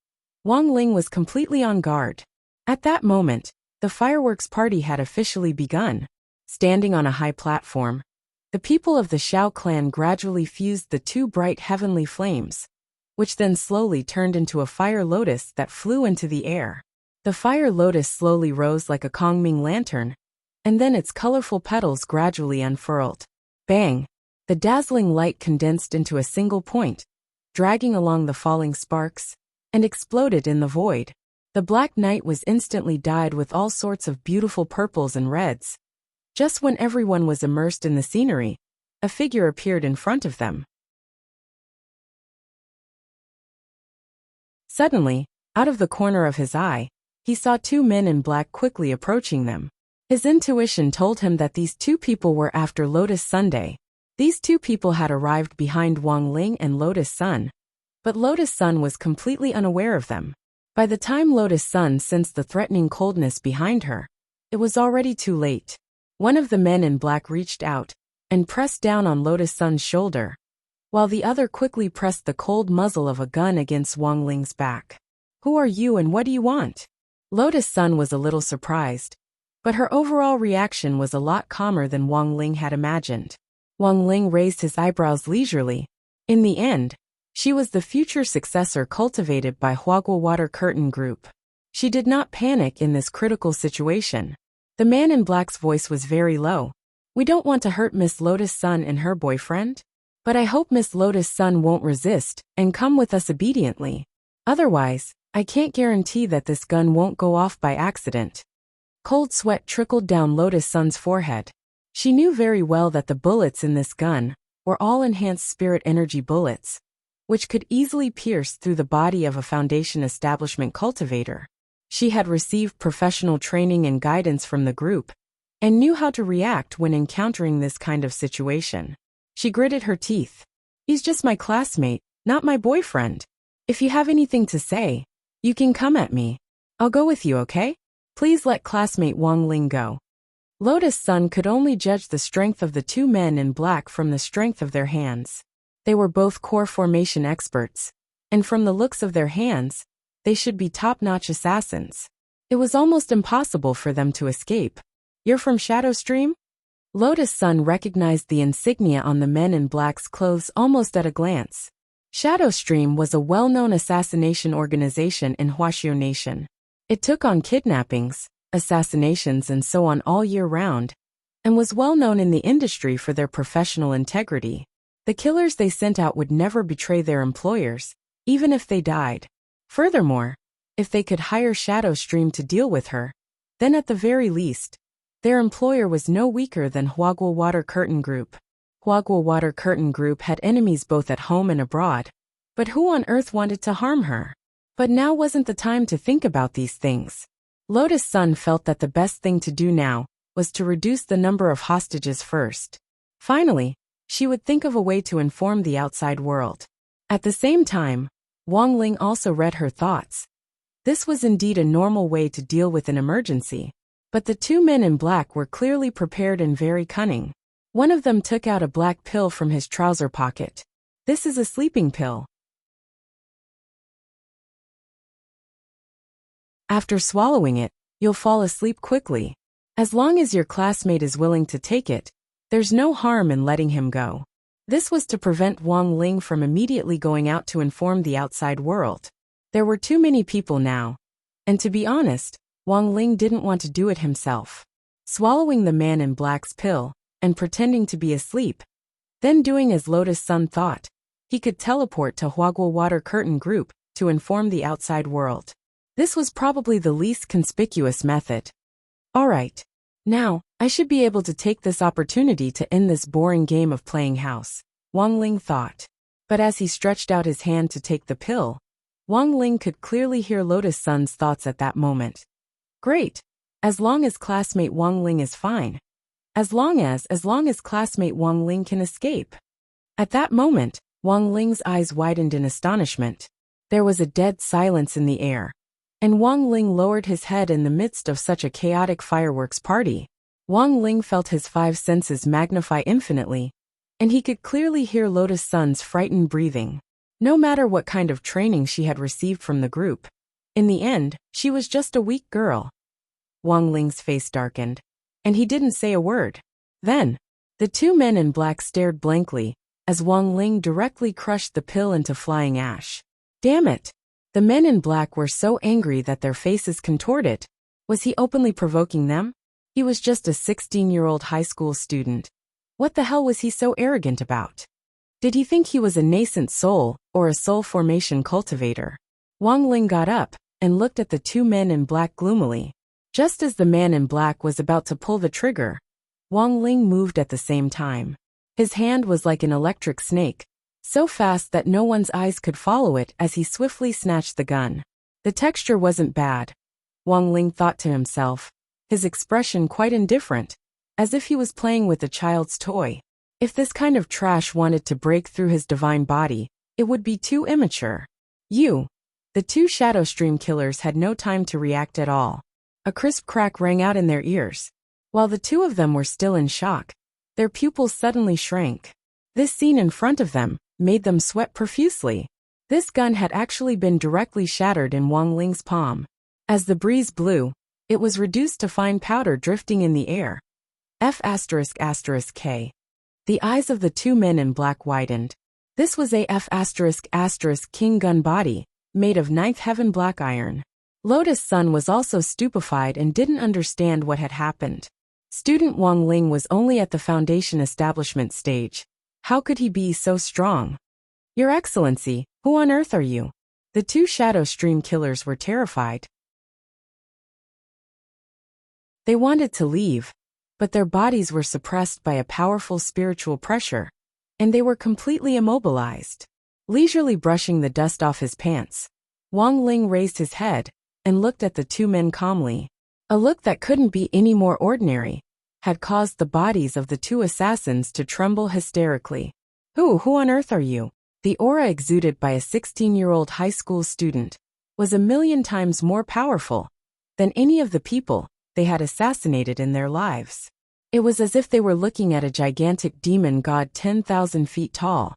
Wang Ling was completely on guard. At that moment, the fireworks party had officially begun. Standing on a high platform, the people of the Xiao clan gradually fused the two bright heavenly flames, which then slowly turned into a fire lotus that flew into the air. The fire lotus slowly rose like a Kongming lantern, and then its colorful petals gradually unfurled. Bang! The dazzling light condensed into a single point, dragging along the falling sparks, and exploded in the void. The black night was instantly dyed with all sorts of beautiful purples and reds. Just when everyone was immersed in the scenery, a figure appeared in front of them. Suddenly, out of the corner of his eye, he saw two men in black quickly approaching them. His intuition told him that these two people were after Lotus Sunday. These two people had arrived behind Wang Ling and Lotus Sun, but Lotus Sun was completely unaware of them. By the time Lotus Sun sensed the threatening coldness behind her, it was already too late. One of the men in black reached out and pressed down on Lotus Sun's shoulder, while the other quickly pressed the cold muzzle of a gun against Wang Ling's back. "Who are you and what do you want?" Lotus Sun was a little surprised, but her overall reaction was a lot calmer than Wang Ling had imagined. Wang Ling raised his eyebrows leisurely. In the end, she was the future successor cultivated by Huaguo Water Curtain Group. She did not panic in this critical situation. The man in black's voice was very low. "We don't want to hurt Miss Lotus Sun and her boyfriend, but I hope Miss Lotus Sun won't resist and come with us obediently. Otherwise, I can't guarantee that this gun won't go off by accident." Cold sweat trickled down Lotus Sun's forehead. She knew very well that the bullets in this gun were all enhanced spirit energy bullets, which could easily pierce through the body of a foundation establishment cultivator. She had received professional training and guidance from the group, and knew how to react when encountering this kind of situation. She gritted her teeth. "He's just my classmate, not my boyfriend. If you have anything to say, you can come at me. I'll go with you, okay? Please let classmate Wang Ling go." Lotus Sun could only judge the strength of the two men in black from the strength of their hands. They were both core formation experts, and from the looks of their hands, they should be top-notch assassins. It was almost impossible for them to escape. "You're from Shadow Stream?" Lotus Sun recognized the insignia on the men in black's clothes almost at a glance. Shadow Stream was a well-known assassination organization in Huaxiao Nation. It took on kidnappings, assassinations and so on all year round, and was well known in the industry for their professional integrity. The killers they sent out would never betray their employers, even if they died. Furthermore, if they could hire Shadow Stream to deal with her, then at the very least, their employer was no weaker than Huaguo Water Curtain Group. Huaguo Water Curtain Group had enemies both at home and abroad, but who on earth wanted to harm her? But now wasn't the time to think about these things. Lotus Sun felt that the best thing to do now was to reduce the number of hostages first. Finally, she would think of a way to inform the outside world. At the same time, Wang Ling also read her thoughts. This was indeed a normal way to deal with an emergency, but the two men in black were clearly prepared and very cunning. One of them took out a black pill from his trouser pocket. "This is a sleeping pill. After swallowing it, you'll fall asleep quickly. As long as your classmate is willing to take it, there's no harm in letting him go." This was to prevent Wang Ling from immediately going out to inform the outside world. There were too many people now, and to be honest, Wang Ling didn't want to do it himself. Swallowing the man in black's pill, and pretending to be asleep, then doing as Lotus Sun thought, he could teleport to Huaguo Water Curtain Group to inform the outside world. This was probably the least conspicuous method. Alright. Now, I should be able to take this opportunity to end this boring game of playing house, Wang Ling thought. But as he stretched out his hand to take the pill, Wang Ling could clearly hear Lotus Sun's thoughts at that moment. Great. As long as classmate Wang Ling is fine. As long as classmate Wang Ling can escape. At that moment, Wang Ling's eyes widened in astonishment. There was a dead silence in the air, and Wang Ling lowered his head in the midst of such a chaotic fireworks party. Wang Ling felt his five senses magnify infinitely, and he could clearly hear Lotus Sun's frightened breathing. No matter what kind of training she had received from the group, in the end, she was just a weak girl. Wang Ling's face darkened, and he didn't say a word. Then, the two men in black stared blankly as Wang Ling directly crushed the pill into flying ash. Damn it! The men in black were so angry that their faces contorted. Was he openly provoking them? He was just a 16-year-old high school student. What the hell was he so arrogant about? Did he think he was a nascent soul or a soul formation cultivator? Wang Ling got up and looked at the two men in black gloomily. Just as the man in black was about to pull the trigger, Wang Ling moved at the same time. His hand was like an electric snake, so fast that no one's eyes could follow it as he swiftly snatched the gun. The texture wasn't bad, Wang Ling thought to himself, his expression quite indifferent, as if he was playing with a child's toy. If this kind of trash wanted to break through his divine body, it would be too immature. The two Shadow Stream killers had no time to react at all. A crisp crack rang out in their ears. While the two of them were still in shock, their pupils suddenly shrank. This scene in front of them made them sweat profusely. This gun had actually been directly shattered in Wang Ling's palm. As the breeze blew, it was reduced to fine powder drifting in the air. F***K. The eyes of the two men in black widened. This was a F***King gun body, made of ninth heaven black iron. Lotus Sun was also stupefied and didn't understand what had happened. Student Wang Ling was only at the foundation establishment stage. How could he be so strong? Your Excellency, who on earth are you? The two Shadow Stream killers were terrified. They wanted to leave, but their bodies were suppressed by a powerful spiritual pressure, and they were completely immobilized. Leisurely brushing the dust off his pants, Wang Ling raised his head and looked at the two men calmly. A look that couldn't be any more ordinary had caused the bodies of the two assassins to tremble hysterically. Who on earth are you? The aura exuded by a 16-year-old high school student was 1,000,000 times more powerful than any of the people they had assassinated in their lives. It was as if they were looking at a gigantic demon god 10,000 feet tall,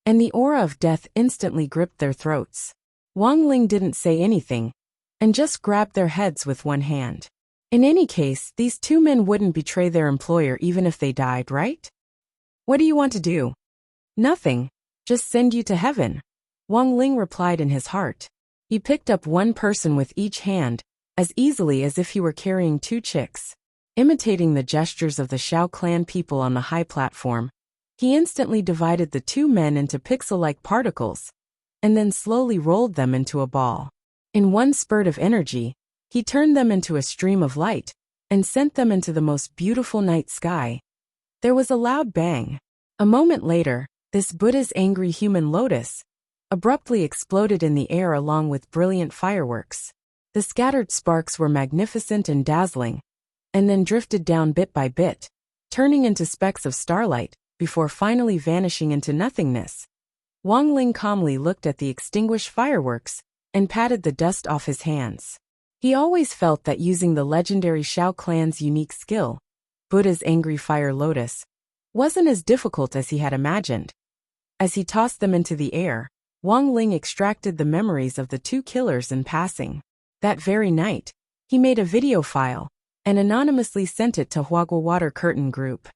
and the aura of death instantly gripped their throats. Wang Ling didn't say anything, and just grabbed their heads with one hand. In any case, these two men wouldn't betray their employer even if they died, right? What do you want to do? Nothing. Just send you to heaven, Wang Ling replied in his heart. He picked up one person with each hand, as easily as if he were carrying two chicks. Imitating the gestures of the Shao clan people on the high platform, he instantly divided the two men into pixel-like particles, and then slowly rolled them into a ball. In one spurt of energy, he turned them into a stream of light, and sent them into the most beautiful night sky. There was a loud bang. A moment later, this Buddha's angry human lotus abruptly exploded in the air along with brilliant fireworks. The scattered sparks were magnificent and dazzling, and then drifted down bit by bit, turning into specks of starlight, before finally vanishing into nothingness. Wang Ling calmly looked at the extinguished fireworks, and patted the dust off his hands. He always felt that using the legendary Shao clan's unique skill, Buddha's angry fire lotus, wasn't as difficult as he had imagined. As he tossed them into the air, Wang Ling extracted the memories of the two killers in passing. That very night, he made a video file and anonymously sent it to Huagua Water Curtain Group.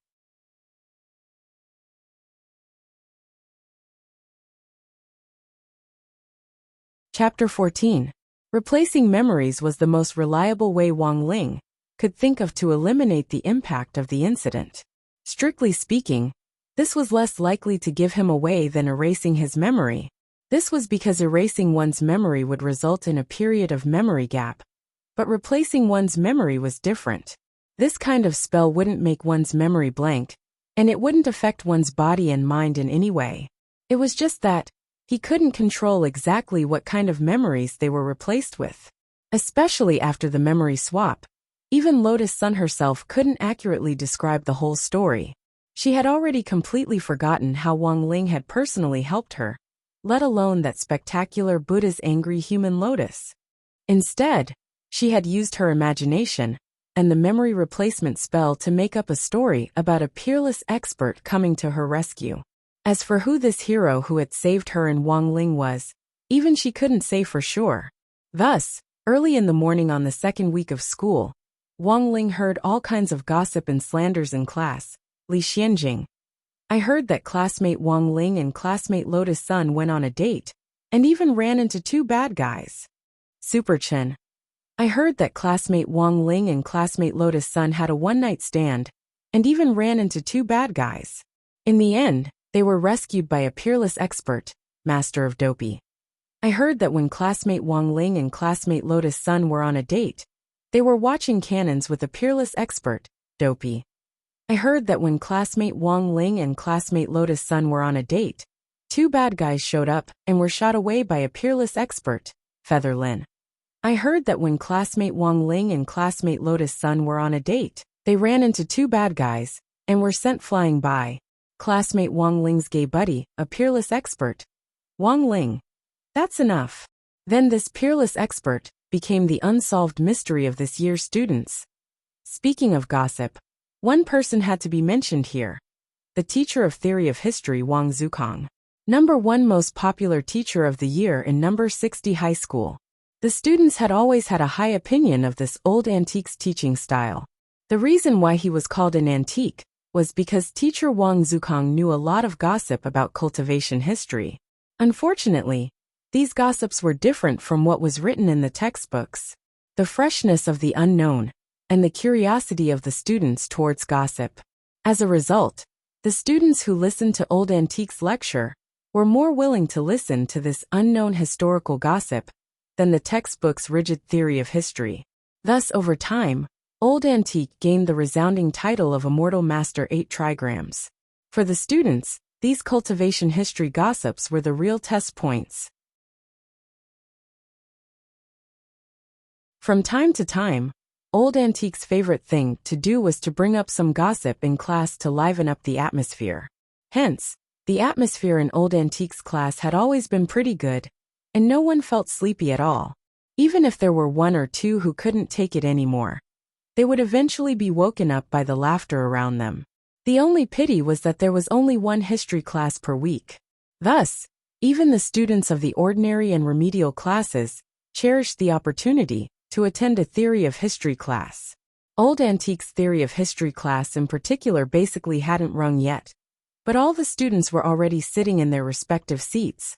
Chapter 14. Replacing memories was the most reliable way Wang Ling could think of to eliminate the impact of the incident. Strictly speaking, this was less likely to give him away than erasing his memory. This was because erasing one's memory would result in a period of memory gap. But replacing one's memory was different. This kind of spell wouldn't make one's memory blank, and it wouldn't affect one's body and mind in any way. It was just that he couldn't control exactly what kind of memories they were replaced with. Especially after the memory swap, even Lotus Sun herself couldn't accurately describe the whole story. She had already completely forgotten how Wang Ling had personally helped her, let alone that spectacular Buddha's angry human lotus. Instead, she had used her imagination and the memory replacement spell to make up a story about a peerless expert coming to her rescue. As for who this hero who had saved her and Wang Ling was, even she couldn't say for sure. Thus, early in the morning on the second week of school, Wang Ling heard all kinds of gossip and slanders in class. Li Xianjing. I heard that classmate Wang Ling and classmate Lotus Sun went on a date, and even ran into two bad guys. Super Chen. I heard that classmate Wang Ling and classmate Lotus Sun had a one-night stand, and even ran into two bad guys. In the end, they were rescued by a peerless expert, master of Dopey. I heard that when classmate Wang Ling and classmate Lotus Sun were on a date, they were watching cannons with a peerless expert, Dopey. I heard that when classmate Wang Ling and classmate Lotus Sun were on a date, two bad guys showed up and were shot away by a peerless expert, Feather Lin. I heard that when classmate Wang Ling and classmate Lotus Sun were on a date, they ran into two bad guys and were sent flying by classmate Wang Ling's gay buddy, a peerless expert, Wang Ling. That's enough. Then this peerless expert became the unsolved mystery of this year's students. Speaking of gossip, one person had to be mentioned here. The teacher of theory of history Wang Zukong. Number 1 most popular teacher of the year in number 60 high school. The students had always had a high opinion of this old antique's teaching style. The reason why he was called an antique was because teacher Wang Zukong knew a lot of gossip about cultivation history. Unfortunately, these gossips were different from what was written in the textbooks. The freshness of the unknown, and the curiosity of the students towards gossip. As a result, the students who listened to Old Antique's lecture were more willing to listen to this unknown historical gossip than the textbook's rigid theory of history. Thus, over time, Old Antique gained the resounding title of Immortal Master 8 Trigrams. For the students, these cultivation history gossips were the real test points. From time to time, Old Antique's favorite thing to do was to bring up some gossip in class to liven up the atmosphere. Hence, the atmosphere in Old Antique's class had always been pretty good, and no one felt sleepy at all. Even if there were one or two who couldn't take it anymore, they would eventually be woken up by the laughter around them. The only pity was that there was only one history class per week. Thus, even the students of the ordinary and remedial classes cherished the opportunity to attend a theory of history class. Old Antique's theory of history class in particular basically hadn't rung yet, but all the students were already sitting in their respective seats,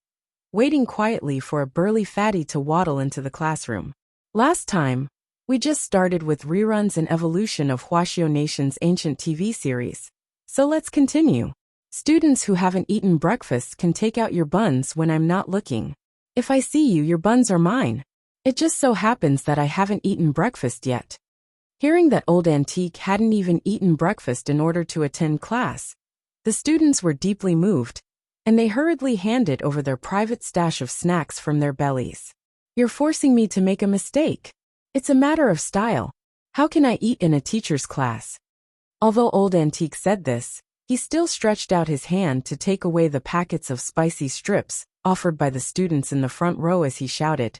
waiting quietly for a burly fatty to waddle into the classroom. Last time, we just started with reruns and evolution of Huaxiao Nation's ancient TV series, so let's continue. Students who haven't eaten breakfast can take out your buns when I'm not looking. If I see you, your buns are mine. It just so happens that I haven't eaten breakfast yet. Hearing that Old Antique hadn't even eaten breakfast in order to attend class, the students were deeply moved, and they hurriedly handed over their private stash of snacks from their bellies. You're forcing me to make a mistake. It's a matter of style. How can I eat in a teacher's class? Although Old Antique said this, he still stretched out his hand to take away the packets of spicy strips offered by the students in the front row as he shouted,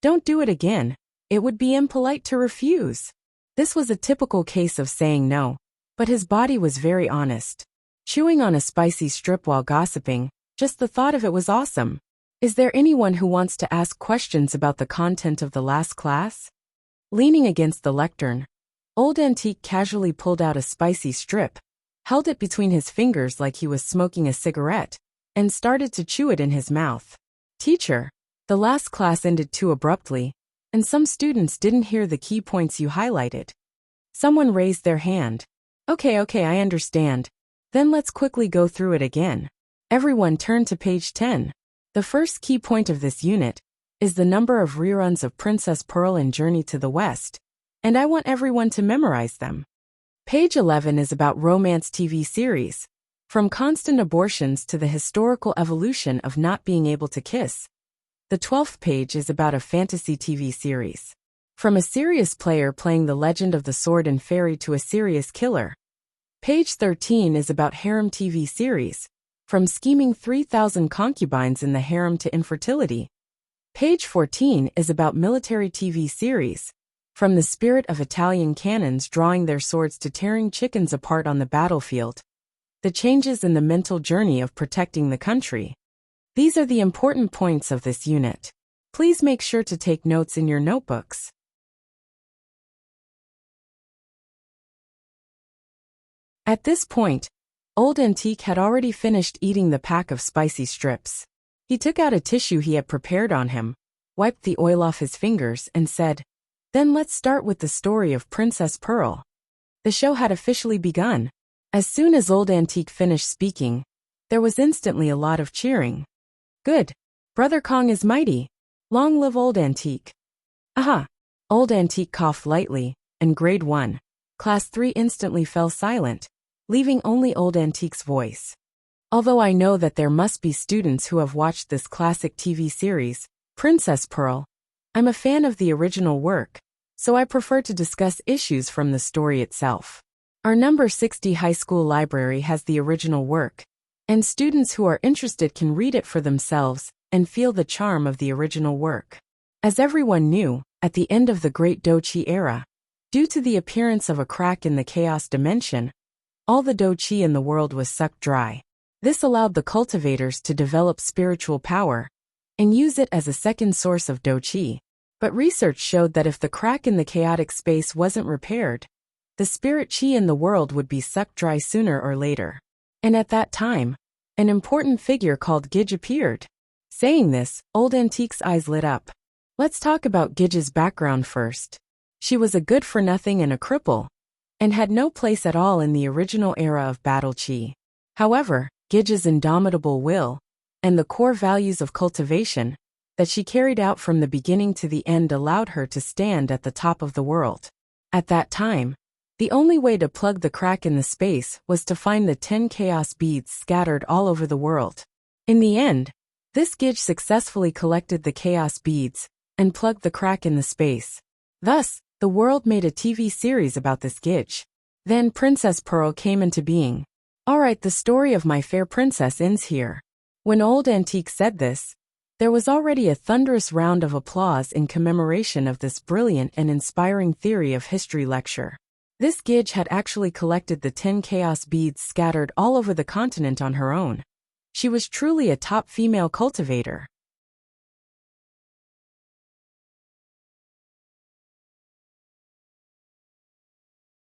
"Don't do it again. It would be impolite to refuse." This was a typical case of saying no, but his body was very honest. Chewing on a spicy strip while gossiping, just the thought of it was awesome. Is there anyone who wants to ask questions about the content of the last class? Leaning against the lectern, Old Antique casually pulled out a spicy strip, held it between his fingers like he was smoking a cigarette, and started to chew it in his mouth. Teacher, the last class ended too abruptly, and some students didn't hear the key points you highlighted. Someone raised their hand. Okay, I understand. Then let's quickly go through it again. Everyone turn to page 10. The first key point of this unit is the number of reruns of Princess Pearl and Journey to the West, and I want everyone to memorize them. Page 11 is about romance TV series, from constant abortions to the historical evolution of not being able to kiss. The 12th page is about a fantasy TV series. From a serious player playing The Legend of the Sword and Fairy to a serious killer. Page 13 is about harem TV series, from scheming 3,000 concubines in the harem to infertility. Page 14 is about military TV series, from the spirit of Italian cannons drawing their swords to tearing chickens apart on the battlefield. the changes in the mental journey of protecting the country. These are the important points of this unit. Please make sure to take notes in your notebooks. At this point, Old Antique had already finished eating the pack of spicy strips. He took out a tissue he had prepared on him, wiped the oil off his fingers, and said, "Then let's start with the story of Princess Pearl." The show had officially begun. As soon as Old Antique finished speaking, there was instantly a lot of cheering. "Good. Brother Kong is mighty. Long live Old Antique." "Aha!" Old Antique coughed lightly, and Grade 1, Class 3 instantly fell silent, leaving only Old Antique's voice. Although I know that there must be students who have watched this classic TV series, Princess Pearl, I'm a fan of the original work, so I prefer to discuss issues from the story itself. Our number 60 high school library has the original work, and students who are interested can read it for themselves and feel the charm of the original work. As everyone knew, at the end of the Great Do-Chi era, due to the appearance of a crack in the chaos dimension, all the Do-Chi in the world was sucked dry. This allowed the cultivators to develop spiritual power and use it as a second source of Do-Chi. But research showed that if the crack in the chaotic space wasn't repaired, the spirit chi in the world would be sucked dry sooner or later. And at that time, an important figure called Gidge appeared. Saying this, Old Antique's eyes lit up. Let's talk about Gidge's background first. She was a good-for-nothing and a cripple, and had no place at all in the original era of battle chi. However, Gidge's indomitable will, and the core values of cultivation that she carried out from the beginning to the end allowed her to stand at the top of the world. At that time, the only way to plug the crack in the space was to find the 10 chaos beads scattered all over the world. In the end, this Gidge successfully collected the chaos beads and plugged the crack in the space. Thus, the world made a TV series about this Gidge. Then Princess Pearl came into being. Alright, the story of my fair princess ends here. When Old Antique said this, there was already a thunderous round of applause in commemoration of this brilliant and inspiring theory of history lecture. This Gidge had actually collected the 10 chaos beads scattered all over the continent on her own. She was truly a top female cultivator.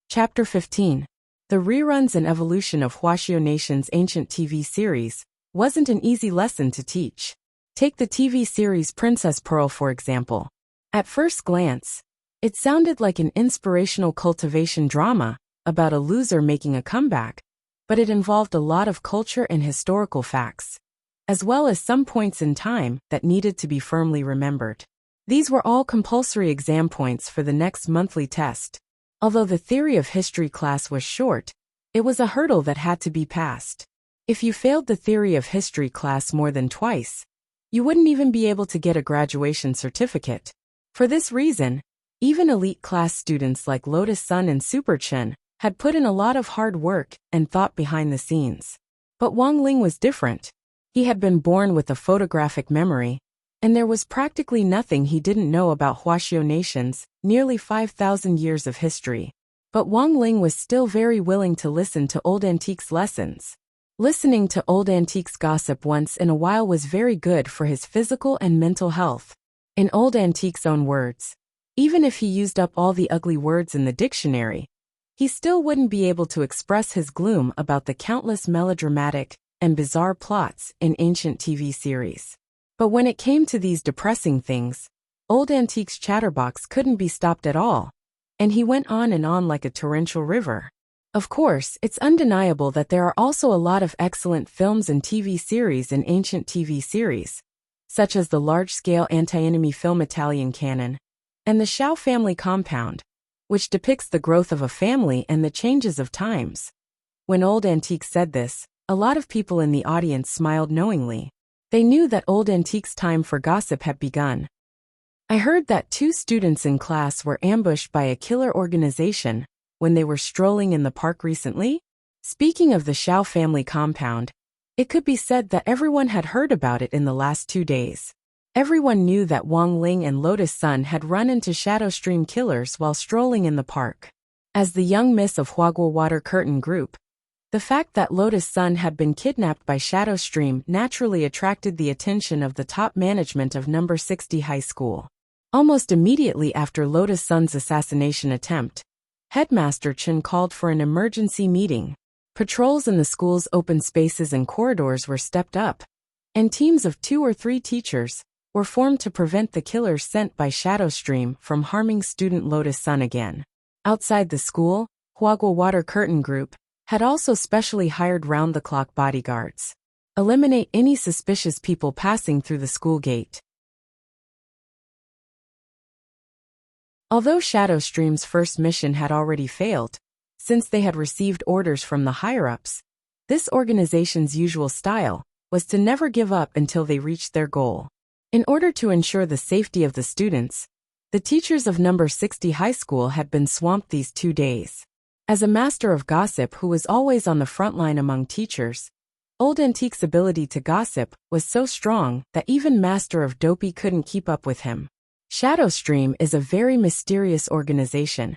Chapter 15. The reruns and evolution of Huaxio Nation's ancient TV series wasn't an easy lesson to teach. Take the TV series Princess Pearl for example. At first glance, it sounded like an inspirational cultivation drama about a loser making a comeback, but it involved a lot of culture and historical facts, as well as some points in time that needed to be firmly remembered. These were all compulsory exam points for the next monthly test. Although the theory of history class was short, it was a hurdle that had to be passed. If you failed the theory of history class more than twice, you wouldn't even be able to get a graduation certificate. For this reason, even elite class students like Lotus Sun and Super Chen had put in a lot of hard work and thought behind the scenes. But Wang Ling was different. He had been born with a photographic memory, and there was practically nothing he didn't know about Huaxio Nation's nearly 5,000 years of history. But Wang Ling was still very willing to listen to Old Antique's lessons. Listening to Old Antique's gossip once in a while was very good for his physical and mental health. In Old Antique's own words, even if he used up all the ugly words in the dictionary, he still wouldn't be able to express his gloom about the countless melodramatic and bizarre plots in ancient TV series. But when it came to these depressing things, Old Antique's chatterbox couldn't be stopped at all, and he went on and on like a torrential river. Of course, it's undeniable that there are also a lot of excellent films and TV series in ancient TV series, such as the large-scale anti-enemy film Italian Canon, and the Shao family compound, which depicts the growth of a family and the changes of times. When Old Antique said this, a lot of people in the audience smiled knowingly. They knew that Old Antique's time for gossip had begun. I heard that 2 students in class were ambushed by a killer organization when they were strolling in the park recently. Speaking of the Shao family compound, it could be said that everyone had heard about it in the last 2 days. Everyone knew that Wang Ling and Lotus Sun had run into Shadow Stream killers while strolling in the park. As the young miss of Huaguo Water Curtain Group, The fact that Lotus Sun had been kidnapped by Shadow Stream naturally attracted the attention of the top management of number 60 high school. Almost immediately after Lotus Sun's assassination attempt, Headmaster Chen called for an emergency meeting. Patrols in the school's open spaces and corridors were stepped up, and teams of 2 or 3 teachers were formed to prevent the killers sent by Shadow Stream from harming student Lotus Sun again. Outside the school, Huagua Water Curtain Group had also specially hired round-the-clock bodyguards. Eliminate any suspicious people passing through the school gate. Although Shadow Stream's first mission had already failed, since they had received orders from the higher-ups, this organization's usual style was to never give up until they reached their goal. In order to ensure the safety of the students, the teachers of number 60 high school had been swamped these 2 days. As a master of gossip who was always on the front line among teachers, Old Antique's ability to gossip was so strong that even Master of Dopey couldn't keep up with him. Shadow Stream is a very mysterious organization,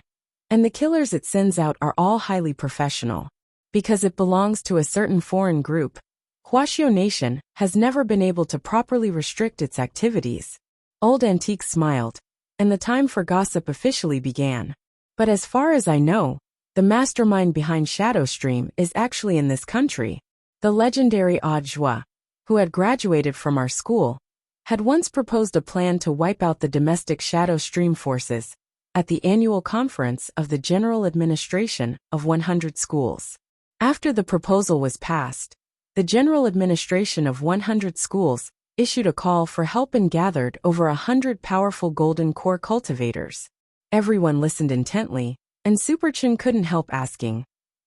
and the killers it sends out are all highly professional. Because it belongs to a certain foreign group, Huaxiao Nation has never been able to properly restrict its activities. Old Antique smiled, and the time for gossip officially began. But as far as I know, the mastermind behind Shadow Stream is actually in this country. The legendary Odd Zhua, who had graduated from our school, had once proposed a plan to wipe out the domestic Shadow Stream forces at the annual conference of the General Administration of 100 schools. After the proposal was passed, the General Administration of 100 schools issued a call for help and gathered over 100 powerful golden core cultivators. Everyone listened intently, and Super Chen couldn't help asking,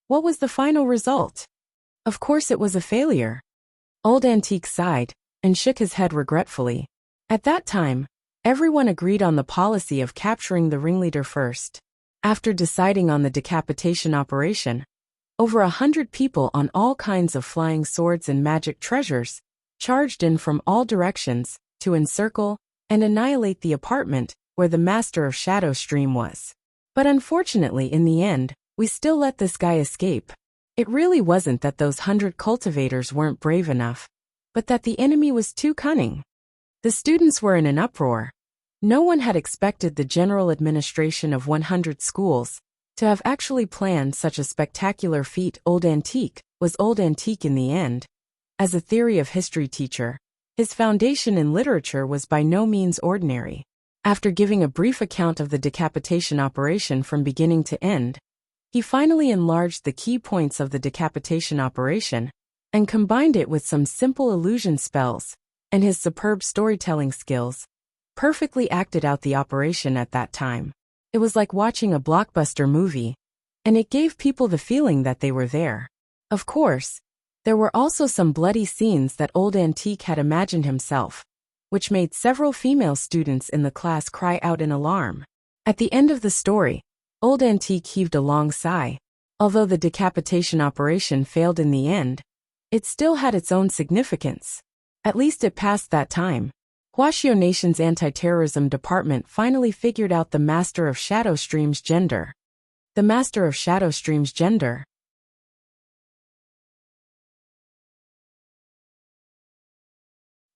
what was the final result? Of course it was a failure. Old Antique sighed and shook his head regretfully. At that time, everyone agreed on the policy of capturing the ringleader first. After deciding on the decapitation operation, over 100 people on all kinds of flying swords and magic treasures charged in from all directions to encircle and annihilate the apartment where the master of Shadow Stream was. But unfortunately, in the end, we still let this guy escape. It really wasn't that those 100 cultivators weren't brave enough, but that the enemy was too cunning. The students were in an uproar. No one had expected the General Administration of 100 schools to have actually planned such a spectacular feat. Old Antique was Old Antique in the end. As a theory of history teacher, his foundation in literature was by no means ordinary. After giving a brief account of the decapitation operation from beginning to end, he finally enlarged the key points of the decapitation operation and combined it with some simple illusion spells, and his superb storytelling skills perfectly acted out the operation at that time. It was like watching a blockbuster movie, and it gave people the feeling that they were there. Of course, there were also some bloody scenes that Old Antique had imagined himself, which made several female students in the class cry out in alarm. At the end of the story, Old Antique heaved a long sigh. Although the decapitation operation failed in the end, it still had its own significance. At least it passed that time. Huaxiao Nation's anti-terrorism department finally figured out the master of Shadow Stream's gender. The master of Shadow Stream's gender.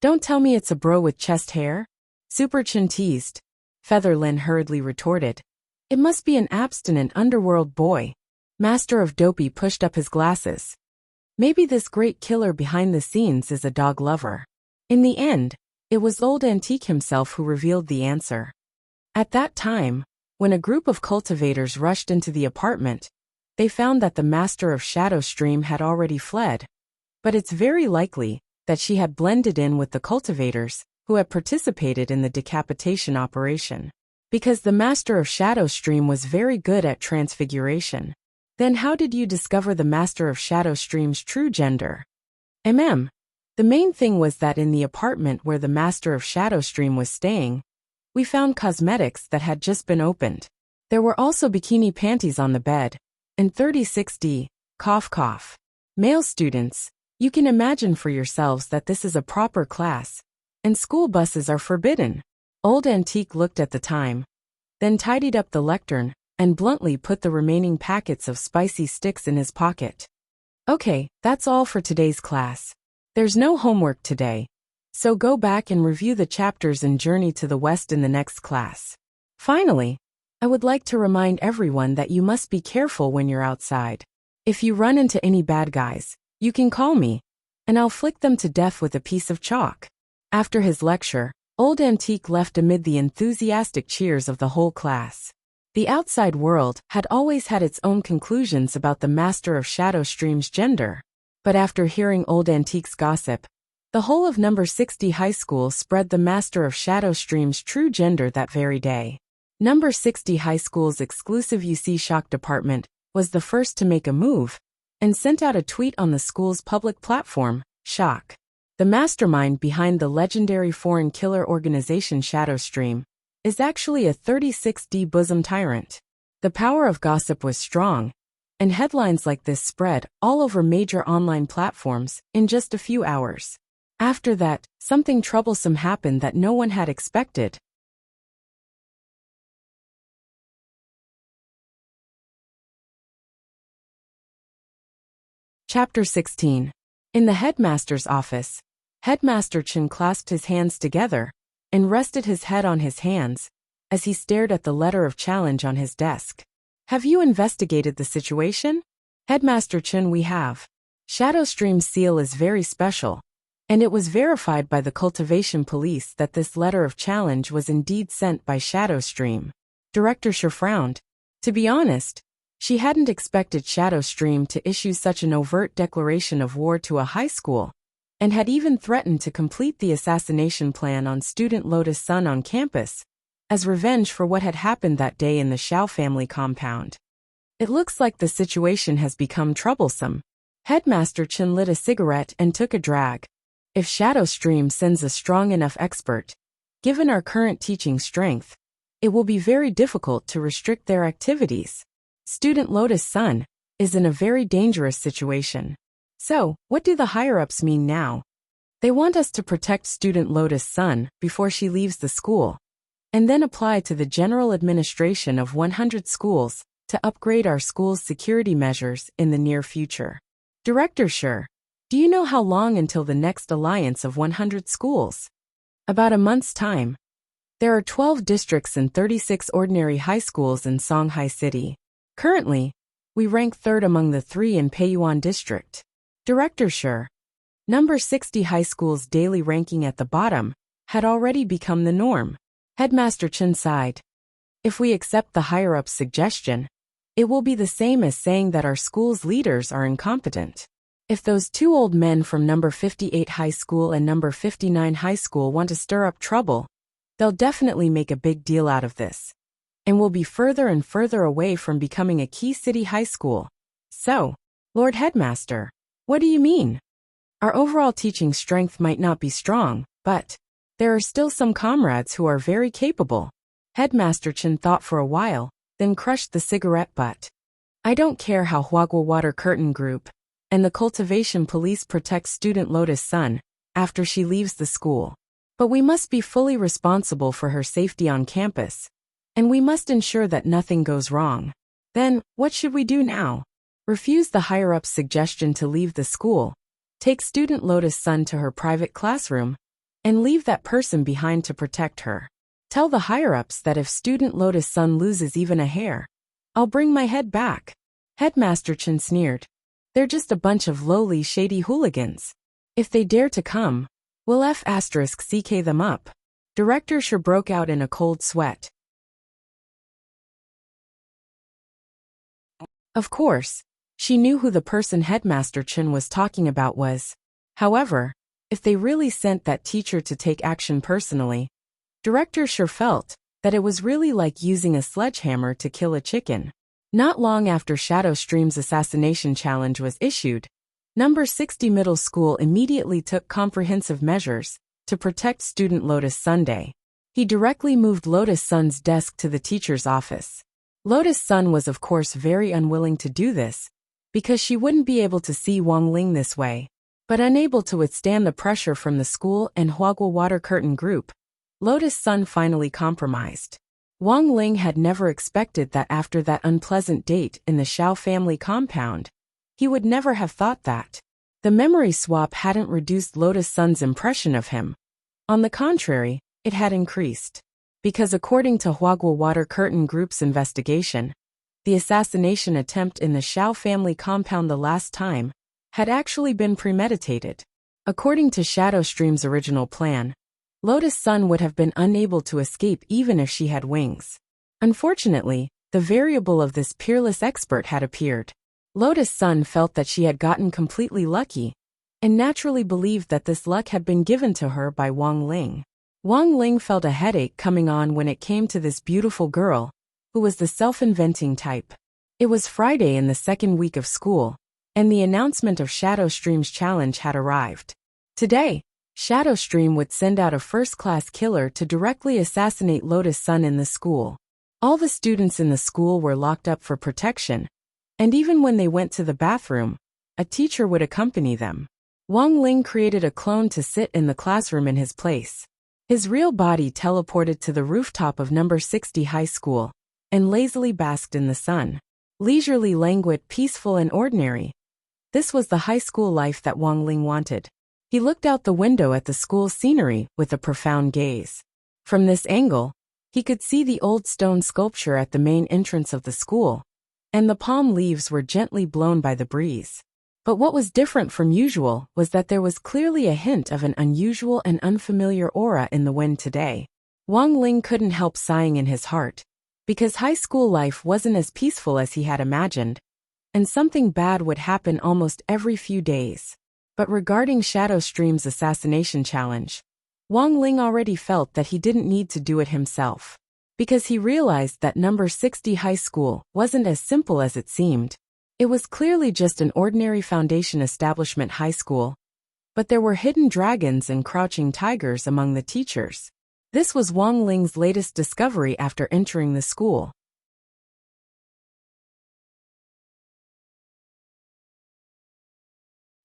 Don't tell me it's a bro with chest hair? Super Chen teased. Featherlin hurriedly retorted. It must be an abstinent underworld boy. Master of Dopey pushed up his glasses. Maybe this great killer behind the scenes is a dog lover. In the end, it was Old Antique himself who revealed the answer. At that time, when a group of cultivators rushed into the apartment, they found that the master of Shadow Stream had already fled. But it's very likely that she had blended in with the cultivators who had participated in the decapitation operation. Because the master of Shadow Stream was very good at transfiguration. Then how did you discover the master of Shadow Stream's true gender? The main thing was that in the apartment where the master of Shadow Stream was staying, we found cosmetics that had just been opened. There were also bikini panties on the bed, and 36D, cough cough. Male students, you can imagine for yourselves that this is a proper class, and school buses are forbidden. Old Antique looked at the time, then tidied up the lectern, and bluntly put the remaining packets of spicy sticks in his pocket. Okay, that's all for today's class. There's no homework today, so go back and review the chapters in Journey to the West in the next class. Finally, I would like to remind everyone that you must be careful when you're outside. If you run into any bad guys, you can call me, and I'll flick them to death with a piece of chalk. After his lecture, Old Antique left amid the enthusiastic cheers of the whole class. The outside world had always had its own conclusions about the Master of Shadowstream's gender. But after hearing Old Antique's gossip, the whole of number 60 high school spread the Master of Shadowstream's true gender that very day. Number 60 high school's exclusive UC Shock department was the first to make a move and sent out a tweet on the school's public platform, Shock. The mastermind behind the legendary foreign killer organization Shadowstream is actually a 36D bosom tyrant. The power of gossip was strong, and headlines like this spread all over major online platforms in just a few hours. After that, something troublesome happened that no one had expected. Chapter 16. In the headmaster's office, Headmaster Chen clasped his hands together and rested his head on his hands as he stared at the letter of challenge on his desk. Have you investigated the situation? Headmaster Chen, we have. Shadowstream's seal is very special, and it was verified by the cultivation police that this letter of challenge was indeed sent by Shadowstream. Director Shi frowned. To be honest, she hadn't expected Shadowstream to issue such an overt declaration of war to a high school, and had even threatened to complete the assassination plan on student Lotus Sun on campus, as revenge for what had happened that day in the Xiao family compound. It looks like the situation has become troublesome. Headmaster Chen lit a cigarette and took a drag. If Shadowstream sends a strong enough expert, given our current teaching strength, it will be very difficult to restrict their activities. Student Lotus Sun is in a very dangerous situation. So, what do the higher-ups mean now? They want us to protect student Lotus Sun before she leaves the school, and then apply to the general administration of 100 schools to upgrade our school's security measures in the near future. Director Shi, do you know how long until the next alliance of 100 schools? About a month's time. There are 12 districts and 36 ordinary high schools in Songhai City. Currently, we rank third among the 3 in Peiyuan District. Director Shi, number 60 high school's daily ranking at the bottom had already become the norm. Headmaster Chen sighed. If we accept the higher-up's suggestion, it will be the same as saying that our school's leaders are incompetent. If those 2 old men from number 58 high school and number 59 high school want to stir up trouble, they'll definitely make a big deal out of this, and will be further and further away from becoming a key city high school. So, Lord Headmaster, what do you mean? Our overall teaching strength might not be strong, but there are still some comrades who are very capable. Headmaster Chen thought for a while, then crushed the cigarette butt. I don't care how Huagua Water Curtain Group and the cultivation police protect student Lotus Sun after she leaves the school, but we must be fully responsible for her safety on campus, and we must ensure that nothing goes wrong. Then, what should we do now? Refuse the higher-up's suggestion to leave the school, take student Lotus Sun to her private classroom, and leave that person behind to protect her. Tell the higher-ups that if student Lotus Sun loses even a hair, I'll bring my head back. Headmaster Chen sneered. They're just a bunch of lowly, shady hooligans. If they dare to come, we'll F***CK them up. Director Shi broke out in a cold sweat. Of course, she knew who the person Headmaster Chen was talking about was. However, if they really sent that teacher to take action personally, Director Shi felt that it was really like using a sledgehammer to kill a chicken. Not long after Shadowstream's assassination challenge was issued, number 60 middle school immediately took comprehensive measures to protect student Lotus Sunday. He directly moved Lotus Sun's desk to the teacher's office. Lotus Sun was of course very unwilling to do this, because she wouldn't be able to see Wang Ling this way. But unable to withstand the pressure from the school and Huagua Water Curtain Group, Lotus Sun finally compromised. Wang Ling had never expected that after that unpleasant date in the Xiao family compound, He would never have thought that. The memory swap hadn't reduced Lotus Sun's impression of him. On the contrary, it had increased. Because according to Huagua Water Curtain Group's investigation, the assassination attempt in the Xiao family compound the last time had actually been premeditated. According to Shadowstream's original plan, Lotus Sun would have been unable to escape even if she had wings. Unfortunately, the variable of this peerless expert had appeared. Lotus Sun felt that she had gotten completely lucky, and naturally believed that this luck had been given to her by Wang Ling. Wang Ling felt a headache coming on when it came to this beautiful girl, who was the self-inventing type. It was Friday in the second week of school, and the announcement of Shadowstream's challenge had arrived. Today, Shadowstream would send out a first-class killer to directly assassinate Lotus Sun in the school. All the students in the school were locked up for protection, and even when they went to the bathroom, a teacher would accompany them. Wang Ling created a clone to sit in the classroom in his place. His real body teleported to the rooftop of number 60 high school and lazily basked in the sun. Leisurely, languid, peaceful, and ordinary. This was the high school life that Wang Ling wanted. He looked out the window at the school scenery with a profound gaze. From this angle, he could see the old stone sculpture at the main entrance of the school, and the palm leaves were gently blown by the breeze. But what was different from usual was that there was clearly a hint of an unusual and unfamiliar aura in the wind today. Wang Ling couldn't help sighing in his heart, because high school life wasn't as peaceful as he had imagined, and something bad would happen almost every few days. But regarding Shadowstream's assassination challenge, Wang Ling already felt that he didn't need to do it himself, because he realized that number 60 high school wasn't as simple as it seemed. It was clearly just an ordinary foundation establishment high school, but there were hidden dragons and crouching tigers among the teachers. This was Wang Ling's latest discovery after entering the school.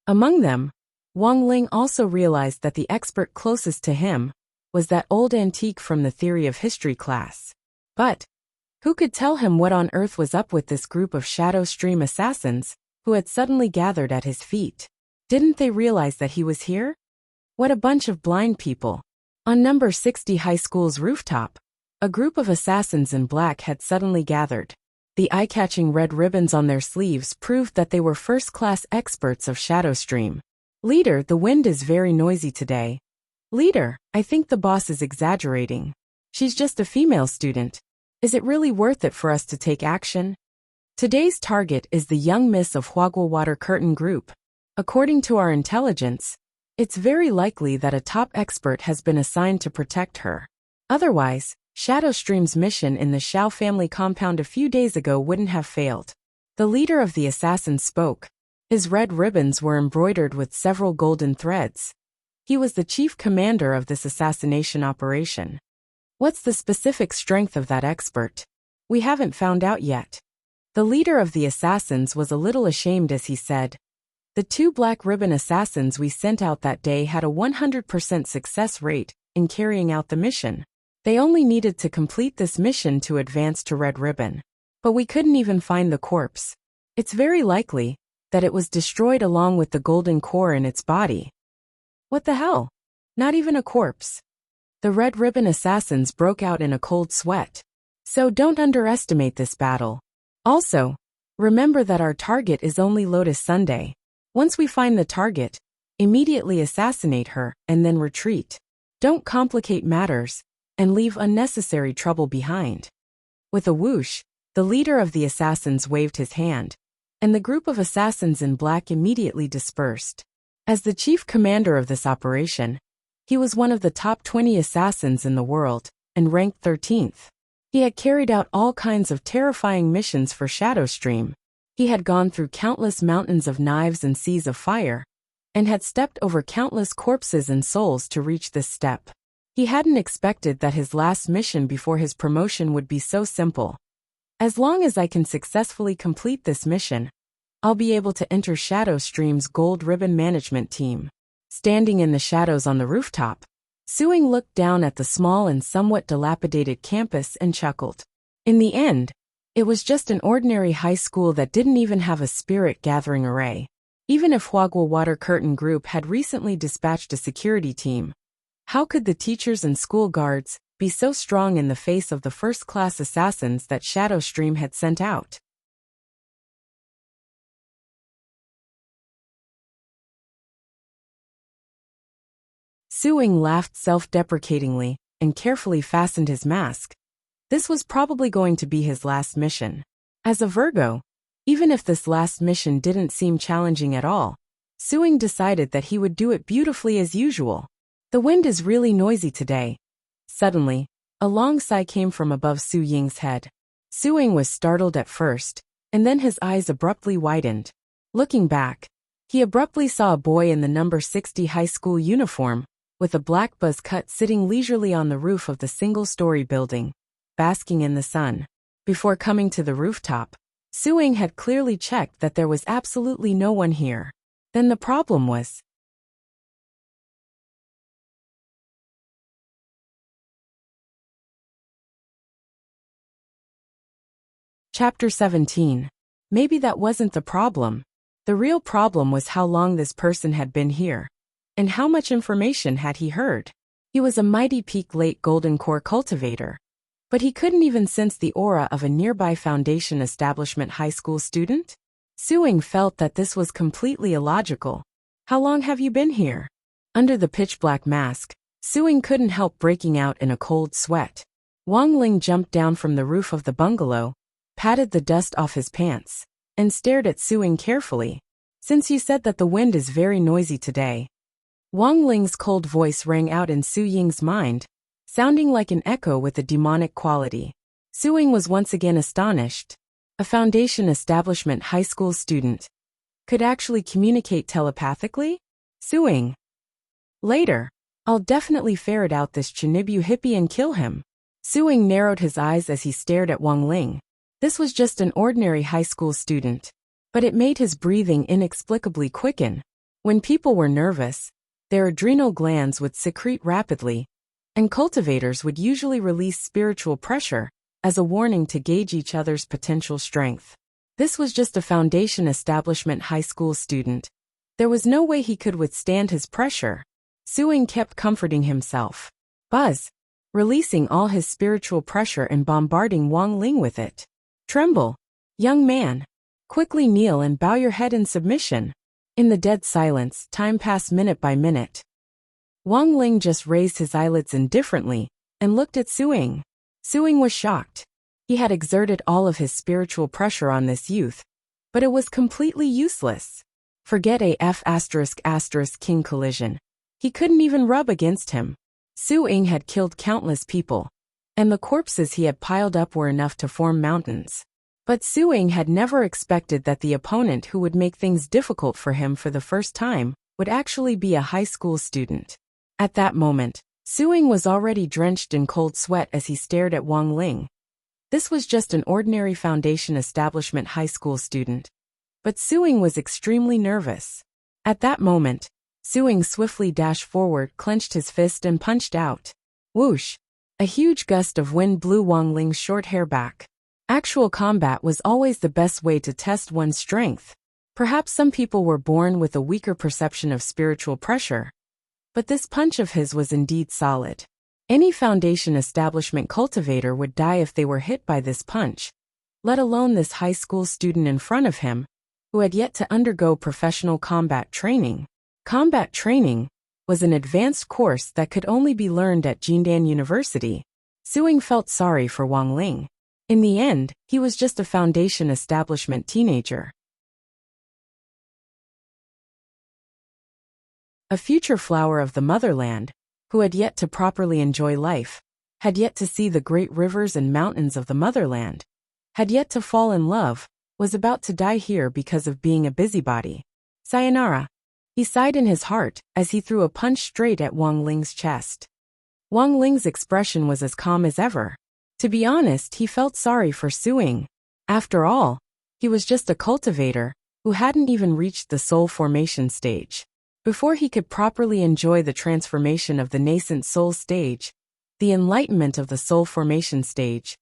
Among them, Wang Ling also realized that the expert closest to him was that old antique from the theory of history class. But who could tell him what on earth was up with this group of Shadowstream assassins who had suddenly gathered at his feet? Didn't they realize that he was here? What a bunch of blind people. On number 60 high school's rooftop, a group of assassins in black had suddenly gathered. The eye-catching red ribbons on their sleeves proved that they were first-class experts of Shadowstream. "Leader, the wind is very noisy today." "Leader, I think the boss is exaggerating. She's just a female student. Is it really worth it for us to take action?" Today's target is the young miss of Huagua Water Curtain Group. According to our intelligence, it's very likely that a top expert has been assigned to protect her. Otherwise, Shadowstream's mission in the Xiao family compound a few days ago wouldn't have failed. The leader of the assassins spoke. His red ribbons were embroidered with several golden threads. He was the chief commander of this assassination operation. What's the specific strength of that expert? We haven't found out yet. The leader of the assassins was a little ashamed as he said, "The 2 black ribbon assassins we sent out that day had a 100% success rate in carrying out the mission. They only needed to complete this mission to advance to Red Ribbon. But we couldn't even find the corpse. It's very likely that it was destroyed along with the golden core in its body." What the hell? Not even a corpse. The Red Ribbon assassins broke out in a cold sweat. So don't underestimate this battle. Also, remember that our target is only Lotus Sunday. Once we find the target, immediately assassinate her and then retreat. Don't complicate matters and leave unnecessary trouble behind. With a whoosh, the leader of the assassins waved his hand, and the group of assassins in black immediately dispersed. As the chief commander of this operation, he was one of the top 20 assassins in the world, and ranked 13th. He had carried out all kinds of terrifying missions for Shadowstream. He had gone through countless mountains of knives and seas of fire, and had stepped over countless corpses and souls to reach this step. He hadn't expected that his last mission before his promotion would be so simple. As long as I can successfully complete this mission, I'll be able to enter Shadowstream's Gold Ribbon Management Team. Standing in the shadows on the rooftop, Suing looked down at the small and somewhat dilapidated campus and chuckled. In the end, It was just an ordinary high school that didn't even have a spirit-gathering array. Even if Huagwa Water Curtain Group had recently dispatched a security team, how could the teachers and school guards be so strong in the face of the first-class assassins that Shadow Stream had sent out? Suing laughed self-deprecatingly and carefully fastened his mask. This was probably going to be his last mission. As a Virgo, even if this last mission didn't seem challenging at all, Suing decided that he would do it beautifully as usual. The wind is really noisy today. Suddenly, a long sigh came from above Su Ying's head. Suing was startled at first, and then his eyes abruptly widened. Looking back, he abruptly saw a boy in the number 60 high school uniform, with a black buzz cut sitting leisurely on the roof of the single-story building, basking in the sun. Before coming to the rooftop, Suing had clearly checked that there was absolutely no one here. Then the problem was. Chapter 17. Maybe that wasn't the problem. The real problem was how long this person had been here. And how much information had he heard? He was a mighty peak late golden core cultivator. But he couldn't even sense the aura of a nearby Foundation Establishment high school student? Suing felt that this was completely illogical. How long have you been here? Under the pitch-black mask, Suing couldn't help breaking out in a cold sweat. Wang Ling jumped down from the roof of the bungalow, patted the dust off his pants, and stared at Suing carefully. Since you said that the wind is very noisy today. Wang Ling's cold voice rang out in Su Ying's mind, sounding like an echo with a demonic quality. Suing was once again astonished. A Foundation Establishment high school student could actually communicate telepathically? Suing. Later, I'll definitely ferret out this Chinibu hippie and kill him. Suing narrowed his eyes as he stared at Wang Ling. This was just an ordinary high school student, but it made his breathing inexplicably quicken. When people were nervous, their adrenal glands would secrete rapidly, and cultivators would usually release spiritual pressure as a warning to gauge each other's potential strength. This was just a Foundation Establishment high school student. There was no way he could withstand his pressure. Suing kept comforting himself. Buzz, releasing all his spiritual pressure and bombarding Wang Ling with it. Tremble, young man. Quickly kneel and bow your head in submission. In the dead silence, time passed minute by minute. Wang Ling just raised his eyelids indifferently and looked at Suing. Suing was shocked. He had exerted all of his spiritual pressure on this youth, but it was completely useless. Forget a F***** collision. He couldn't even rub against him. Suing had killed countless people, and the corpses he had piled up were enough to form mountains. But Suing had never expected that the opponent who would make things difficult for him for the first time would actually be a high school student. At that moment, Suing was already drenched in cold sweat as he stared at Wang Ling. This was just an ordinary Foundation Establishment high school student. But Suing was extremely nervous. At that moment, Suing swiftly dashed forward, clenched his fist and punched out. Whoosh! A huge gust of wind blew Wang Ling's short hair back. Actual combat was always the best way to test one's strength. Perhaps some people were born with a weaker perception of spiritual pressure. But this punch of his was indeed solid. Any Foundation Establishment cultivator would die if they were hit by this punch, let alone this high school student in front of him, who had yet to undergo professional combat training. Combat training was an advanced course that could only be learned at Jindan University. Suing felt sorry for Wang Ling. In the end, he was just a Foundation Establishment teenager. A future flower of the motherland, who had yet to properly enjoy life, had yet to see the great rivers and mountains of the motherland, had yet to fall in love, was about to die here because of being a busybody. Sayonara. He sighed in his heart as he threw a punch straight at Wang Ling's chest. Wang Ling's expression was as calm as ever. To be honest, he felt sorry for Suing. After all, he was just a cultivator who hadn't even reached the soul formation stage. Before he could properly enjoy the transformation of the nascent soul stage, the enlightenment of the soul formation stage,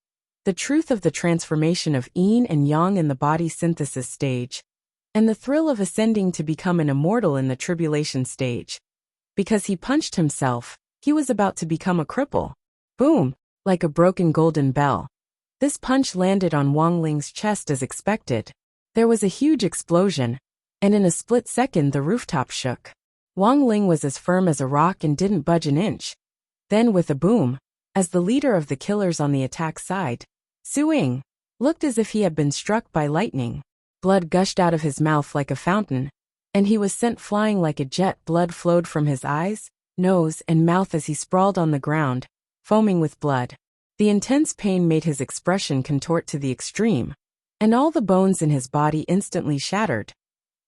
the truth of the transformation of yin and yang in the body synthesis stage, and the thrill of ascending to become an immortal in the tribulation stage. Because he punched himself, he was about to become a cripple. Boom! Like a broken golden bell. This punch landed on Wang Ling's chest as expected. There was a huge explosion, and in a split second the rooftop shook. Wang Ling was as firm as a rock and didn't budge an inch. Then with a boom, as the leader of the killers on the attack side, Su Ying, looked as if he had been struck by lightning. Blood gushed out of his mouth like a fountain, and he was sent flying like a jet. Blood flowed from his eyes, nose, and mouth as he sprawled on the ground, foaming with blood. The intense pain made his expression contort to the extreme, and all the bones in his body instantly shattered.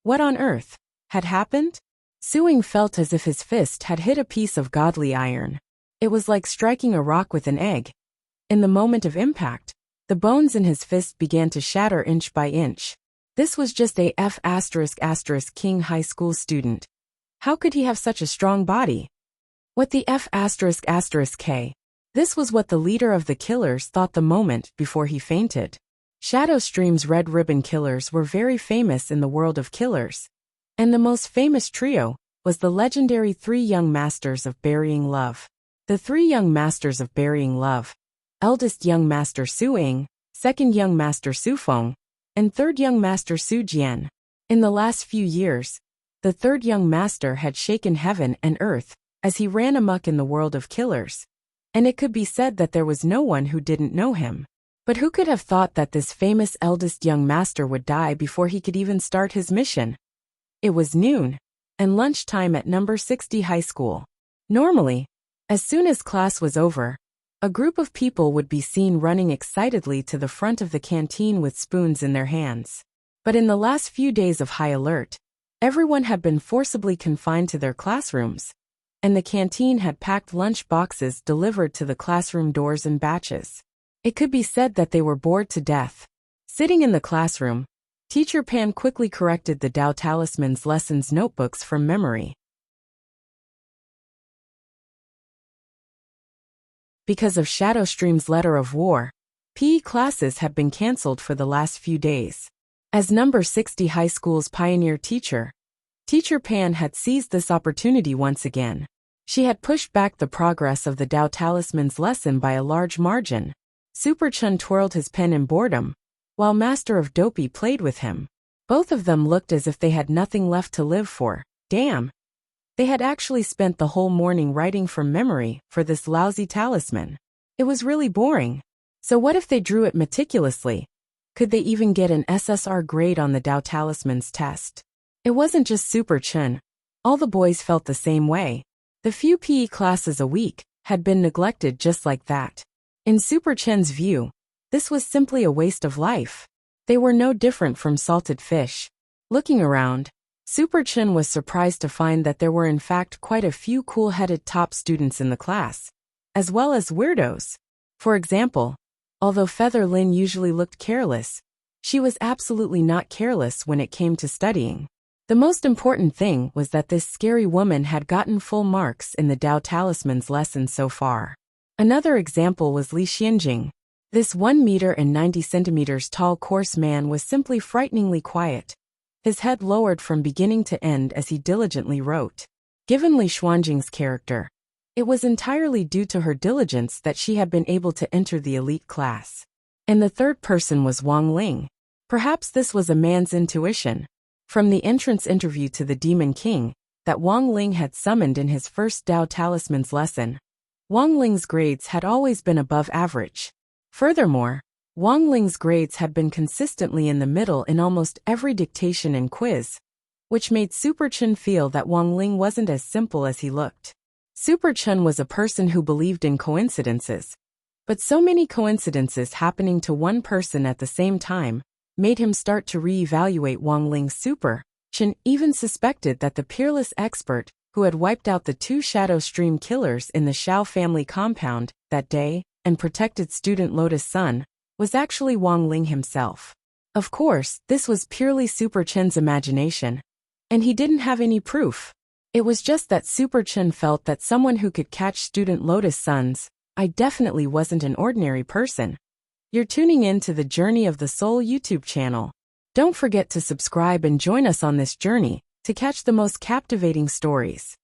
What on earth had happened? Su Ying felt as if his fist had hit a piece of godly iron. It was like striking a rock with an egg. In the moment of impact, the bones in his fist began to shatter inch by inch. This was just a F***King high school student. How could he have such a strong body? What the F***K? This was what the leader of the killers thought the moment before he fainted. Shadow Stream's Red Ribbon Killers were very famous in the world of killers. And the most famous trio was the legendary Three Young Masters of Burying Love. The Three Young Masters of Burying Love. Eldest Young Master Su Ying, Second Young Master Su Feng, and Third Young Master Su Jian. In the last few years, the Third Young Master had shaken heaven and earth as he ran amok in the world of killers. And it could be said that there was no one who didn't know him. But who could have thought that this famous eldest young master would die before he could even start his mission? It was noon, and lunchtime at number 60 high school. Normally, as soon as class was over, a group of people would be seen running excitedly to the front of the canteen with spoons in their hands. But in the last few days of high alert, everyone had been forcibly confined to their classrooms, and the canteen had packed lunch boxes delivered to the classroom doors in batches. It could be said that they were bored to death. Sitting in the classroom, Teacher Pan quickly corrected the Tao Talisman's lessons notebooks from memory. Because of Shadow Stream's letter of war, PE classes have been cancelled for the last few days. As number 60 high school's pioneer teacher, Teacher Pan had seized this opportunity once again. She had pushed back the progress of the Tao Talisman's lesson by a large margin. Super Chun twirled his pen in boredom, while Master of Dopey played with him. Both of them looked as if they had nothing left to live for. Damn! They had actually spent the whole morning writing from memory for this lousy talisman. It was really boring. So what if they drew it meticulously? Could they even get an SSR grade on the Tao Talisman's test? It wasn't just Super Chun. All the boys felt the same way. The few PE classes a week had been neglected just like that. In Super Chun's view, this was simply a waste of life. They were no different from salted fish. Looking around, Super Chun was surprised to find that there were in fact quite a few cool-headed top students in the class, as well as weirdos. For example, although Feather Lin usually looked careless, she was absolutely not careless when it came to studying. The most important thing was that this scary woman had gotten full marks in the Tao Talisman's lesson so far. Another example was Li Xianjing. This 1 meter and 90 centimeters tall coarse man was simply frighteningly quiet, his head lowered from beginning to end as he diligently wrote. Given Li Xuanjing's character, it was entirely due to her diligence that she had been able to enter the elite class. And the third person was Wang Ling. Perhaps this was a man's intuition, from the entrance interview to the Demon King, that Wang Ling had summoned in his first Tao Talisman's lesson. Wang Ling's grades had always been above average. Furthermore, Wang Ling's grades had been consistently in the middle in almost every dictation and quiz, which made Super Chun feel that Wang Ling wasn't as simple as he looked. Super Chun was a person who believed in coincidences, but so many coincidences happening to one person at the same time made him start to re-evaluate Wang Ling's Super Chun even suspected that the peerless expert who had wiped out the 2 Shadow Stream killers in the Shao family compound that day and protected student Lotus Sun was actually Wang Ling himself. Of course, this was purely Super Chun's imagination, and he didn't have any proof. It was just that Super Chun felt that someone who could catch student Lotus Sun's eye definitely wasn't an ordinary person. You're tuning in to the Journey of the Soul YouTube channel. Don't forget to subscribe and join us on this journey to catch the most captivating stories.